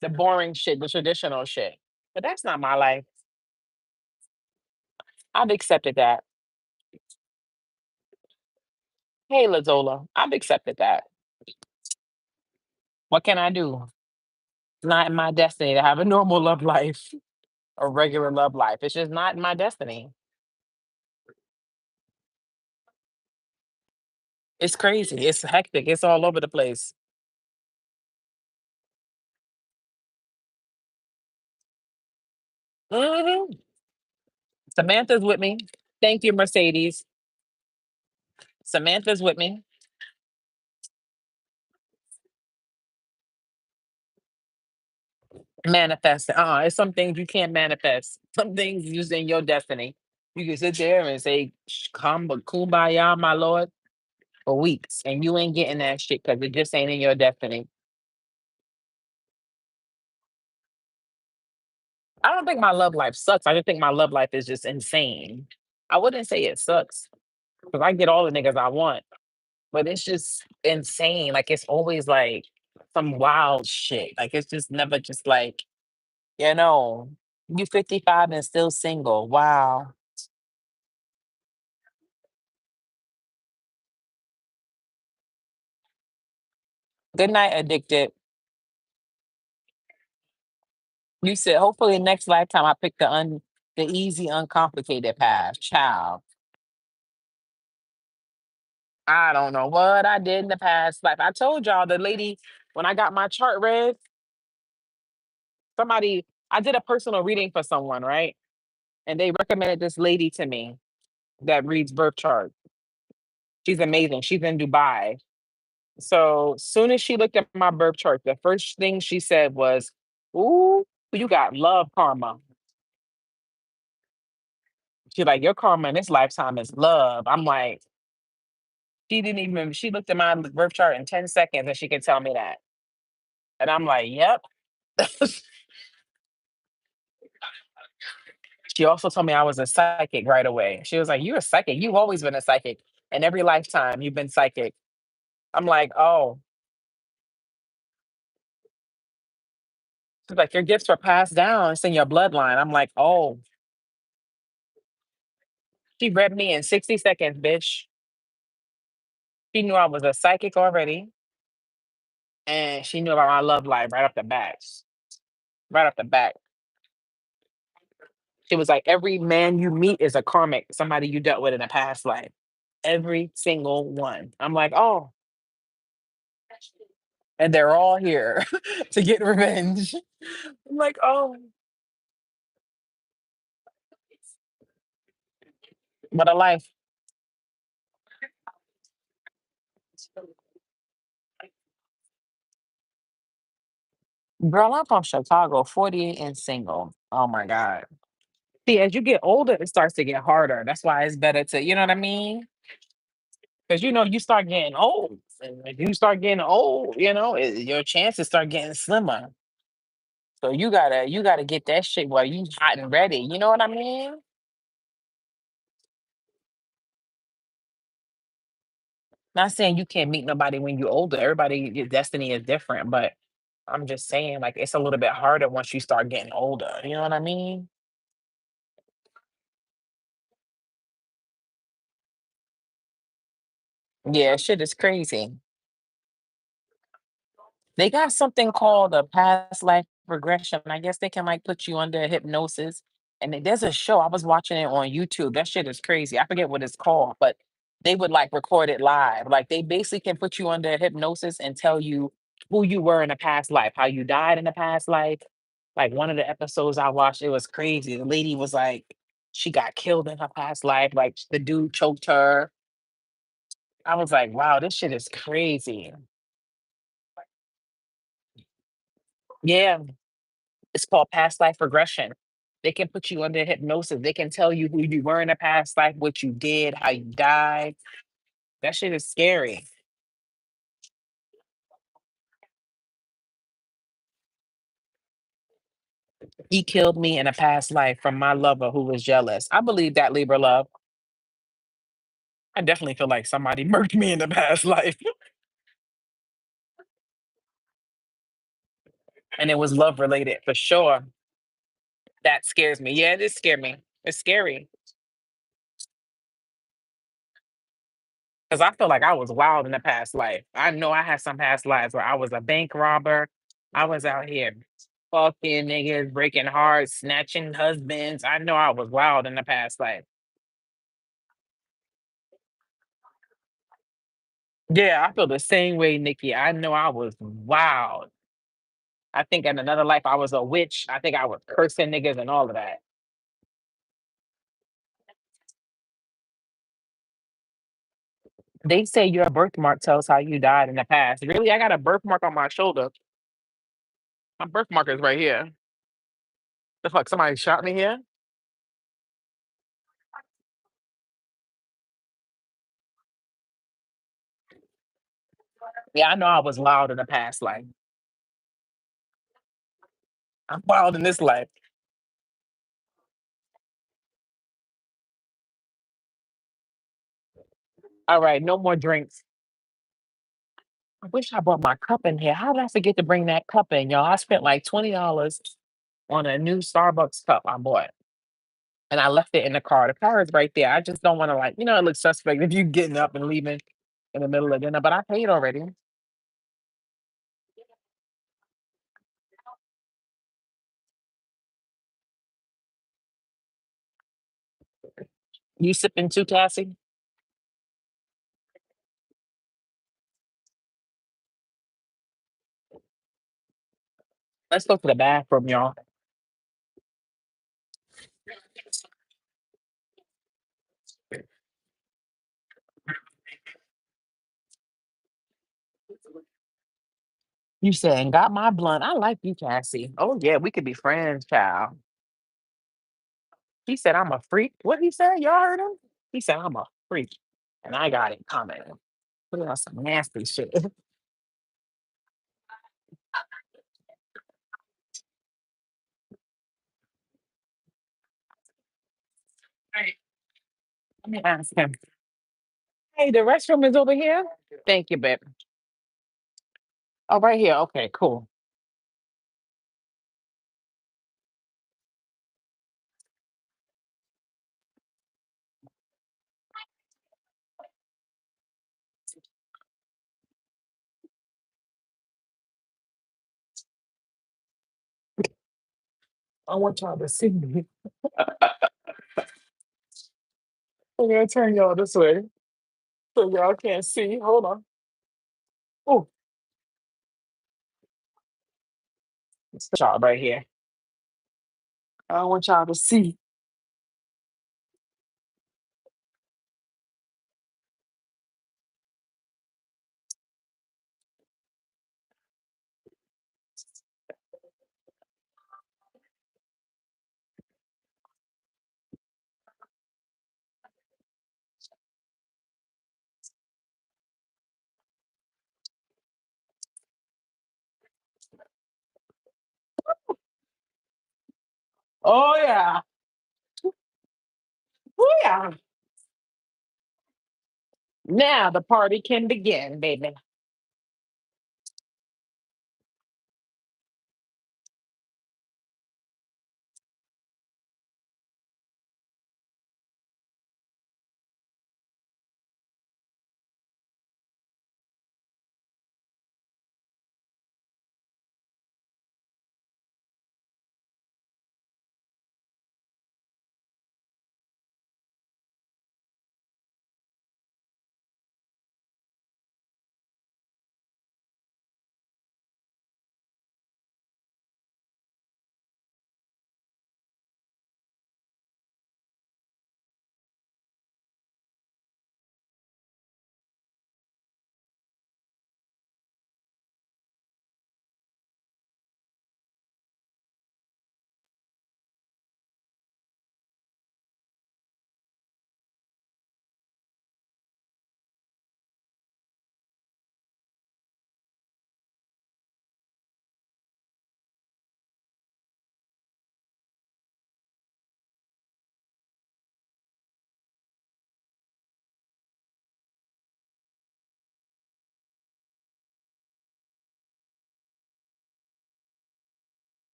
the boring shit, the traditional shit. But that's not my life. I've accepted that. Hey, Lazola, I've accepted that. What can I do? It's not in my destiny to have a normal love life, a regular love life. It's just not in my destiny. It's crazy. It's hectic. It's all over the place. Mhm. Samantha's with me. Thank you, Mercedes. Samantha's with me. Manifest. It's some things you can't manifest. Some things just in your destiny. You can sit there and say, come, but kumbaya, my lord, for weeks. And you ain't getting that shit because it just ain't in your destiny. I don't think my love life sucks. I just think my love life is just insane. I wouldn't say it sucks because I get all the niggas I want, but it's just insane. Like it's always like some wild shit. Like it's just never just like, you know, you 55 and still single. Wow. Good night, addicted. You said hopefully next lifetime I pick the easy, uncomplicated path. Child. I don't know what I did in the past life. I told y'all the lady when I got my chart read, somebody I did a personal reading for someone, right? And they recommended this lady to me that reads birth chart. She's amazing. She's in Dubai. So soon as she looked at my birth chart, the first thing she said was, "Ooh, you got love karma." She's like, "Your karma in this lifetime is love." I'm like, She didn't even she looked at my birth chart in 10 seconds and she could tell me that. And I'm like, "Yep." She also told me I was a psychic right away. She was like, "You're a psychic. You've always been a psychic. In every lifetime, you've been psychic." I'm like, "Oh." She's like, "Your gifts were passed down. It's in your bloodline." I'm like, "Oh." She read me in 60 seconds, bitch. She knew I was a psychic already, and she knew about my love life right off the bat. Right off the bat. She was like, "Every man you meet is a karmic, somebody you dealt with in a past life. Every single one." I'm like, "Oh." And they're all here to get revenge. I'm like, "Oh." What a life. Girl, I'm from Chicago, 48 and single. Oh my God. See, as you get older, it starts to get harder. That's why it's better to, you know what I mean? Because you start getting old. And if you start getting old, your chances start getting slimmer. So you gotta get that shit while you hot and ready. You know what I mean? Not saying you can't meet nobody when you're older. Everybody, your destiny is different, but I'm just saying, like, it's a little bit harder once you start getting older. You know what I mean? Yeah, shit is crazy. They got something called a past life regression. I guess they can like put you under hypnosis. And there's a show I was watching it on YouTube. That shit is crazy. I forget what it's called, but they would like record it live. Like they basically can put you under hypnosis and tell you who you were in a past life, how you died in a past life. Like one of the episodes I watched, it was crazy. The lady was like, she got killed in her past life. Like the dude choked her. I was like, wow, this shit is crazy. Yeah. It's called past life regression. They can put you under hypnosis. They can tell you who you were in a past life, what you did, how you died. That shit is scary. He killed me in a past life from my lover who was jealous. I believe that, Libra love. I definitely feel like somebody murked me in the past life. And it was love related for sure. That scares me. Yeah, it is scare me. It's scary. Because I feel like I was wild in the past life. I know I had some past lives where I was a bank robber. I was out here fucking niggas, breaking hearts, snatching husbands. I know I was wild in the past life. Yeah, I feel the same way, Nikki. I know I was wild. I think in another life I was a witch. I think I was cursing niggas and all of that. They say your birthmark tells how you died in the past. Really? I got a birthmark on my shoulder. My birthmark is right here. The fuck? Somebody shot me here? Yeah, I know I was wild in the past life. I'm wild in this life. All right, no more drinks. I wish I brought my cup in here. How did I forget to bring that cup in, y'all? I spent like $20 on a new Starbucks cup I bought, and I left it in the car. The car is right there. I just don't want to like, it looks suspect if you getting up and leaving in the middle of dinner, but I paid already. You sipping too, Cassie? Let's go to the bathroom, y'all. You saying got my blunt. I like you, Cassie. Oh yeah, we could be friends, child. He said I'm a freak. What he said? Y'all heard him? He said I'm a freak. And I got it coming. Put on some nasty shit. Right. Let me ask him. Hey, the restroom is over here. Thank you, babe. Oh, right here. Okay, cool. I want y'all to see me. I'm gonna turn y'all this way so y'all can't see. Hold on. Oh, it's y'all right here. I don't want y'all to see. Oh yeah. Oh yeah. Now the party can begin, baby.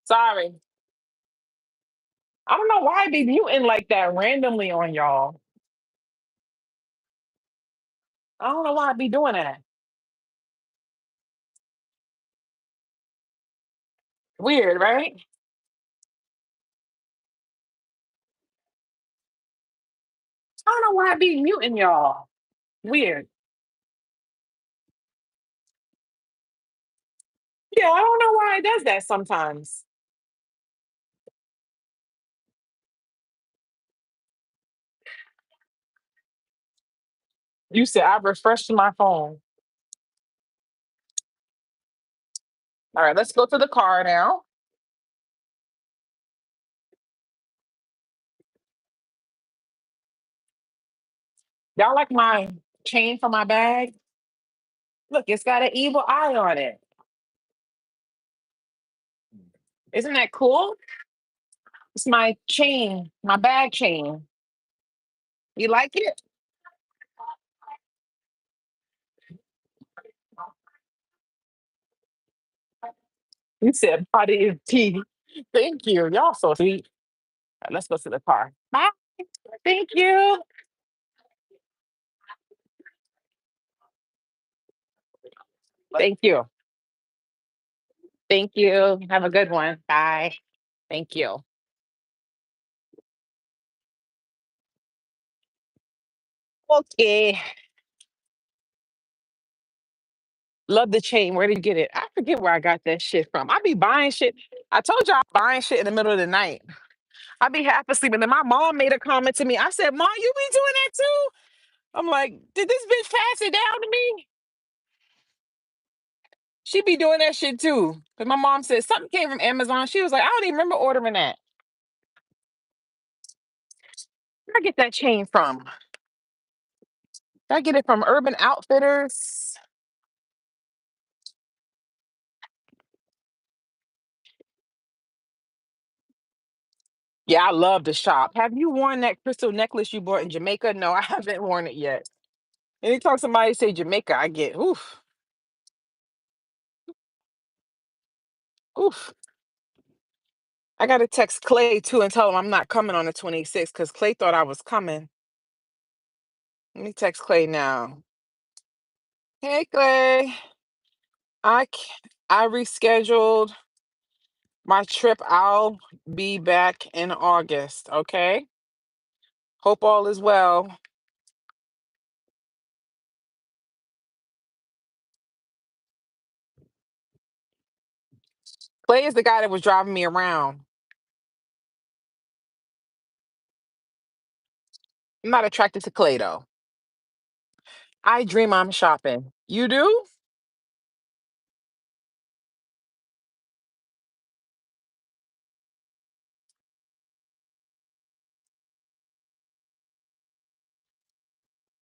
Sorry. I don't know why I be muting like that randomly on y'all. I don't know why I be doing that. Weird, right? I don't know why I be muting y'all. Weird. Yeah, I don't know why it does that sometimes. You said I refreshed my phone. All right, let's go to the car now. Y'all like my chain for my bag? Look, it's got an evil eye on it. Isn't that cool? It's my chain, my bag chain. You like it? You said body is tea. Thank you. Y'all so sweet. All right, let's go to the car. Bye. Thank you. Thank you. Thank you. Have a good one. Bye. Thank you. Okay. Love the chain. Where did you get it? I forget where I got that shit from. I be buying shit. I told you I'm buying shit in the middle of the night. I be half asleep. And then my mom made a comment to me. I said, Mom, you be doing that too? I'm like, did this bitch pass it down to me? She be doing that shit too. Because my mom said something came from Amazon. She was like, I don't even remember ordering that. Where I get that chain from? Did I get it from Urban Outfitters? Yeah, I love to shop. Have you worn that crystal necklace you bought in Jamaica? No, I haven't worn it yet. Anytime somebody say Jamaica, I get oof, oof. I gotta text Clay too and tell him I'm not coming on the 26th because Clay thought I was coming. Let me text Clay now. Hey Clay, I rescheduled my trip. I'll be back in August. Okay. Hope all is well. Clay is the guy that was driving me around. I'm not attracted to Clay though. I dream I'm shopping. You do?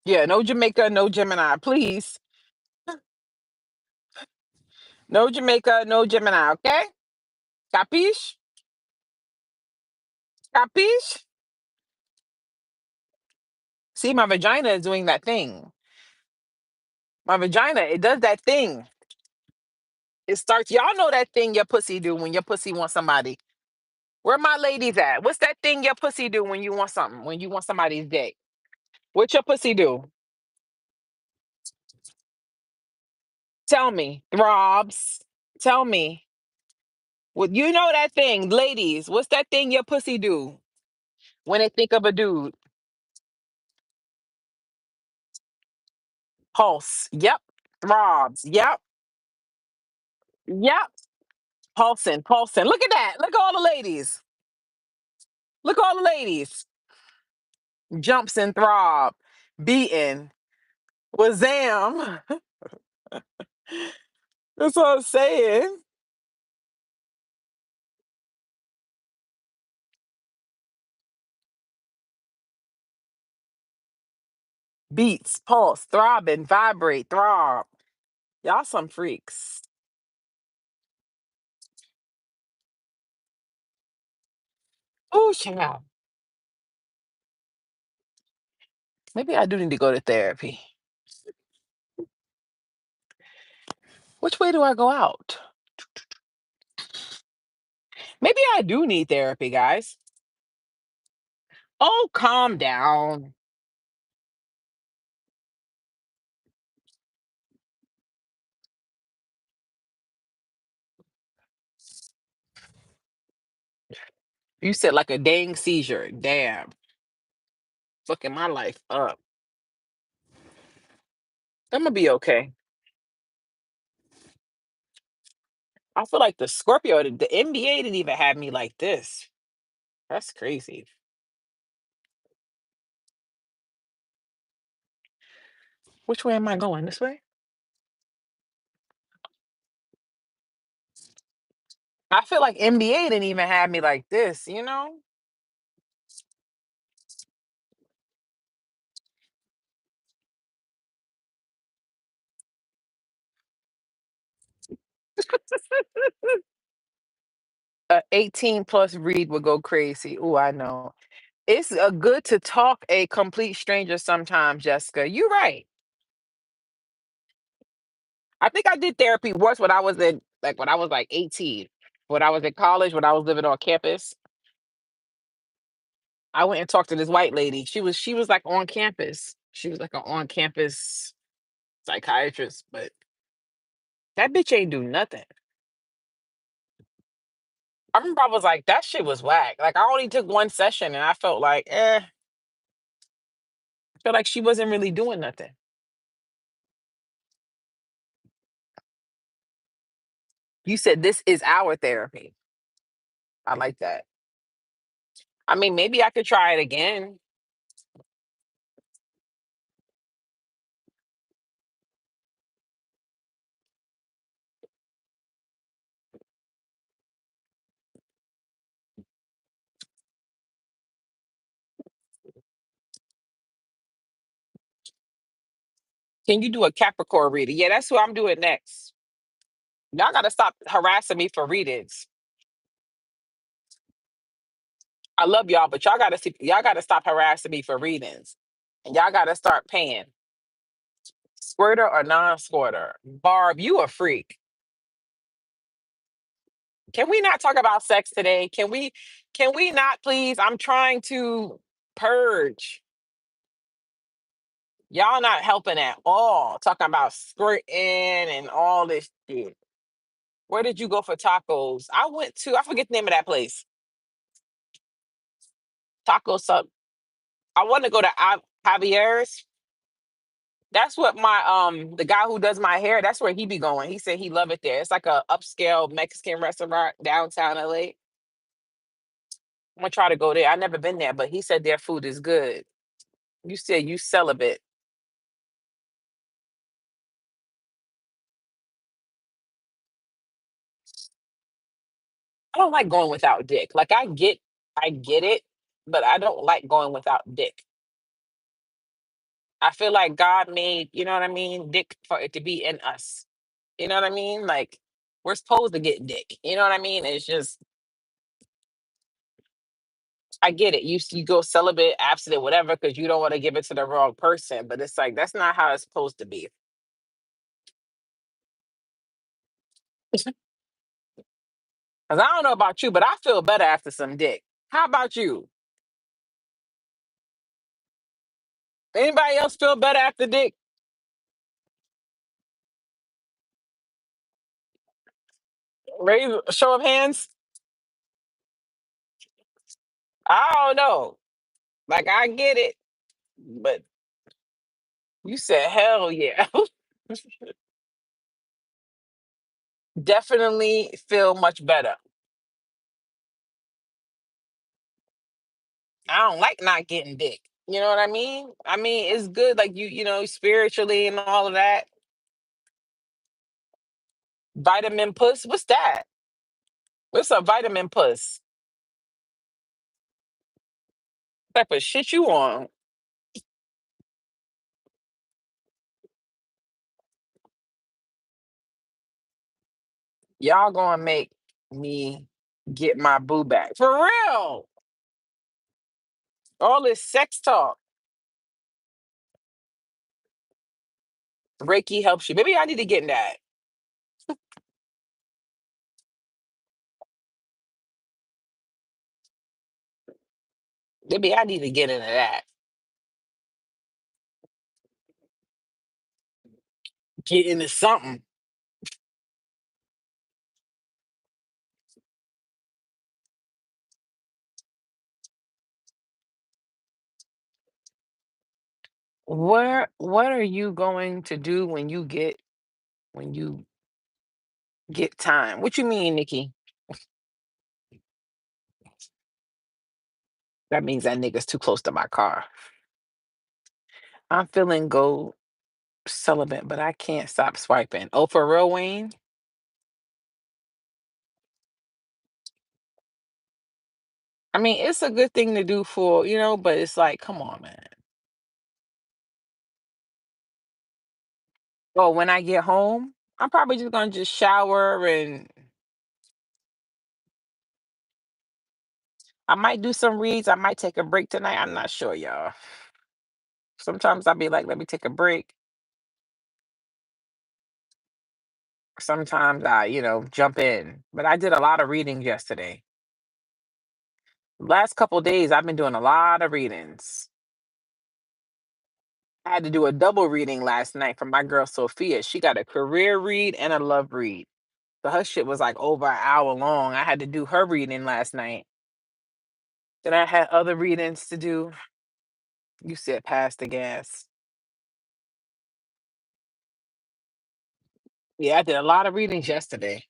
Yeah, no Jamaica, no Gemini, please. No Jamaica, no Gemini, okay? Capiche? Capiche? See, my vagina is doing that thing. My vagina, it does that thing. It starts, y'all know that thing your pussy do when your pussy wants somebody. Where my ladies at? What's that thing your pussy do when you want something? When you want somebody's dick? What your pussy do? Tell me. Throbs. Tell me. Well, you know that thing, ladies. What's that thing your pussy do when they think of a dude? Pulse. Yep. Throbs. Yep. Yep. Pulsing. Pulsing. Look at that. Look at all the ladies. Look at all the ladies. Jumps and throb. Beating. Wazam. That's what I'm saying. Beats, pulse, throbbing, vibrate, throb. Y'all some freaks. Oh, child. Maybe I do need to go to therapy. Which way do I go out? Maybe I do need therapy, guys. Oh, calm down. You said like a dang seizure. Damn. Fucking my life up. I'm gonna be okay. I feel like the Scorpio, the NBA didn't even have me like this. That's crazy. Which way am I going? This way? I feel like NBA didn't even have me like this, you know? A 18 plus read would go crazy. Oh, I know. It's good to talk a complete stranger sometimes, Jessica. You're right. I think I did therapy once when I was in like when I was like 18. When I was in college, when I was living on campus, I went and talked to this white lady. She was like on campus. She was like an on campus psychiatrist, but that bitch ain't do nothing. I remember I was like, that shit was whack. Like I only took one session and I felt like, I felt like she wasn't really doing nothing. You said this is our therapy. I like that. I mean, maybe I could try it again. Can you do a Capricorn reading? Yeah, that's what I'm doing next. Y'all gotta stop harassing me for readings. I love y'all, but y'all gotta stop harassing me for readings. And y'all gotta start paying. Squirter or non-squirter. Barb, you a freak. Can we not talk about sex today? Can we not please? I'm trying to purge. Y'all not helping at all. Talking about squirting and all this shit. Where did you go for tacos? I forget the name of that place. Taco sub. I want to go to Javier's. That's what my the guy who does my hair, that's where he be going. He said he love it there. It's like a upscale Mexican restaurant downtown LA. I'm gonna try to go there. I never been there, but he said their food is good. You said you celibate. I don't like going without dick. Like I get it, but I don't like going without dick. I feel like God made, you know what I mean, dick for it to be in us. You know what I mean? Like we're supposed to get dick. You know what I mean? It's just I get it. You go celibate, abstinent, whatever, because you don't want to give it to the wrong person. But it's like that's not how it's supposed to be. Because I don't know about you, but I feel better after some dick. How about you? Anybody else feel better after dick? Raise a show of hands. I don't know. Like I get it, but you said hell yeah. Definitely feel much better. I don't like not getting dick. You know what I mean? I mean, it's good, like spiritually and all of that. Vitamin puss. What's that? What's a vitamin puss? Type of shit you on? Y'all gonna make me get my boo back for real? All this sex talk. Reiki helps you. Maybe I need to get in that. Maybe I need to get into that. Get into something. What are you going to do when you get time? What you mean, Nikki? That means that nigga's too close to my car. I'm feeling gold celibate, but I can't stop swiping. Oh, for real, Wayne? I mean, it's a good thing to do but it's like, come on, man. Oh, when I get home, I'm probably just gonna just shower and I might do some reads. I might take a break tonight. I'm not sure, y'all. Sometimes I'll be like, let me take a break. Sometimes I jump in. But I did a lot of readings yesterday. Last couple days, I've been doing a lot of readings. I had to do a double reading last night for my girl Sophia. She got a career read and a love read. So her shit was like over an hour long. I had to do her reading last night. Then I had other readings to do. You said pass the gas. Yeah, I did a lot of readings yesterday.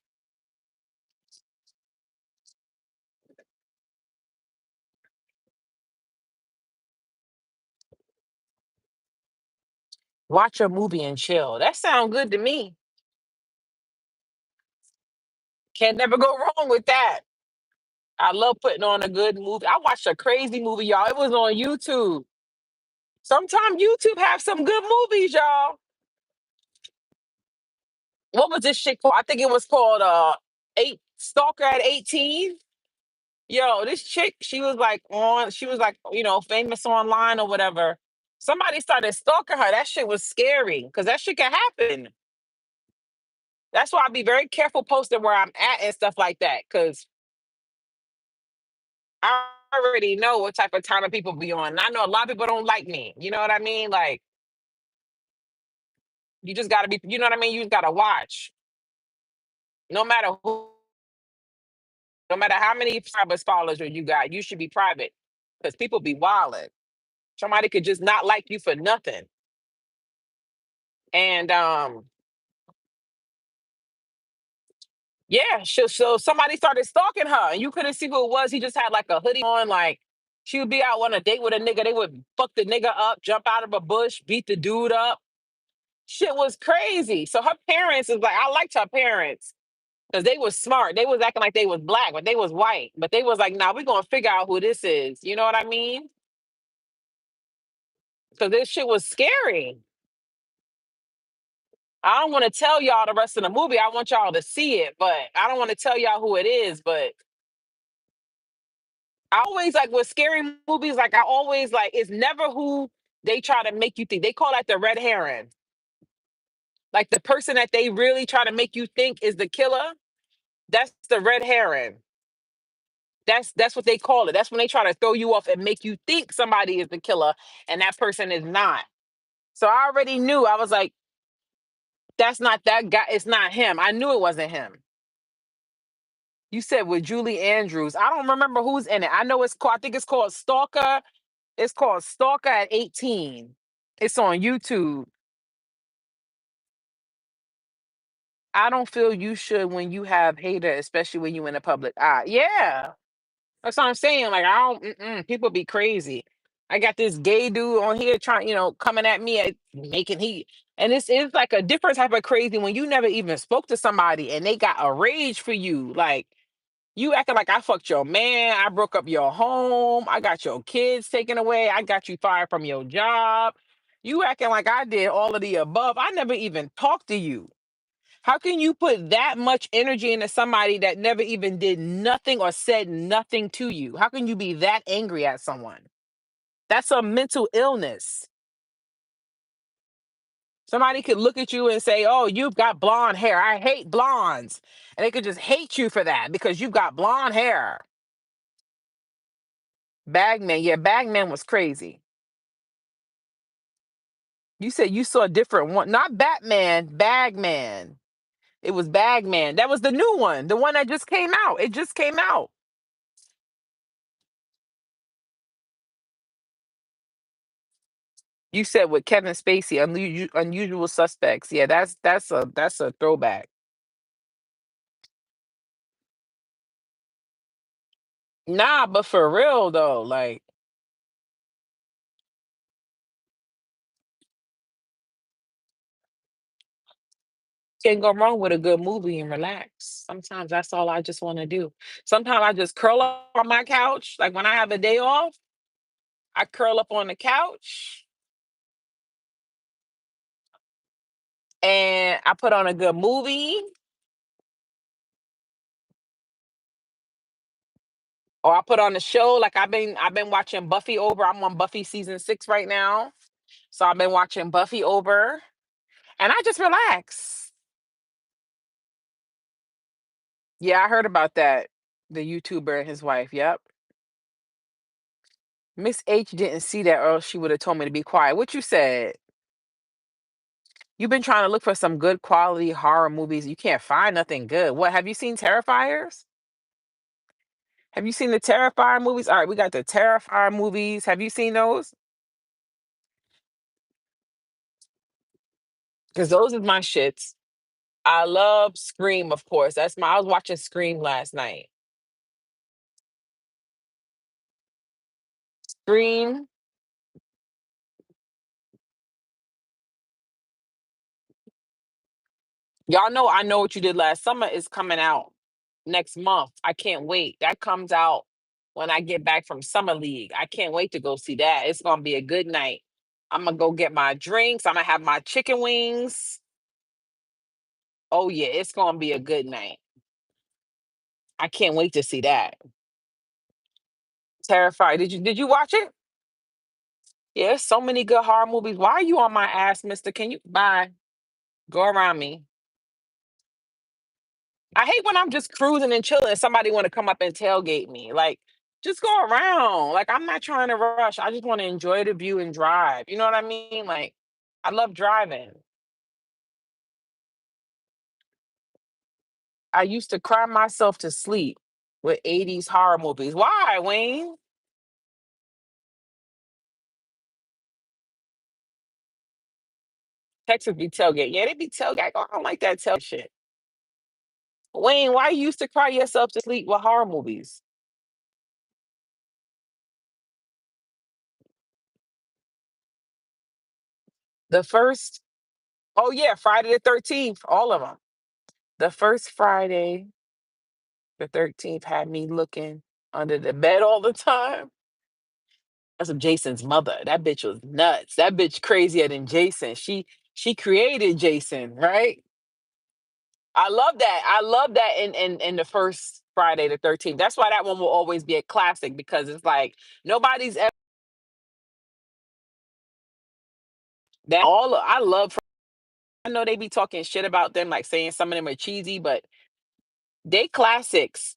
Watch a movie and chill. That sounds good to me. Can't never go wrong with that. I love putting on a good movie. I watched a crazy movie, y'all. It was on YouTube. Sometimes YouTube have some good movies, y'all. What was this shit called? I think it was called Eight Stalker at 18. Yo, this chick, she was like, famous online or whatever. Somebody started stalking her. That shit was scary because that shit can happen. That's why I be very careful posting where I'm at and stuff like that. Cause I already know what type of time of people be on. And I know a lot of people don't like me. You know what I mean? Like, you just gotta be, you know what I mean? You just gotta watch. No matter who, no matter how many private followers you got, you should be private. Because people be wilding. Somebody could just not like you for nothing. And yeah, so somebody started stalking her, and you couldn't see who it was. He just had like a hoodie on, like she would be out on a date with a nigga. They would fuck the nigga up, jump out of a bush, beat the dude up. Shit was crazy. So her parents is like, I liked her parents because they was smart. They was acting like they was black, but they was white. But they was like, nah, we're gonna figure out who this is. You know what I mean? Because this shit was scary. I don't want to tell y'all the rest of the movie. I want y'all to see it, but I don't want to tell y'all who it is. But I always like with scary movies, like I always like it's never who they try to make you think. They call that the red herring. Like the person that they really try to make you think is the killer, that's the red herring. That's what they call it. That's when they try to throw you off and make you think somebody is the killer and that person is not. So I already knew. I was like, that's not that guy. It's not him. I knew it wasn't him. You said with Julie Andrews. I don't remember who's in it. I know it's called, I think it's called Stalker. It's called Stalker at 18. It's on YouTube. I don't feel you should when you have hater, especially when you in the public eye. Yeah, that's what I'm saying. Like I don't. People be crazy. I got this gay dude on here trying, coming at me at making heat, and it's like a different type of crazy when you never even spoke to somebody and they got a rage for you. Like you acting like I fucked your man, I broke up your home, I got your kids taken away, I got you fired from your job. You acting like I did all of the above. I never even talked to you. How can you put that much energy into somebody that never even did nothing or said nothing to you? How can you be that angry at someone? That's a mental illness. Somebody could look at you and say, "Oh, you've got blonde hair. I hate blondes." And they could just hate you for that because you've got blonde hair. Bagman, yeah, Bagman was crazy. You said you saw a different one, not Batman, Bagman. It was Bagman. That was the new one, the one that just came out. It just came out. You said with Kevin Spacey, Unusual Suspects. Yeah, that's a throwback. Nah, but for real though, like can't go wrong with a good movie and relax. Sometimes that's all I just want to do. Sometimes I just curl up on my couch. Like when I have a day off, I curl up on the couch and I put on a good movie. Or I put on a show like I've been watching Buffy over. I'm on Buffy season 6 right now. So I've been watching Buffy over and I just relax. Yeah, I heard about that. The YouTuber and his wife. Yep. Miss H didn't see that or else she would have told me to be quiet. What you said? You've been trying to look for some good quality horror movies. You can't find nothing good. What have you seen Terrifiers? Have you seen the Terrifier movies? All right, we got the Terrifier movies. Have you seen those? Because those are my shits. I love Scream, of course. I was watching Scream last night. Scream, Y'all know I Know What You Did Last Summer is coming out next month. I can't wait. That comes out when I get back from summer league. I can't wait to go see that. It's gonna be a good night. I'm gonna go get my drinks. I'm gonna have my chicken wings. Oh yeah, it's gonna be a good night. I can't wait to see that. Terrified. Did you watch it? Yeah, there's so many good horror movies. Why are you on my ass, mister? Can you bye? Go around me. I hate when I'm just cruising and chilling and somebody want to come up and tailgate me. Like, just go around. Like, I'm not trying to rush. I just want to enjoy the view and drive. You know what I mean? Like, I love driving. I used to cry myself to sleep with 80s horror movies. Why, Wayne? Texas be tailgate. Yeah, they be tailgate. Oh, I don't like that tail shit. Wayne, why you used to cry yourself to sleep with horror movies? The first, oh yeah, Friday the 13th, all of them. The first Friday the 13th had me looking under the bed all the time. That's of Jason's mother. That bitch was nuts. That bitch crazier than Jason. She created Jason, right? I love that. I love that in the first Friday the 13th. That's why that one will always be a classic because it's like nobody's ever that all I love. I know they be talking shit about them, like saying some of them are cheesy, but they classics.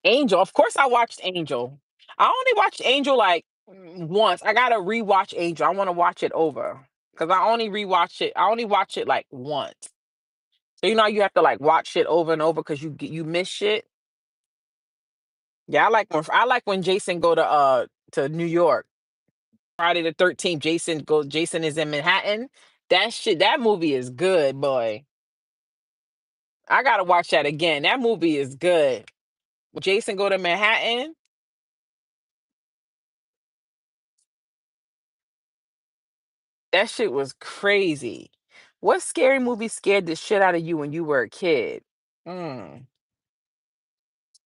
Angel, of course, I watched Angel. I only watched Angel like once. I gotta rewatch Angel. I want to watch it over because I only rewatch it. I only watch it like once. So you know you have to like watch shit over and over because you miss shit. Yeah, I like when Jason go to New York. Friday the 13th. Jason is in Manhattan. That movie is good, boy. I gotta watch that again. That movie is good. When Jason go to Manhattan, that shit was crazy. What scary movie scared the shit out of you when you were a kid? Mm.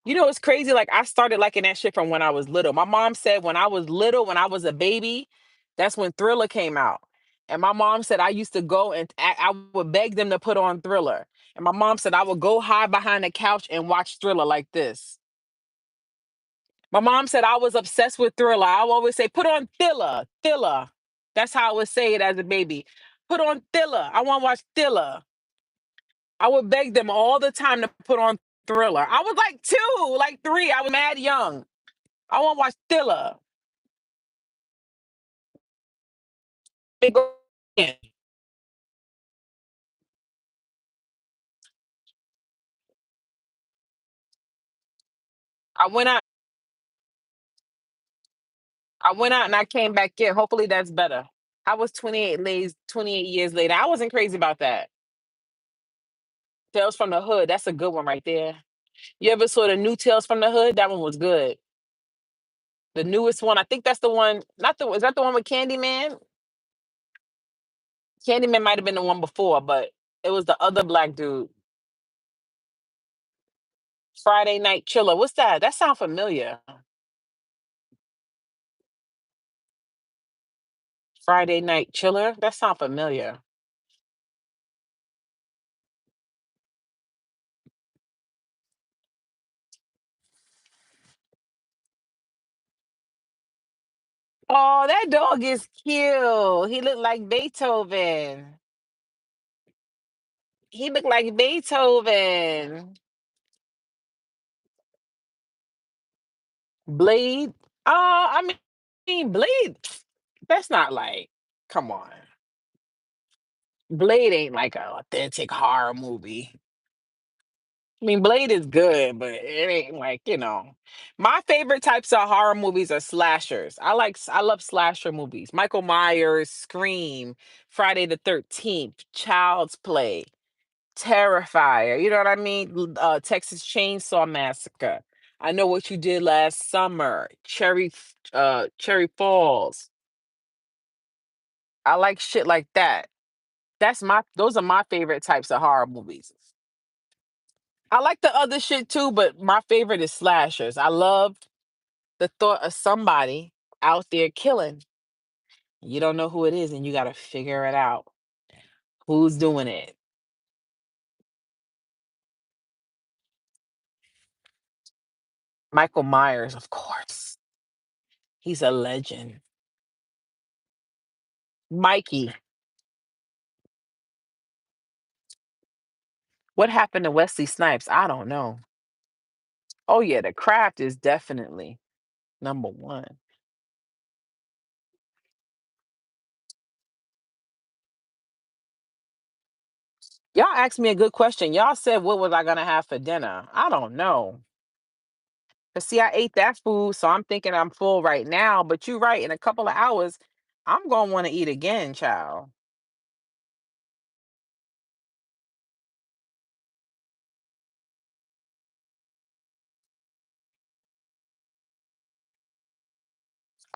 You know, it's crazy. Like I started liking that shit from when I was little. My mom said when I was little, when I was a baby, that's when Thriller came out. And my mom said I used to go and I would beg them to put on Thriller. And my mom said I would go hide behind the couch and watch Thriller like this. My mom said I was obsessed with Thriller. I would always say, put on Thriller, Thriller. That's how I would say it as a baby. Put on Thriller. I want to watch Thriller. I would beg them all the time to put on Thriller. I was like two, like three. I was mad young. I want to watch Thriller. Big again. I went out. I went out and I came back in. Hopefully that's better. I was 28 years later. I wasn't crazy about that. Tales from the Hood. That's a good one right there. You ever saw the new Tales from the Hood? That one was good. The newest one. I think that's the one. Not the. Is that the one with Candyman? Candyman might have been the one before, but it was the other black dude. Friday Night Chiller. What's that? That sound familiar. Friday Night Chiller. That sound familiar. Oh, that dog is cute. He looked like Beethoven. He looked like Beethoven. Blade. I mean, Blade. That's not like. Come on. Blade ain't like an authentic horror movie. I mean, Blade is good, but it ain't like, My favorite types of horror movies are slashers. I love slasher movies. Michael Myers, Scream, Friday the 13th, Child's Play, Terrifier. You know what I mean? Texas Chainsaw Massacre. I Know What You Did Last Summer. Cherry Falls. I like shit like that. Those are my favorite types of horror movies. I like the other shit too, but my favorite is slashers. I love the thought of somebody out there killing. You don't know who it is, and you got to figure it out. Who's doing it? Michael Myers, of course. He's a legend. Mikey. What happened to Wesley Snipes? I don't know. Oh yeah, The Craft is definitely number one. Y'all asked me a good question. Y'all said, what was I gonna have for dinner? I don't know. But see, I ate that food, so I'm thinking I'm full right now. But you're right. In a couple of hours, I'm gonna want to eat again, child.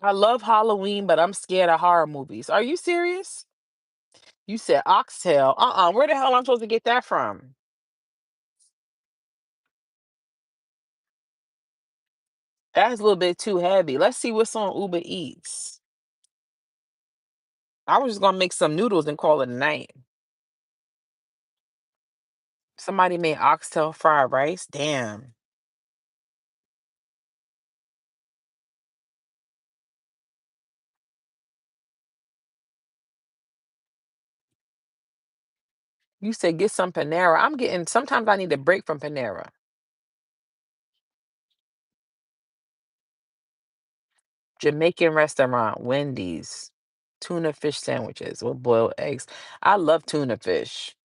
I love Halloween, but I'm scared of horror movies. Are you serious? You said oxtail. Where the hell am I supposed to get that from? That's a little bit too heavy. Let's see what's on Uber Eats. I was just gonna make some noodles and call it a night. Somebody made oxtail fried rice. Damn. You said get some Panera. I'm getting sometimes I need a break from Panera. Jamaican restaurant, Wendy's. Tuna fish sandwiches with boiled eggs. I love tuna fish.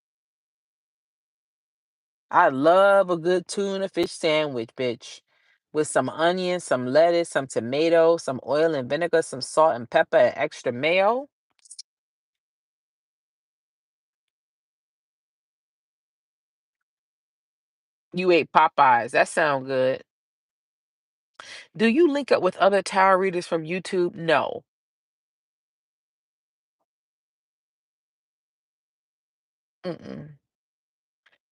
I love a good tuna fish sandwich, bitch. With some onions, some lettuce, some tomato, some oil and vinegar, some salt and pepper, and extra mayo. You ate Popeyes. That sound good. Do you link up with other tarot readers from YouTube? No. Mm-mm.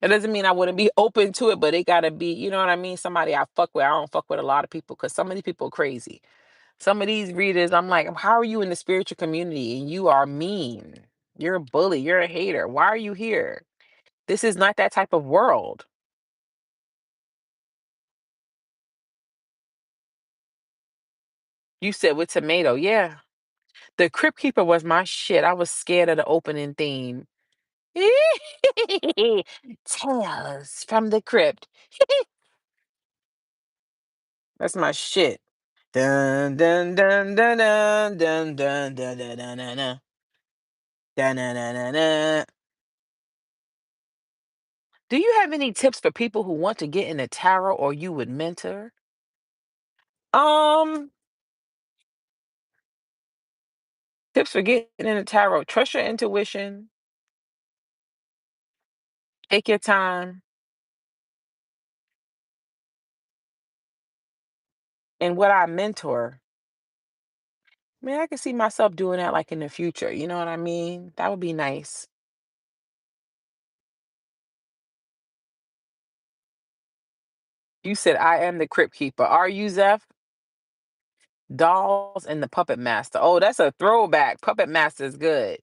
It doesn't mean I wouldn't be open to it, but it gotta be, you know what I mean? Somebody I fuck with. I don't fuck with a lot of people because some of these people are crazy. Some of these readers, I'm like, how are you in the spiritual community and you are mean? You're a bully. You're a hater. Why are you here? This is not that type of world. You said with tomato. Yeah. The Crypt Keeper was my shit. I was scared of the opening theme. Tales from the Crypt. That's my shit. Dun dun dun dun dun dun dun dun dun dun dun dun dun dun dun dun dun. Do you have any tips for people who want to get into tarot or you would mentor? Um, Tips for getting into tarot. Trust your intuition. Take your time. And what I mentor, man, I can see myself doing that like in the future. You know what I mean? That would be nice. You said I am the crypt keeper. Are you Zeph? Dolls and the puppet master. Oh, that's a throwback. Puppet master is good.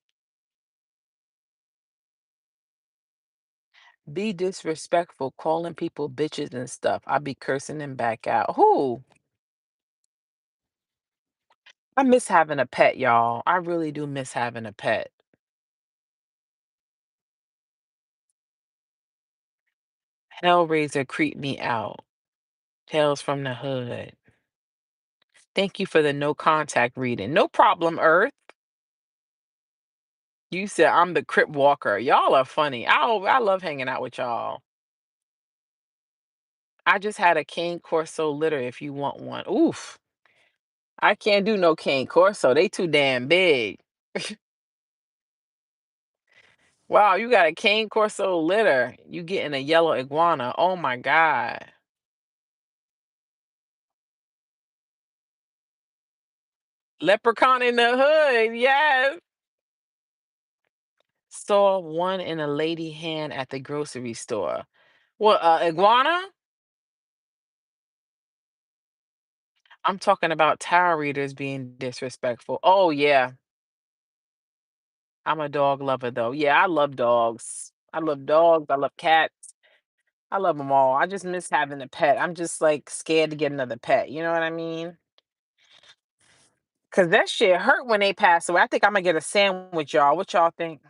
Be disrespectful, calling people bitches and stuff. I be cursing them back out. Who? I miss having a pet, y'all. I really do miss having a pet. Hellraiser creeped me out. Tales from the Hood. Thank you for the no contact reading. No problem, Earth. You said I'm the Crip Walker. Y'all are funny. I love hanging out with y'all. I just had a cane corso litter if you want one. Oof. I can't do no cane corso. They too damn big. Wow, you got a cane corso litter. You getting a yellow iguana. Oh my God. Leprechaun in the hood. Yes. saw one in a lady hand at the grocery store. What, iguana? I'm talking about tarot readers being disrespectful. Oh, yeah. I'm a dog lover, though. Yeah, I love dogs. I love dogs. I love cats. I love them all. I just miss having a pet. I'm just like scared to get another pet. You know what I mean? Cause that shit hurt when they pass away. I think I'm gonna get a sandwich, y'all. What y'all think?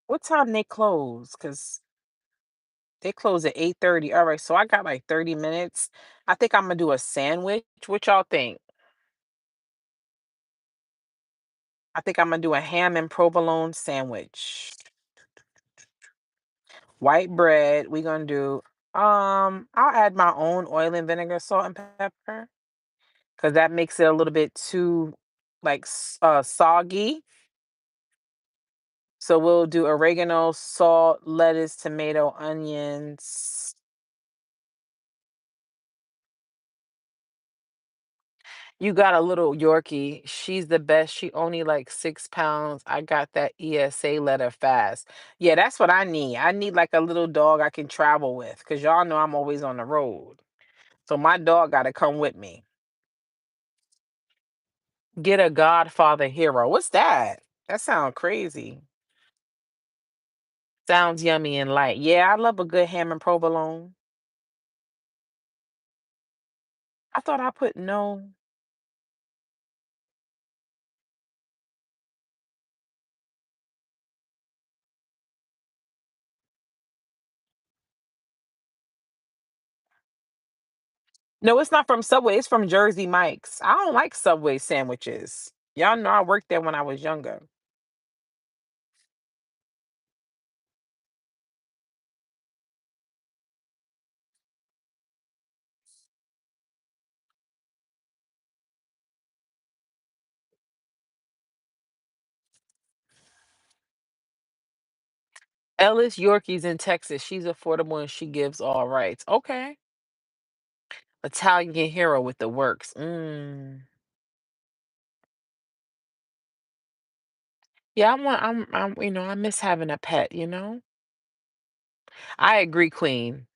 What time they close? Cause they close at 8:30. All right, so I got like 30 minutes. I think I'm gonna do a sandwich. What y'all think? I think I'm gonna do a ham and provolone sandwich. White bread. We're gonna do I'll add my own oil and vinegar, salt and pepper. Cause that makes it a little bit too like soggy. So we'll do oregano, salt, lettuce, tomato, onions. You got a little Yorkie. She's the best. She only like 6 pounds. I got that ESA letter fast. Yeah, that's what I need. I need like a little dog I can travel with. Cause y'all know I'm always on the road. So my dog gotta come with me. Get a Godfather hero. What's that? That sounds crazy. Sounds yummy and light. Yeah, I love a good ham and provolone. I thought I put no. No, it's not from Subway. It's from Jersey Mike's. I don't like Subway sandwiches. Y'all know I worked there when I was younger. Ellis Yorkie's in Texas. She's affordable and she gives all rights. Okay. Italian hero with the works. Yeah, I miss having a pet. I agree, Queen.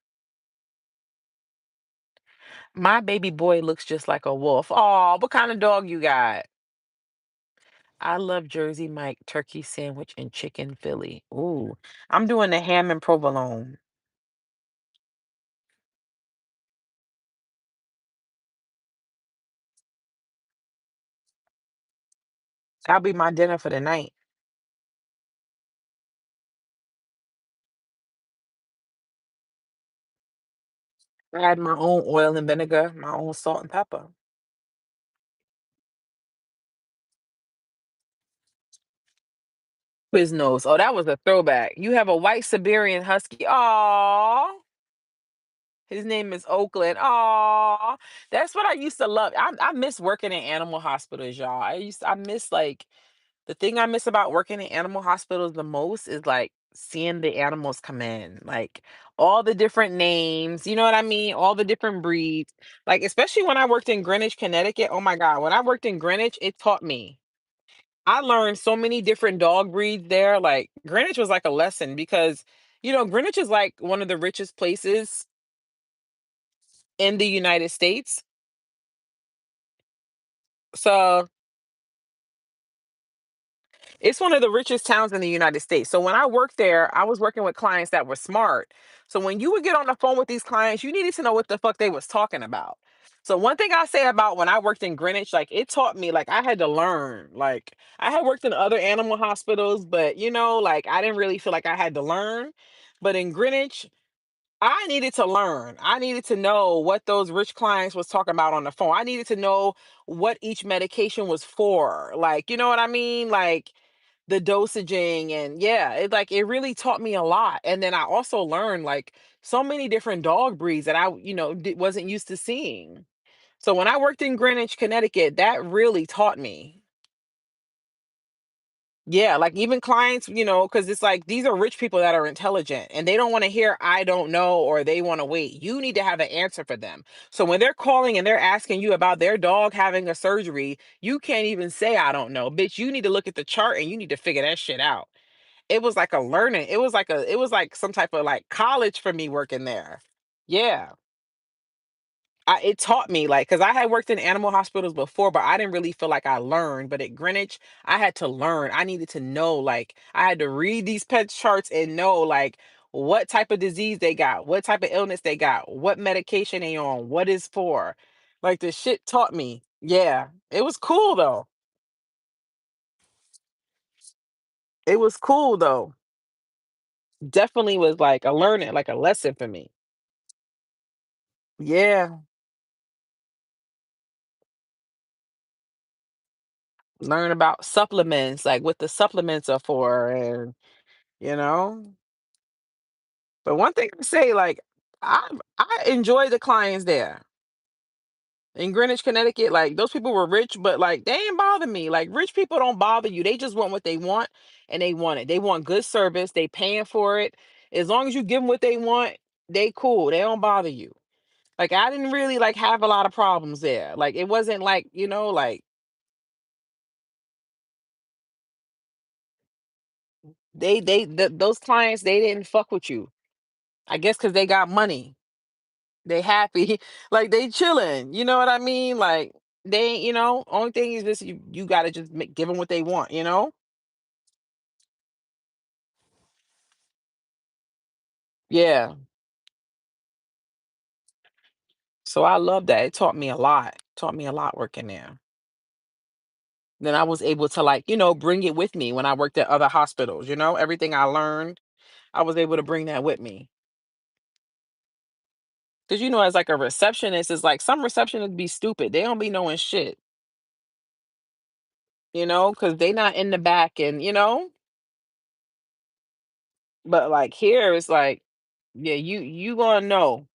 My baby boy looks just like a wolf. Oh, what kind of dog you got? I love Jersey Mike turkey sandwich and chicken Philly. Ooh, I'm doing the ham and provolone. That'll be my dinner for the night. I add my own oil and vinegar, my own salt and pepper. Quiznos. Oh, that was a throwback. You have a white Siberian Husky. Oh, his name is Oakland. Oh, that's what I used to love. I miss working in animal hospitals, y'all. I miss like the thing I miss about working in animal hospitals the most is like seeing the animals come in, like all the different names, you know what I mean? All the different breeds. Like, especially when I worked in Greenwich, Connecticut. Oh my God. When I worked in Greenwich, it taught me. I learned so many different dog breeds there. Like Greenwich was like a lesson because Greenwich is like one of the richest places in the United States. So it's one of the richest towns in the United States. So when I worked there, I was working with clients that were smart. So when you would get on the phone with these clients, you needed to know what the fuck they was talking about. So one thing I say about when I worked in Greenwich, like it taught me, like I had to learn. Like I had worked in other animal hospitals, but like I didn't really feel like I had to learn. But in Greenwich, I needed to learn. I needed to know what those rich clients was talking about on the phone. I needed to know what each medication was for. Like, you know what I mean? Like the dosaging and yeah, it really taught me a lot. And then I also learned like so many different dog breeds that wasn't used to seeing. So when I worked in Greenwich, Connecticut, that really taught me. Yeah, like even clients, because it's like these are rich people that are intelligent and they don't want to hear I don't know or they want to wait. You need to have an answer for them. So when they're calling and they're asking you about their dog having a surgery, you can't even say I don't know. Bitch, you need to look at the chart and you need to figure that shit out. It was like a learning. It was like some type of like college for me working there. Yeah. It taught me like because I had worked in animal hospitals before, but I didn't really feel like I learned. But at Greenwich, I had to learn. I needed to know, like, I had to read these pet charts and know, like, what type of disease they got, what type of illness they got, what medication they on, what is for. Like, the shit taught me. Yeah, it was cool though. It was cool though. Definitely was like a learning, like a lesson for me. Yeah, learn about supplements, like what the supplements are for, and you know. But one thing I say, like, I enjoy the clients there in Greenwich, Connecticut. Like those people were rich, but like they ain't bother me. Like rich people don't bother you. They just want what they want, and they want it. They want good service. They paying for it. As long as you give them what they want, they cool. They don't bother you. Like I didn't really like have a lot of problems there. Like it wasn't like like those clients they didn't fuck with you. I guess because they got money. They happy, like they chilling. You know what I mean? Like they, only thing is just you got to just give them what they want. Yeah. So I love that. It taught me a lot. Taught me a lot working there. Then I was able to like bring it with me when I worked at other hospitals. Everything I learned, I was able to bring that with me. Because as like a receptionist, it's like some receptionists be stupid. They don't be knowing shit. Because they not in the back and but like here it's like, yeah, you gonna know.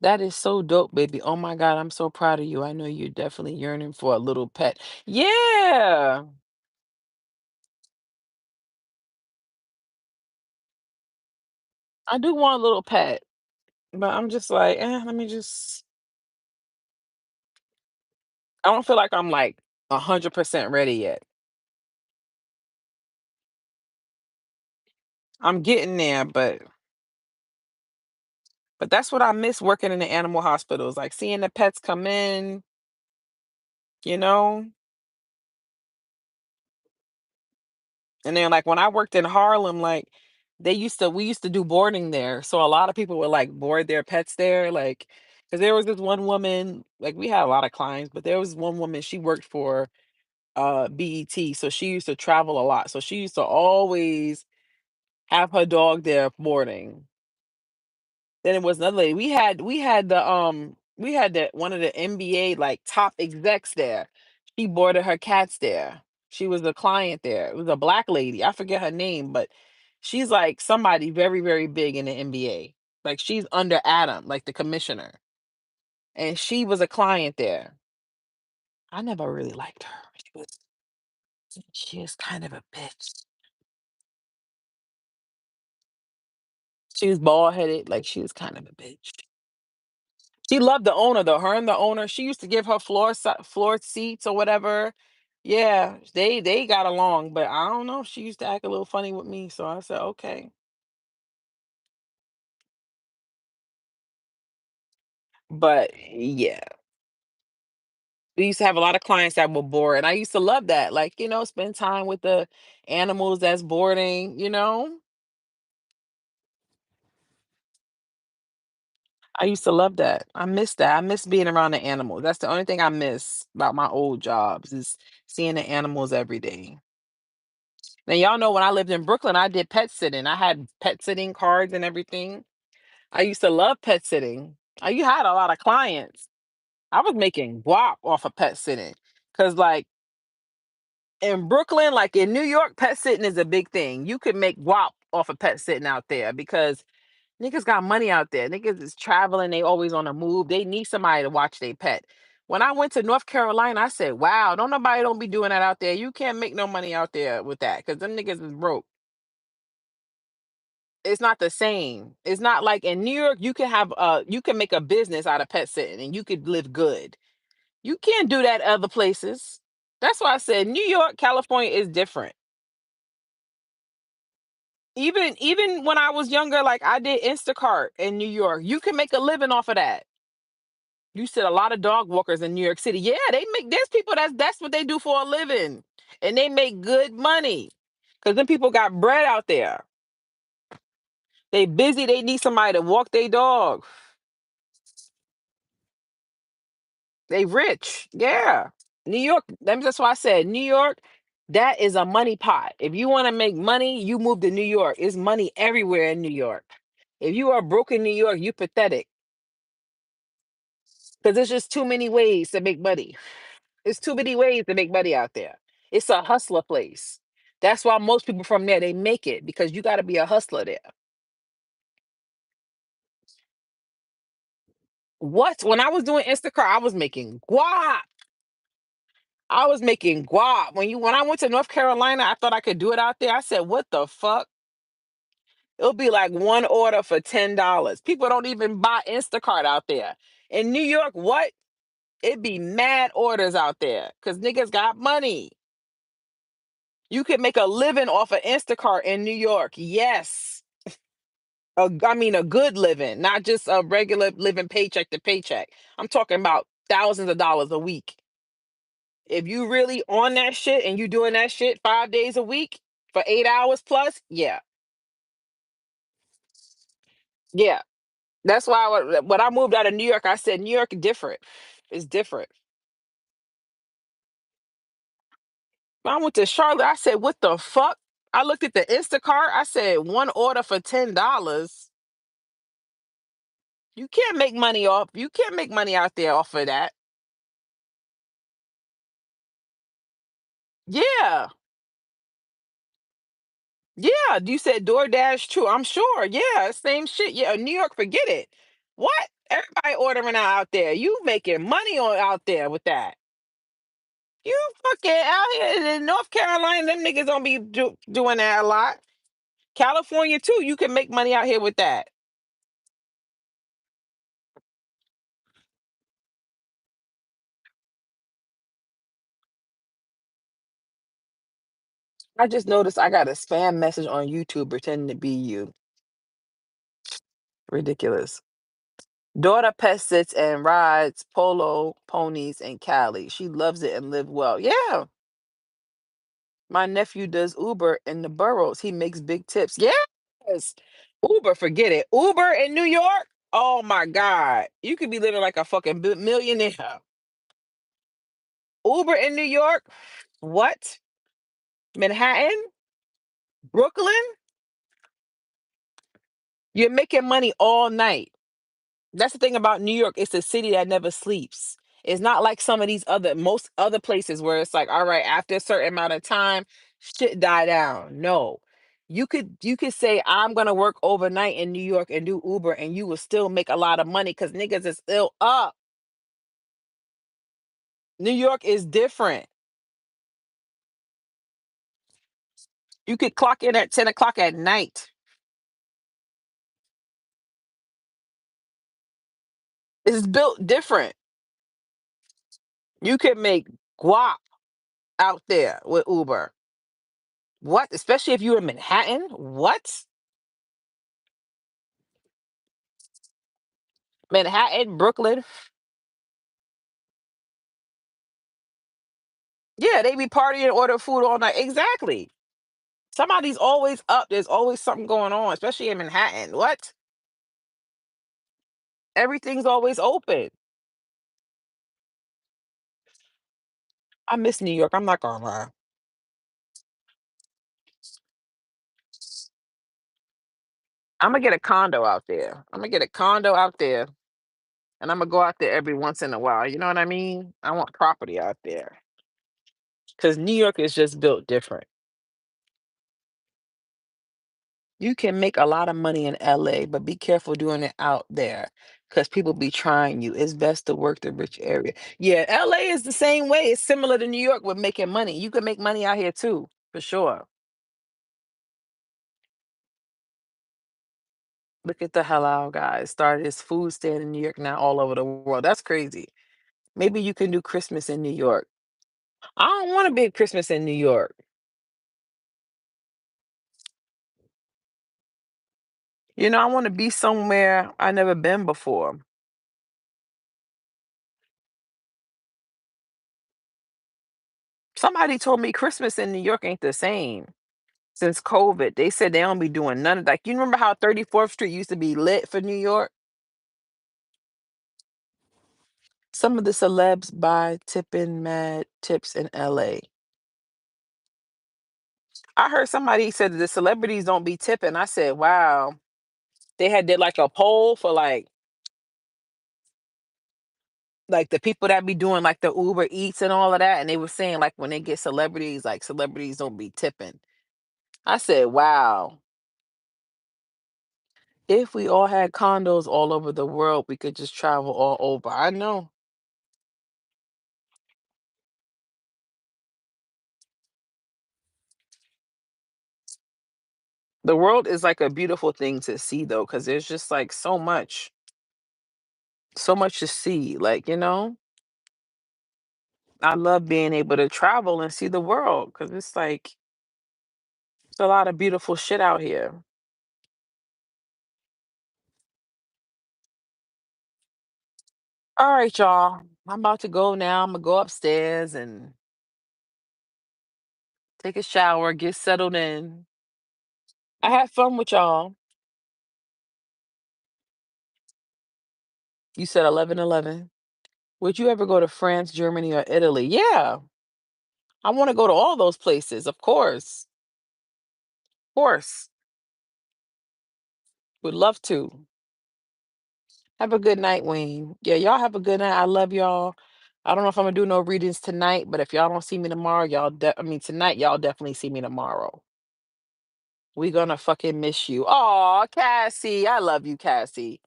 That is so dope, baby. Oh my God, I'm so proud of you. I know you're definitely yearning for a little pet. Yeah, I do want a little pet, but I'm just like, let me just. I don't feel like I'm like 100% ready yet. I'm getting there, but that's what I miss working in the animal hospitals, like seeing the pets come in, you know. And then like when I worked in Harlem, like we used to do boarding there. So a lot of people would like board their pets there. Like, because there was this one woman, like we had a lot of clients, but there was one woman, she worked for BET. So she used to travel a lot. So she used to always have her dog there boarding. Then it was another lady. We had one of the NBA like top execs there. She boarded her cats there. She was a client there. It was a black lady. I forget her name, but she's like somebody very, very big in the NBA. Like she's under Adam, like the commissioner. And she was a client there. I never really liked her. She was kind of a bitch. She was bald headed, like she was kind of a bitch. She loved the owner though. Her and the owner, she used to give her floor seats or whatever. Yeah, they got along, but I don't know. She used to act a little funny with me, so I said, okay. But yeah, we used to have a lot of clients that were bored, and I used to love that. Like, spend time with the animals that's boarding. I used to love that. I miss that. I miss being around the animals. That's the only thing I miss about my old jobs is seeing the animals every day. Now y'all know when I lived in Brooklyn, I did pet sitting. I had pet sitting cards and everything. I used to love pet sitting. You had a lot of clients. I was making guap off of pet sitting. Cause like in Brooklyn, like in New York, pet sitting is a big thing. You could make guap off of pet sitting out there because Niggas got money out there. Niggas is traveling. They always on the move. They need somebody to watch their pet. When I went to North Carolina, I said, "Wow, don't be doing that out there. You can't make no money out there with that because them niggas is broke. It's not the same. It's not like in New York. You can make a business out of pet sitting and you could live good. You can't do that other places. That's why I said New York, California is different. Even when I was younger, like I did Instacart in New York, you can make a living off of that. You said a lot of dog walkers in New York City. Yeah, there's people that's what they do for a living. And they make good money. Cause then people got bread out there. They busy, they need somebody to walk their dog. They rich. Yeah. New York, that's why I said New York, that is a money pot. If you want to make money, you move to New York. It's money everywhere in New York. If you are broke in New York, you pathetic. Because there's just too many ways to make money. There's too many ways to make money out there. It's a hustler place. That's why most people from there they make it because you got to be a hustler there. What? When I was doing Instacart, I was making guap. I was making guap. When I went to North Carolina, I thought I could do it out there. I said, "What the fuck?" It'll be like one order for $10. People don't even buy Instacart out there. In New York, what? It'd be mad orders out there because niggas got money. You could make a living off of Instacart in New York. Yes. I mean, a good living, not just a regular living paycheck to paycheck. I'm talking about thousands of dollars a week. If you really on that shit and you doing that shit 5 days a week for 8 hours plus, yeah, yeah. That's why when I moved out of New York, I said New York different. It's different. When I went to Charlotte, I said, "What the fuck?" I looked at the Instacart. I said, "One order for $10. You can't make money off. You can't make money out there off of that." Yeah, yeah. You said DoorDash, true. I'm sure. Yeah, same shit. Yeah, New York, forget it. What? Everybody ordering out there. You making money on out there with that. You fucking out here in North Carolina, them niggas don't be doing that a lot. California too, you can make money out here with that. I just noticed I got a spam message on YouTube pretending to be you. Ridiculous. Daughter pet sits and rides polo ponies in Cali. She loves it and live well. Yeah. My nephew does Uber in the boroughs. He makes big tips. Yes. Uber, forget it. Uber in New York? Oh my God. You could be living like a fucking millionaire. Uber in New York? What? Manhattan? Brooklyn? You're making money all night. That's the thing about New York. It's a city that never sleeps. It's not like some of these most other places where it's like, all right, after a certain amount of time, shit die down. No. You could say I'm gonna work overnight in New York and do Uber and you will still make a lot of money because niggas is still up. New York is different. You could clock in at 10 o'clock at night. It's built different. You could make guap out there with Uber. What? Especially if you're in Manhattan? What? Manhattan, Brooklyn. Yeah, they be partying and order food all night. Exactly. Somebody's always up. There's always something going on, especially in Manhattan. What? Everything's always open. I miss New York. I'm not gonna lie. I'm gonna get a condo out there. I'm gonna get a condo out there, and I'm gonna go out there every once in a while. You know what I mean? I want property out there because New York is just built different. You can make a lot of money in LA, but be careful doing it out there because people be trying you. It's best to work the rich area. Yeah, LA is the same way. It's similar to New York with making money. You can make money out here too, for sure. Look at the halal guy. Started his food stand in New York, now all over the world. That's crazy. Maybe you can do Christmas in New York. I don't want to be at Christmas in New York. I want to be somewhere I never been before. Somebody told me Christmas in New York ain't the same since COVID. They said they don't be doing none of that. You remember how 34th Street used to be lit for New York? Some of the celebs buy tipping mad tips in LA. I heard somebody said that the celebrities don't be tipping. I said, wow. They had did like a poll for like the people that be doing like the Uber Eats and all of that, and they were saying like when they get celebrities, like celebrities don't be tipping. I said, wow. If we all had condos all over the world, we could just travel all over. I know. The world is like a beautiful thing to see though, because there's just like so much to see. I love being able to travel and see the world because it's like it's a lot of beautiful shit out here. All right, y'all. I'm about to go now. I'm gonna go upstairs and take a shower, get settled in. I had fun with y'all. You said 11:11. Would you ever go to France, Germany, or Italy? Yeah, I want to go to all those places. Of course, of course, would love to. Have a good night, Wayne. Yeah, y'all have a good night. I love y'all. I don't know if I'm gonna do no readings tonight, but if y'all don't see me tomorrow, I mean tonight, y'all definitely see me tomorrow. We gonna fucking miss you. Oh, Cassie. I love you, Cassie.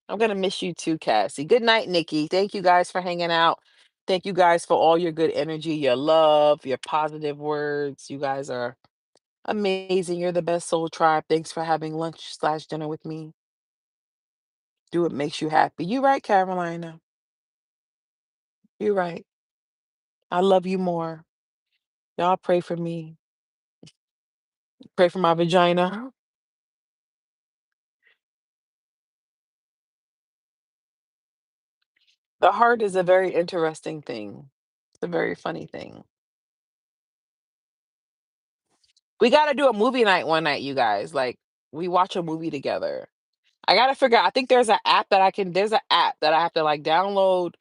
I'm gonna miss you too, Cassie. Good night, Nikki. Thank you guys for hanging out. Thank you guys for all your good energy, your love, your positive words. You guys are amazing. You're the best soul tribe. Thanks for having lunch/dinner with me. Do what makes you happy. You right, Carolina. You right. I love you more. Y'all pray for me. Pray for my vagina. The heart is a very interesting thing. It's a very funny thing. We gotta do a movie night one night, you guys. Like we watch a movie together. I gotta figure out. I think there's an app that I have to like download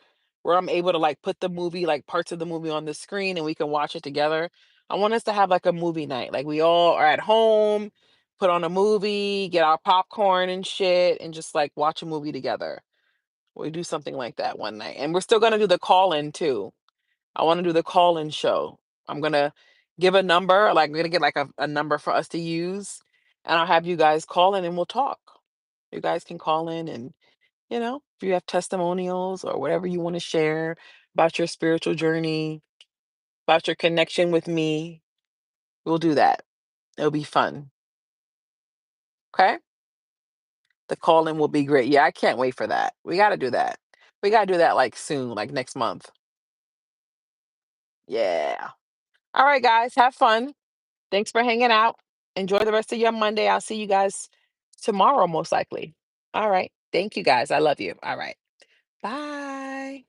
where I'm able to like put the movie, like parts of the movie on the screen and we can watch it together. I want us to have like a movie night. Like we all are at home, put on a movie, get our popcorn and shit, and just like watch a movie together. We do something like that one night. And we're still gonna do the call in too. I want to do the call in show. I'm gonna give a number, like we're gonna get like a number for us to use, and I'll have you guys call in and we'll talk. You guys can call in and, if you have testimonials or whatever you want to share about your spiritual journey, about your connection with me, we'll do that. It'll be fun. Okay? The call in will be great. Yeah, I can't wait for that. We got to do that. We got to do that like soon, like next month. Yeah. All right, guys, have fun. Thanks for hanging out. Enjoy the rest of your Monday. I'll see you guys tomorrow, most likely. All right. Thank you, guys. I love you. All right. Bye.